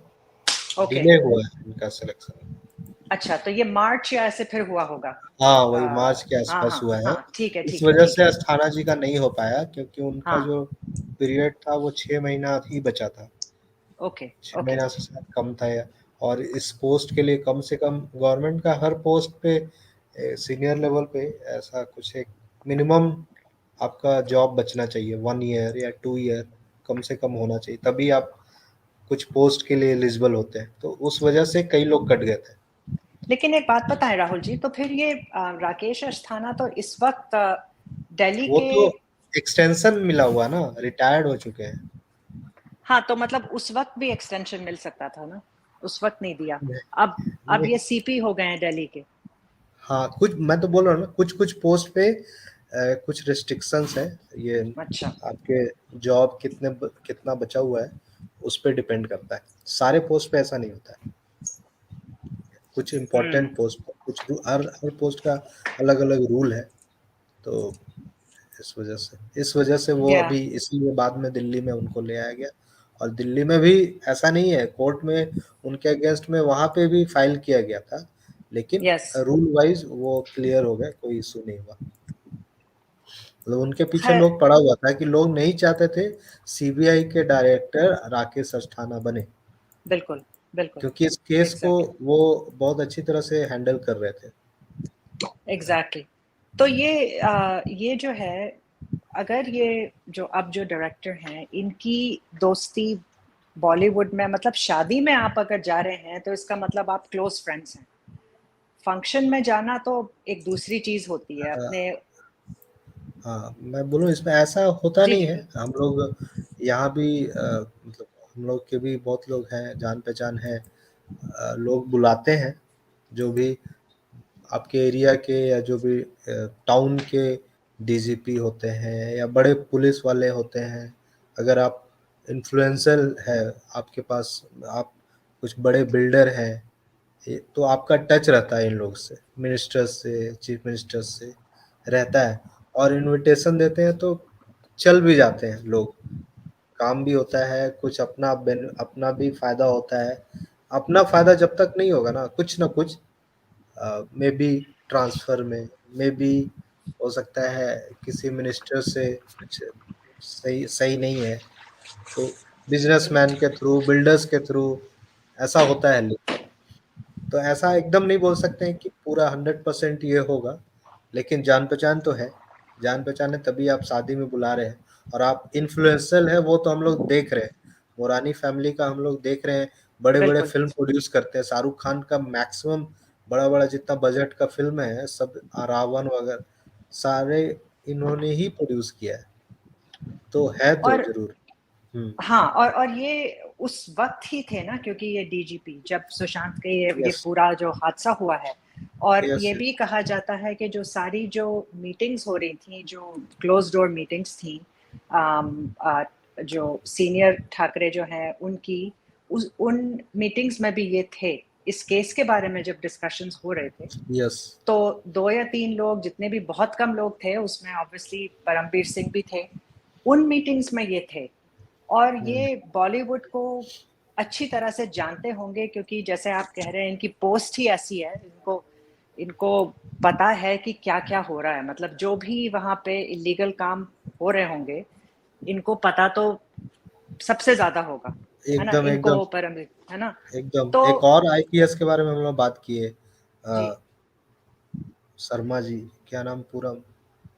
डिले हुआ है इनका सिलेक्शन। अच्छा, तो ये मार्च या ऐसे फिर हुआ होगा। हाँ, वही मार्च के आसपास हुआ है। ठीक है, इस वजह से अस्थाना जी का नहीं हो पाया, क्योंकि उनका जो पीरियड था वो 6 महीना ही बचा था। 6 महीना से शायद कम था। और इस पोस्ट के लिए कम से कम गवर्नमेंट का हर पोस्ट पे सीनियर लेवल पे ऐसा कुछ एक मिनिमम आपका जॉब बचना चाहिए, 1 ईयर या 2 ईयर कम से कम होना चाहिए, तभी आप कुछ पोस्ट के लिए एलिजिबल होते हैं। तो उस वजह से कई लोग कट गए थे। लेकिन एक बात बताएं राहुल जी, तो फिर ये राकेश अस्थाना तो इस वक्त दिल्ली वो के तो एक्सटेंशन मिला हुआ ना, रिटायर्ड हो चुके हैं। हाँ, तो मतलब उस वक्त भी एक्सटेंशन मिल सकता था ना, उस वक्त नहीं दिया। अब ये सीपी हो गए हैं दिल्ली के। हाँ, कुछ मैं तो बोल रहा हूँ ना, कुछ पोस्ट पे कुछ रिस्ट्रिक्शंस है। ये अच्छा, आपके जॉब कितना बचा हुआ है उस पर डिपेंड करता है। सारे पोस्ट पे ऐसा नहीं होता है। कुछ इम्पोर्टेंट पोस्ट पर कुछ हर पोस्ट का अलग अलग रूल है। तो इस वजह से वो अभी इसलिए बाद में दिल्ली में उनको ले आया गया। और दिल्ली में भी ऐसा नहीं है, कोर्ट में उनके अगेंस्ट में वहां पे भी फाइल किया गया था, लेकिन रूल वाइज वो क्लियर हो गया, कोई इशू नहीं हुआ। मतलब उनके पीछे लोग पड़ा हुआ था कि लोग नहीं चाहते थे सीबीआई के डायरेक्टर राकेश अस्थाना बने, बिल्कुल क्योंकि इस केस को वो बहुत अच्छी तरह से हैंडल कर रहे थे। एग्जैक्टली। तो ये जो है, अगर ये जो अब जो डायरेक्टर हैं इनकी दोस्ती बॉलीवुड में, मतलब शादी में आप अगर जा रहे हैं तो इसका मतलब आप क्लोज फ्रेंड्स हैं। फंक्शन में जाना तो एक दूसरी चीज होती है। अपने हाँ, मैं बोलूँ इसमें ऐसा होता नहीं है। हम लोग यहाँ भी मतलब हम लोग के भी बहुत लोग हैं, जान पहचान है, लोग बुलाते हैं जो भी आपके एरिया के या जो भी टाउन के डीजीपी होते हैं या बड़े पुलिस वाले होते हैं। अगर आप इन्फ्लुएंसर है, आपके पास आप कुछ बड़े बिल्डर हैं, तो आपका टच रहता है इन लोग से, मिनिस्टर से, चीफ मिनिस्टर से रहता है, और इनविटेशन देते हैं तो चल भी जाते हैं लोग। काम भी होता है, कुछ अपना भी फायदा होता है। अपना फायदा जब तक नहीं होगा ना, कुछ ना कुछ मे बी ट्रांसफर में, मे बी हो सकता है किसी मिनिस्टर से कुछ सही नहीं है, तो बिजनेसमैन के थ्रू, बिल्डर्स के थ्रू ऐसा होता है। तो ऐसा एकदम नहीं बोल सकते हैं कि पूरा 100% ये होगा, लेकिन जान पहचान तो है। जान पहचान है तभी आप शादी में बुला रहे हैं। और आप इन्फ्लुएंसर है वो तो हम लोग देख रहे हैं, मोरानी फैमिली का हम लोग देख रहे हैं, बड़े बड़े फिल्म प्रोड्यूस करते हैं। शाहरुख खान का मैक्सिमम बड़ा बड़ा जितना बजट का फिल्म है, सब रावण वगैरह सारे इन्होंने ही प्रोड्यूस किया है, तो है तो जरूर। हाँ, और ये उस वक्त ही थे ना, क्योंकि ये डीजीपी जब सुशांत के ये Yes. पूरा जो हादसा हुआ है, और Yes, ये yes. भी कहा जाता है कि जो सारी जो मीटिंग्स हो रही थी, जो क्लोज डोर मीटिंग्स थी, जो सीनियर ठाकरे जो हैं उनकी, उन मीटिंग्स में भी ये थे। इस केस के बारे में जब डिस्कशंस हो रहे थे, Yes. तो 2 या 3 लोग, जितने भी बहुत कम लोग थे उसमें, ऑब्वियसली परमबीर सिंह भी थे, उन मीटिंग्स में ये थे। और ये बॉलीवुड को अच्छी तरह से जानते होंगे, क्योंकि जैसे आप कह रहे हैं इनकी पोस्ट ही ऐसी है, इनको पता है कि क्या क्या हो रहा है। मतलब जो भी वहाँ पे इलीगल काम हो रहे होंगे, इनको पता तो सबसे ज्यादा होगा, है ना, एकदम इनको एकदम परमबीर, है ना। एकदम। तो एक और आईपीएस के बारे में हम लोग बात किए, जी, शर्मा जी, क्या नाम पूरा,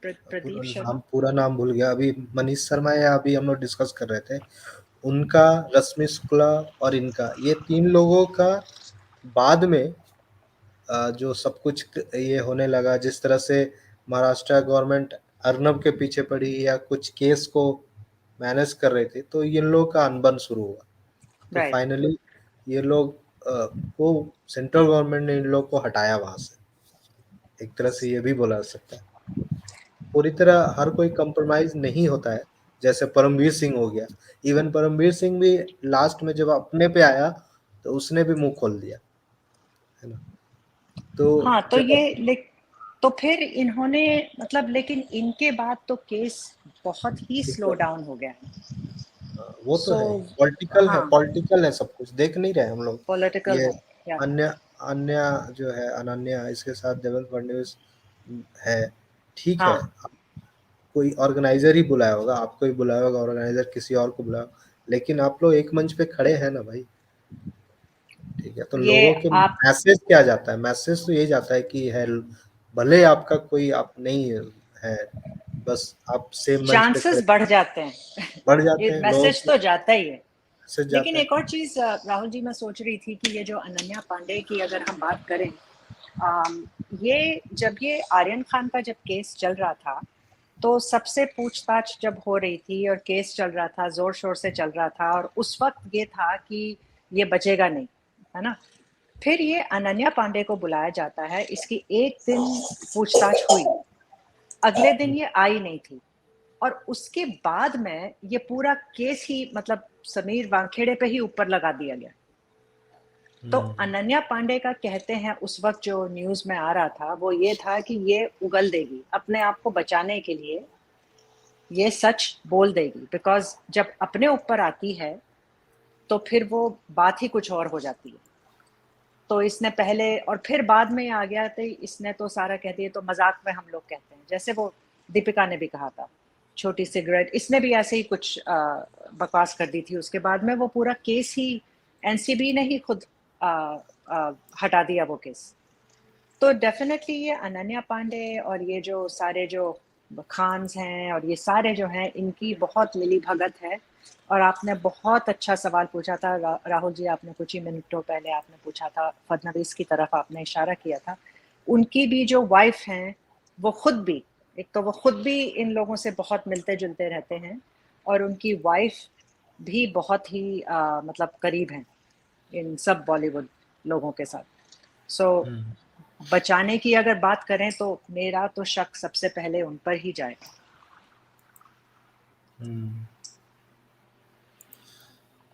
प्रदीप शर्मा। पूरा नाम भूल गया अभी। मनीष शर्मा या अभी हम लोग डिस्कस कर रहे थे उनका, रश्मि शुक्ला और इनका, ये 3 लोगों का बाद में जो सब कुछ ये होने लगा, जिस तरह से महाराष्ट्र गवर्नमेंट अर्नब के पीछे पड़ी या कुछ केस को मैनेज कर रहे थे, तो इन लोगों का अनबन शुरू हुआ। तो राइट। फाइनली ये लोग को सेंट्रल गवर्नमेंट ने इन लोग को हटाया वहां से, एक तरह से ये भी बोला जा सकता है। पूरी तरह हर कोई कंप्रोमाइज नहीं होता है, जैसे परमवीर सिंह हो गया। इवन परमवीर सिंह भी लास्ट में जब अपने पे आया तो उसने भी मुंह खोल दिया, है ना। तो हाँ, तो जब तो फिर इन्होंने, मतलब, लेकिन इनके बाद तो केस बहुत ही स्लो डाउन हो गया है। वो तो सो है, पॉलिटिकल है, हाँ, पॉलिटिकल है, सब कुछ देख नहीं रहे हम लोग। पॉलिटिकल ये है, या अन्य अन्य जो है, अनन्या, इसके साथ देवेंद्र फडणवीस है, ठीक है। हाँ, कोई ऑर्गेनाइजर ही बुलाया होगा, आपको ही बुलाया होगा ऑर्गेनाइजर, किसी और को बुलाया, लेकिन आप लोग एक मंच पे खड़े हैं ना भाई, ठीक है। तो ये लोगों के आप मैसेज क्या जाता है? मैसेज तो ये जाता है कि है, भले आपका कोई आप नहीं है, बस आप सेम मंच पे खड़े, चांसेस बढ़ जाते हैं। बढ़ जाते ये हैं लोगों मैसेज के तो जाता ही है। मैसेज लेकिन जाता है। एक और चीज राहुल जी, मैं सोच रही थी कि ये जो अनन्या पांडे की अगर हम बात करें, ये जब ये आर्यन खान का जब केस चल रहा था, तो सबसे पूछताछ जब हो रही थी और केस चल रहा था, जोर शोर से चल रहा था, और उस वक्त ये था कि ये बचेगा नहीं, है ना। फिर ये अनन्या पांडे को बुलाया जाता है, इसकी एक दिन पूछताछ हुई, अगले दिन ये आई नहीं थी, और उसके बाद में ये पूरा केस ही, मतलब, समीर वानखेड़े पे ही ऊपर लगा दिया गया। तो अनन्या पांडे का कहते हैं उस वक्त जो न्यूज में आ रहा था वो ये था कि ये उगल देगी अपने आप को बचाने के लिए, ये सच बोल देगी, बिकॉज जब अपने ऊपर आती है तो फिर वो बात ही कुछ और हो जाती है। तो इसने पहले और फिर बाद में आ गया, तो इसने तो सारा कह दिया, तो मजाक में हम लोग कहते हैं, जैसे वो दीपिका ने भी कहा था, छोटी सिगरेट, इसने भी ऐसे ही कुछ बकवास कर दी थी। उसके बाद में वो पूरा केस ही एनसीबी ने ही खुद हटा दिया वो केस। तो डेफिनेटली ये अनन्या पांडे और ये जो सारे जो खान्स हैं और ये सारे जो हैं, इनकी बहुत मिली भगत है। और आपने बहुत अच्छा सवाल पूछा था राहुल जी, आपने कुछ ही मिनटों पहले आपने पूछा था, फडणवीस की तरफ आपने इशारा किया था। उनकी भी जो वाइफ हैं, वो खुद भी, एक तो वो खुद भी इन लोगों से बहुत मिलते जुलते रहते हैं, और उनकी वाइफ भी बहुत ही मतलब करीब हैं इन सब बॉलीवुड लोगों के साथ। सो बचाने की अगर बात करें तो मेरा तो शक सबसे पहले उन पर ही जाएगा।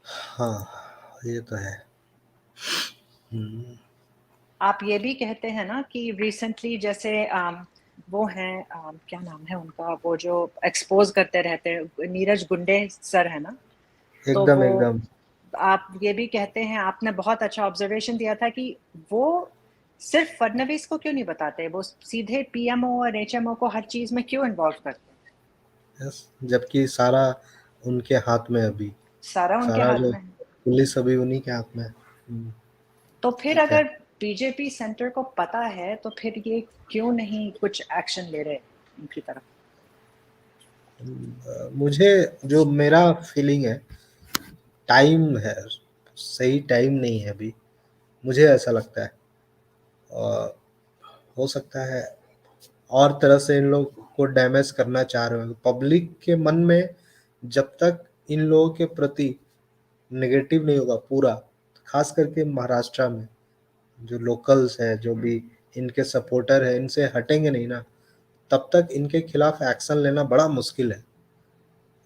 हाँ, ये तो है। आप ये भी कहते हैं ना कि रिसेंटली जैसे वो हैं, क्या नाम है उनका, वो जो एक्सपोज करते रहते हैं, नीरज गुंडे सर है ना, तो एकदम वो एकदम आप ये भी कहते हैं, आपने बहुत अच्छा ऑब्जर्वेशन दिया था कि वो सिर्फ फडणवीस को क्यों नहीं बताते, वो सीधे पीएमओ और एचएमओ को हर चीज में क्यों इन्वॉल्व करते हैं? यस, जबकि सारा उनके हाथ में अभी, सारा उनके सारा हाथ जो में है। पुलिस अभी उन्हीं के हाथ में है। तो फिर ठीक है। अगर बीजेपी सेंटर को पता है तो फिर ये क्यों नहीं कुछ एक्शन ले रहे उनकी तरफ? मुझे जो मेरा फीलिंग है, टाइम है, सही टाइम नहीं है अभी, मुझे ऐसा लगता है। और हो सकता है और तरह से इन लोग को डैमेज करना चाह रहे हो। पब्लिक के मन में जब तक इन लोगों के प्रति नेगेटिव नहीं होगा पूरा, खास करके महाराष्ट्र में जो लोकल्स है, जो भी इनके सपोर्टर है, इनसे हटेंगे नहीं ना, तब तक इनके खिलाफ एक्शन लेना बड़ा मुश्किल है।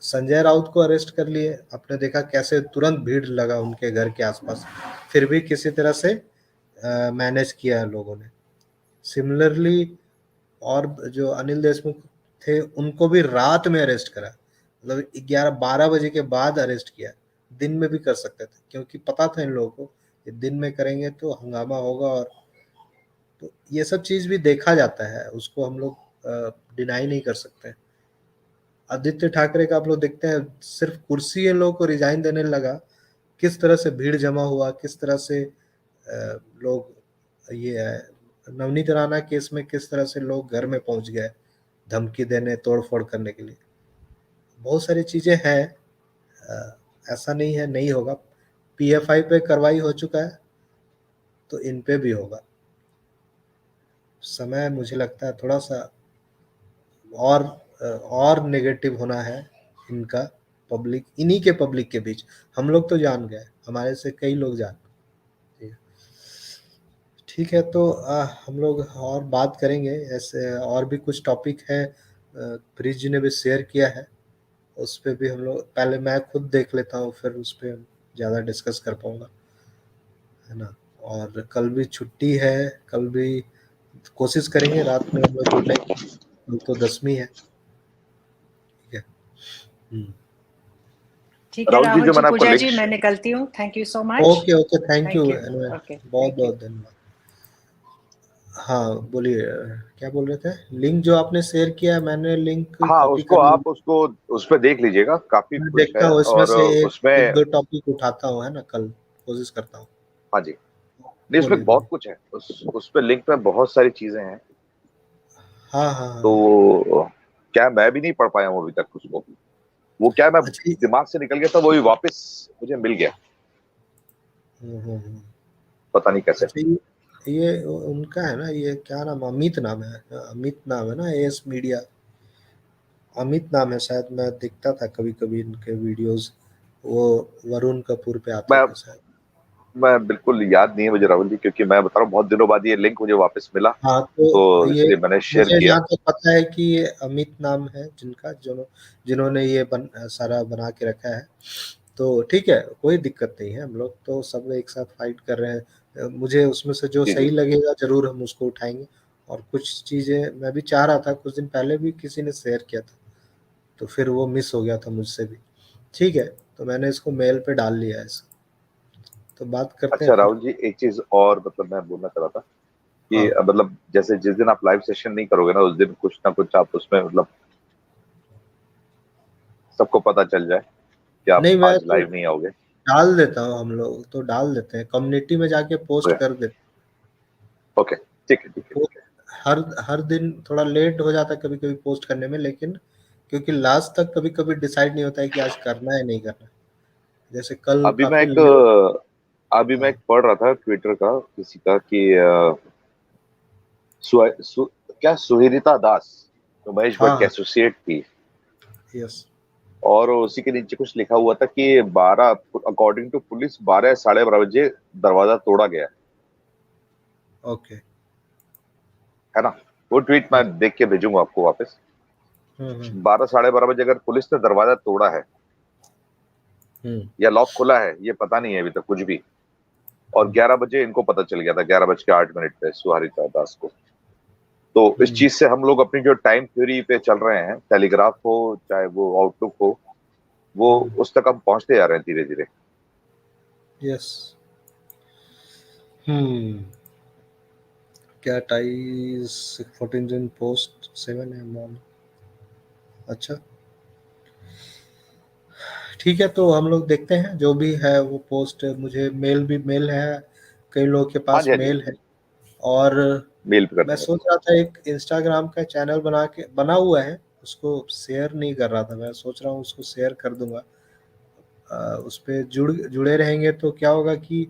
संजय राउत को अरेस्ट कर लिए, आपने देखा कैसे तुरंत भीड़ लगा उनके घर के आसपास, फिर भी किसी तरह से मैनेज किया है लोगों ने। सिमिलरली और जो अनिल देशमुख थे उनको भी रात में अरेस्ट करा, मतलब 11-12 बजे के बाद अरेस्ट किया, दिन में भी कर सकते थे, क्योंकि पता था इन लोगों को कि दिन में करेंगे तो हंगामा होगा। और तो ये सब चीज भी देखा जाता है, उसको हम लोग डिनाई नहीं कर सकते। आदित्य ठाकरे का आप लोग देखते हैं, सिर्फ कुर्सी इन लोगों को रिजाइन देने लगा, किस तरह से भीड़ जमा हुआ, किस तरह से लोग ये है नवनीत राणा केस में किस तरह से लोग घर में पहुंच गए धमकी देने, तोड़फोड़ करने के लिए। बहुत सारी चीजें हैं, ऐसा नहीं है नहीं होगा। पीएफआई पे कार्रवाई हो चुका है, तो इन पे भी होगा। समय मुझे लगता है थोड़ा सा और नेगेटिव होना है इनका, पब्लिक, इन्हीं के पब्लिक के बीच। हम लोग तो जान गए, हमारे से कई लोग जान। ठीक है, तो हम लोग और बात करेंगे ऐसे, और भी कुछ टॉपिक है प्रीत जी ने भी शेयर किया है, उस पर भी हम लोग, पहले मैं खुद देख लेता हूँ, फिर उस पर ज़्यादा डिस्कस कर पाऊंगा, है ना। और कल भी छुट्टी है, कल भी कोशिश करेंगे रात में हम लोग जुड़ने की, कल तो 10वीं है। ठीक है। ठीक है राहुल जी, राहुल जो जी, मैंने आपको पूजा लिंक, जी, मैं निकलती हूँ। Thank you so much. Okay okay, thank you, okay, बहुत बहुत धन्यवाद। हाँ बोलिए, क्या बोल रहे थे? लिंक जो आपने शेयर किया है, मैंने लिंक हाँ कॉपी उसको कर लिया, आप उसको उस पर देख लीजिएगा, काफी मैं कुछ देखता है। हूँ इसमें और से एक उसमें, दो टॉपिक उठाता हूँ, है ना, कल कोशिश करता हूँ। हाँ जी, नहीं उसमें बोलिए बहुत बोलिए। कुछ है, उस पे लिंक में बहुत सारी चीजें हैं। हाँ हाँ हाँ। तो क्या मैं भी नहीं पढ़ पाया हूँ अभी तक उसको, वो क्या मैं अच्छा दिमाग से निकल गया था, वो भी वापस मुझे मिल गया, हम्म। पता नहीं कैसे। अच्छा ये उनका है ना, ये क्या नाम, अमित नाम है, अमित नाम है ना, एस मीडिया, अमित नाम है शायद। मैं देखता था कभी कभी इनके वीडियोस, वो वरुण कपूर पे आते मैं थे शायद। मैं बिल्कुल याद नहीं है मुझे राहुल जी, क्योंकि मैं बता रहा हूँ बहुत दिनों बाद ये लिंक मुझे वापस मिला, हाँ तो तो ये इसलिए मैंने शेयर मुझे किया। जहाँ तक पता है कि ये अमित नाम है जिनका, जिन्होंने ये सारा बना के रखा है। तो ठीक है, कोई दिक्कत नहीं है, हम लोग तो सब एक साथ फाइट कर रहे हैं। मुझे उसमें से जो जी जी। सही लगेगा जरूर हम उसको उठाएंगे। और कुछ चीजें मैं भी चाह रहा था, कुछ दिन पहले भी किसी ने शेयर किया था, तो फिर वो मिस हो गया था मुझसे भी। ठीक है, तो मैंने इसको मेल पे डाल लिया है इसको, तो बात करते हैं अच्छा फिर। राहुल जी, एक चीज और मतलब मैं बोलना चाह रहा था कि हाँ मतलब जैसे जिस दिन आप लाइव सेशन नहीं करोगे ना, उस दिन कुछ ना कुछ आप उसमें मतलब सबको पता चल जाए कि आप नहीं, मैं आज तो लाइव नहीं आओगे। डाल देता हूँ, हम लोग तो डाल देते हैं, कम्युनिटी में जाके पोस्ट कर देते ओके, ठीक है ठीक है हैं। ठीक है। हर हर दिन थोड़ा लेट हो जाता है कभी कभी पोस्ट करने में, लेकिन क्योंकि लास्ट तक कभी कभी डिसाइड नहीं होता है कि आज करना है नहीं करना। जैसे कल अभी मैं काफी एक लेट। अभी मैं हाँ एक पढ़ रहा था ट्विटर का किसी का कि क्या सुहेरिता दास जो महेश भट्ट की हाँ। एसोसिएट थी, यस। और उसी के नीचे कुछ लिखा हुआ था कि 12, अकॉर्डिंग टू पुलिस 12 12:30 बजे दरवाजा तोड़ा गया ओके। है ना। वो ट्वीट मैं देख के भेजूंगा आपको वापस। हम्म। 12 12:30 बजे अगर पुलिस ने दरवाजा तोड़ा है हम्म या लॉक खुला है, ये पता नहीं है अभी तक कुछ भी। और 11 बजे इनको पता चल गया था, 11:08 पे सुहारिता दास को। तो इस हम्म। चीज से हम लोग अपनी जो टाइम थ्योरी पे चल रहे हैं, टेलीग्राफ हो चाहे वो आउटलुक हो, वो उस तक हम पहुंचते जा रहे हैं धीरे धीरे। यस। हम्म। क्या टाइज 14 जन पोस्ट 7 है मॉर्निंग। अच्छा ठीक है, तो हम लोग देखते हैं जो भी है वो पोस्ट। मुझे मेल है, कई लोगों के हाँ पास जी हाँ जी, मेल है। और मेल पे कर मैं देंगे। सोच रहा था एक इंस्टाग्राम का चैनल बना हुआ है, उसको शेयर नहीं कर रहा था, मैं सोच रहा हूँ उसको शेयर कर दूंगा। उस पे जुड़े रहेंगे तो क्या होगा कि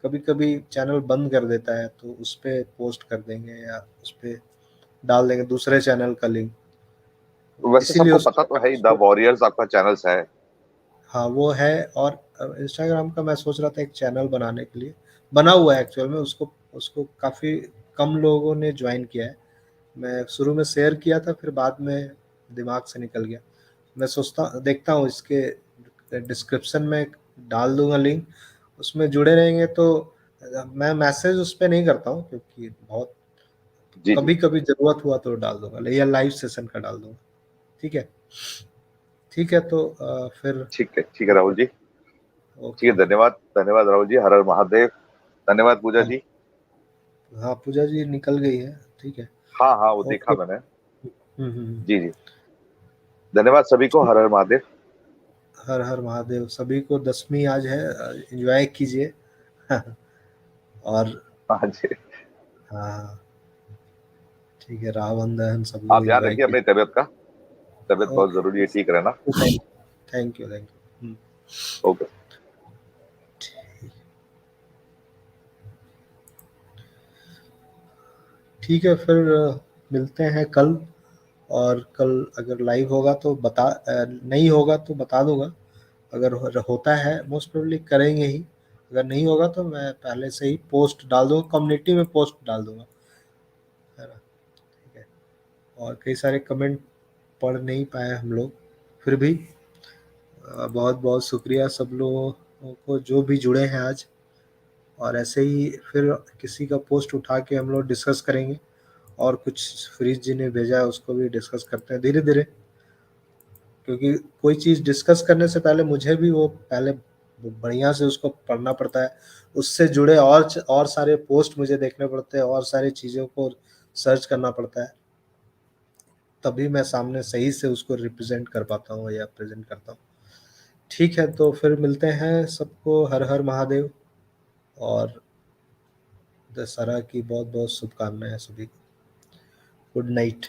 कभी कभी चैनल बंद कर देता है, तो उस पे पोस्ट कर देंगे या उस पे डाल देंगे दूसरे चैनल का लिंक, वैसे इसीलिए सबको उसको पता तो है ही, द वॉरियर्स आपका चैनल्स है। हाँ वो है। और इंस्टाग्राम का मैं सोच रहा था एक चैनल बनाने के लिए, बना हुआ है एक्चुअल में, उसको उसको काफ़ी कम लोगों ने ज्वाइन किया है। मैं शुरू में शेयर किया था, फिर बाद में दिमाग से निकल गया। मैं सोचता देखता हूँ, इसके डिस्क्रिप्शन में डाल दूंगा लिंक, उसमें जुड़े रहेंगे तो मैं मैसेज उस पर नहीं करता हूँ, क्योंकि बहुत जी जी कभी कभी जरूरत हुआ तो डाल दूंगा, या लाइव सेशन का डाल दूंगा। ठीक है, ठीक है, तो फिर ठीक है राहुल जी, ठीक ओके है, ओके। धन्यवाद धन्यवाद राहुल जी, हर हर महादेव। धन्यवाद पूजा हाँ जी। हाँ, पूजा जी निकल गई है, ठीक है, हाँ हाँ, वो देखा ओके। मैंने। हम्म। जी जी, धन्यवाद सभी को, हर हर महादेव। हर हर महादेव। सभी को दसवीं आज है, एंजॉय कीजिए। और हाँ जी, हाँ, ठीक है, रावण दहन सब आप लोग ध्यान एंजॉय रखिए अपनी कीजिए। तबीयत का, तबीयत बहुत जरूरी है, ओके, ठीक रहना। Thank you thank you. Okay. ठीक है, फिर मिलते हैं कल। और कल अगर लाइव होगा तो नहीं होगा तो बता दूंगा। अगर होता है, मोस्ट प्रोबेबली करेंगे ही। अगर नहीं होगा तो मैं पहले से ही पोस्ट डाल दूंगा, कम्युनिटी में पोस्ट डाल दूंगा, है ना। ठीक है, और कई सारे कमेंट पढ़ नहीं पाए हम लोग, फिर भी बहुत बहुत शुक्रिया सब लोगों को जो भी जुड़े हैं आज। और ऐसे ही फिर किसी का पोस्ट उठा के हम लोग डिस्कस करेंगे, और कुछ फ्रीज जी ने भेजा है उसको भी डिस्कस करते हैं धीरे धीरे, क्योंकि कोई चीज़ डिस्कस करने से पहले मुझे भी वो पहले बढ़िया से उसको पढ़ना पड़ता है, उससे जुड़े और सारे पोस्ट मुझे देखने पड़ते हैं, और सारी चीज़ों को सर्च करना पड़ता है, तभी मैं सामने सही से उसको रिप्रेजेंट कर पाता हूँ या प्रेजेंट करता हूँ। ठीक है, तो फिर मिलते हैं, सबको हर हर महादेव, और दशहरा की बहुत बहुत शुभकामनाएं सभी को। Good night.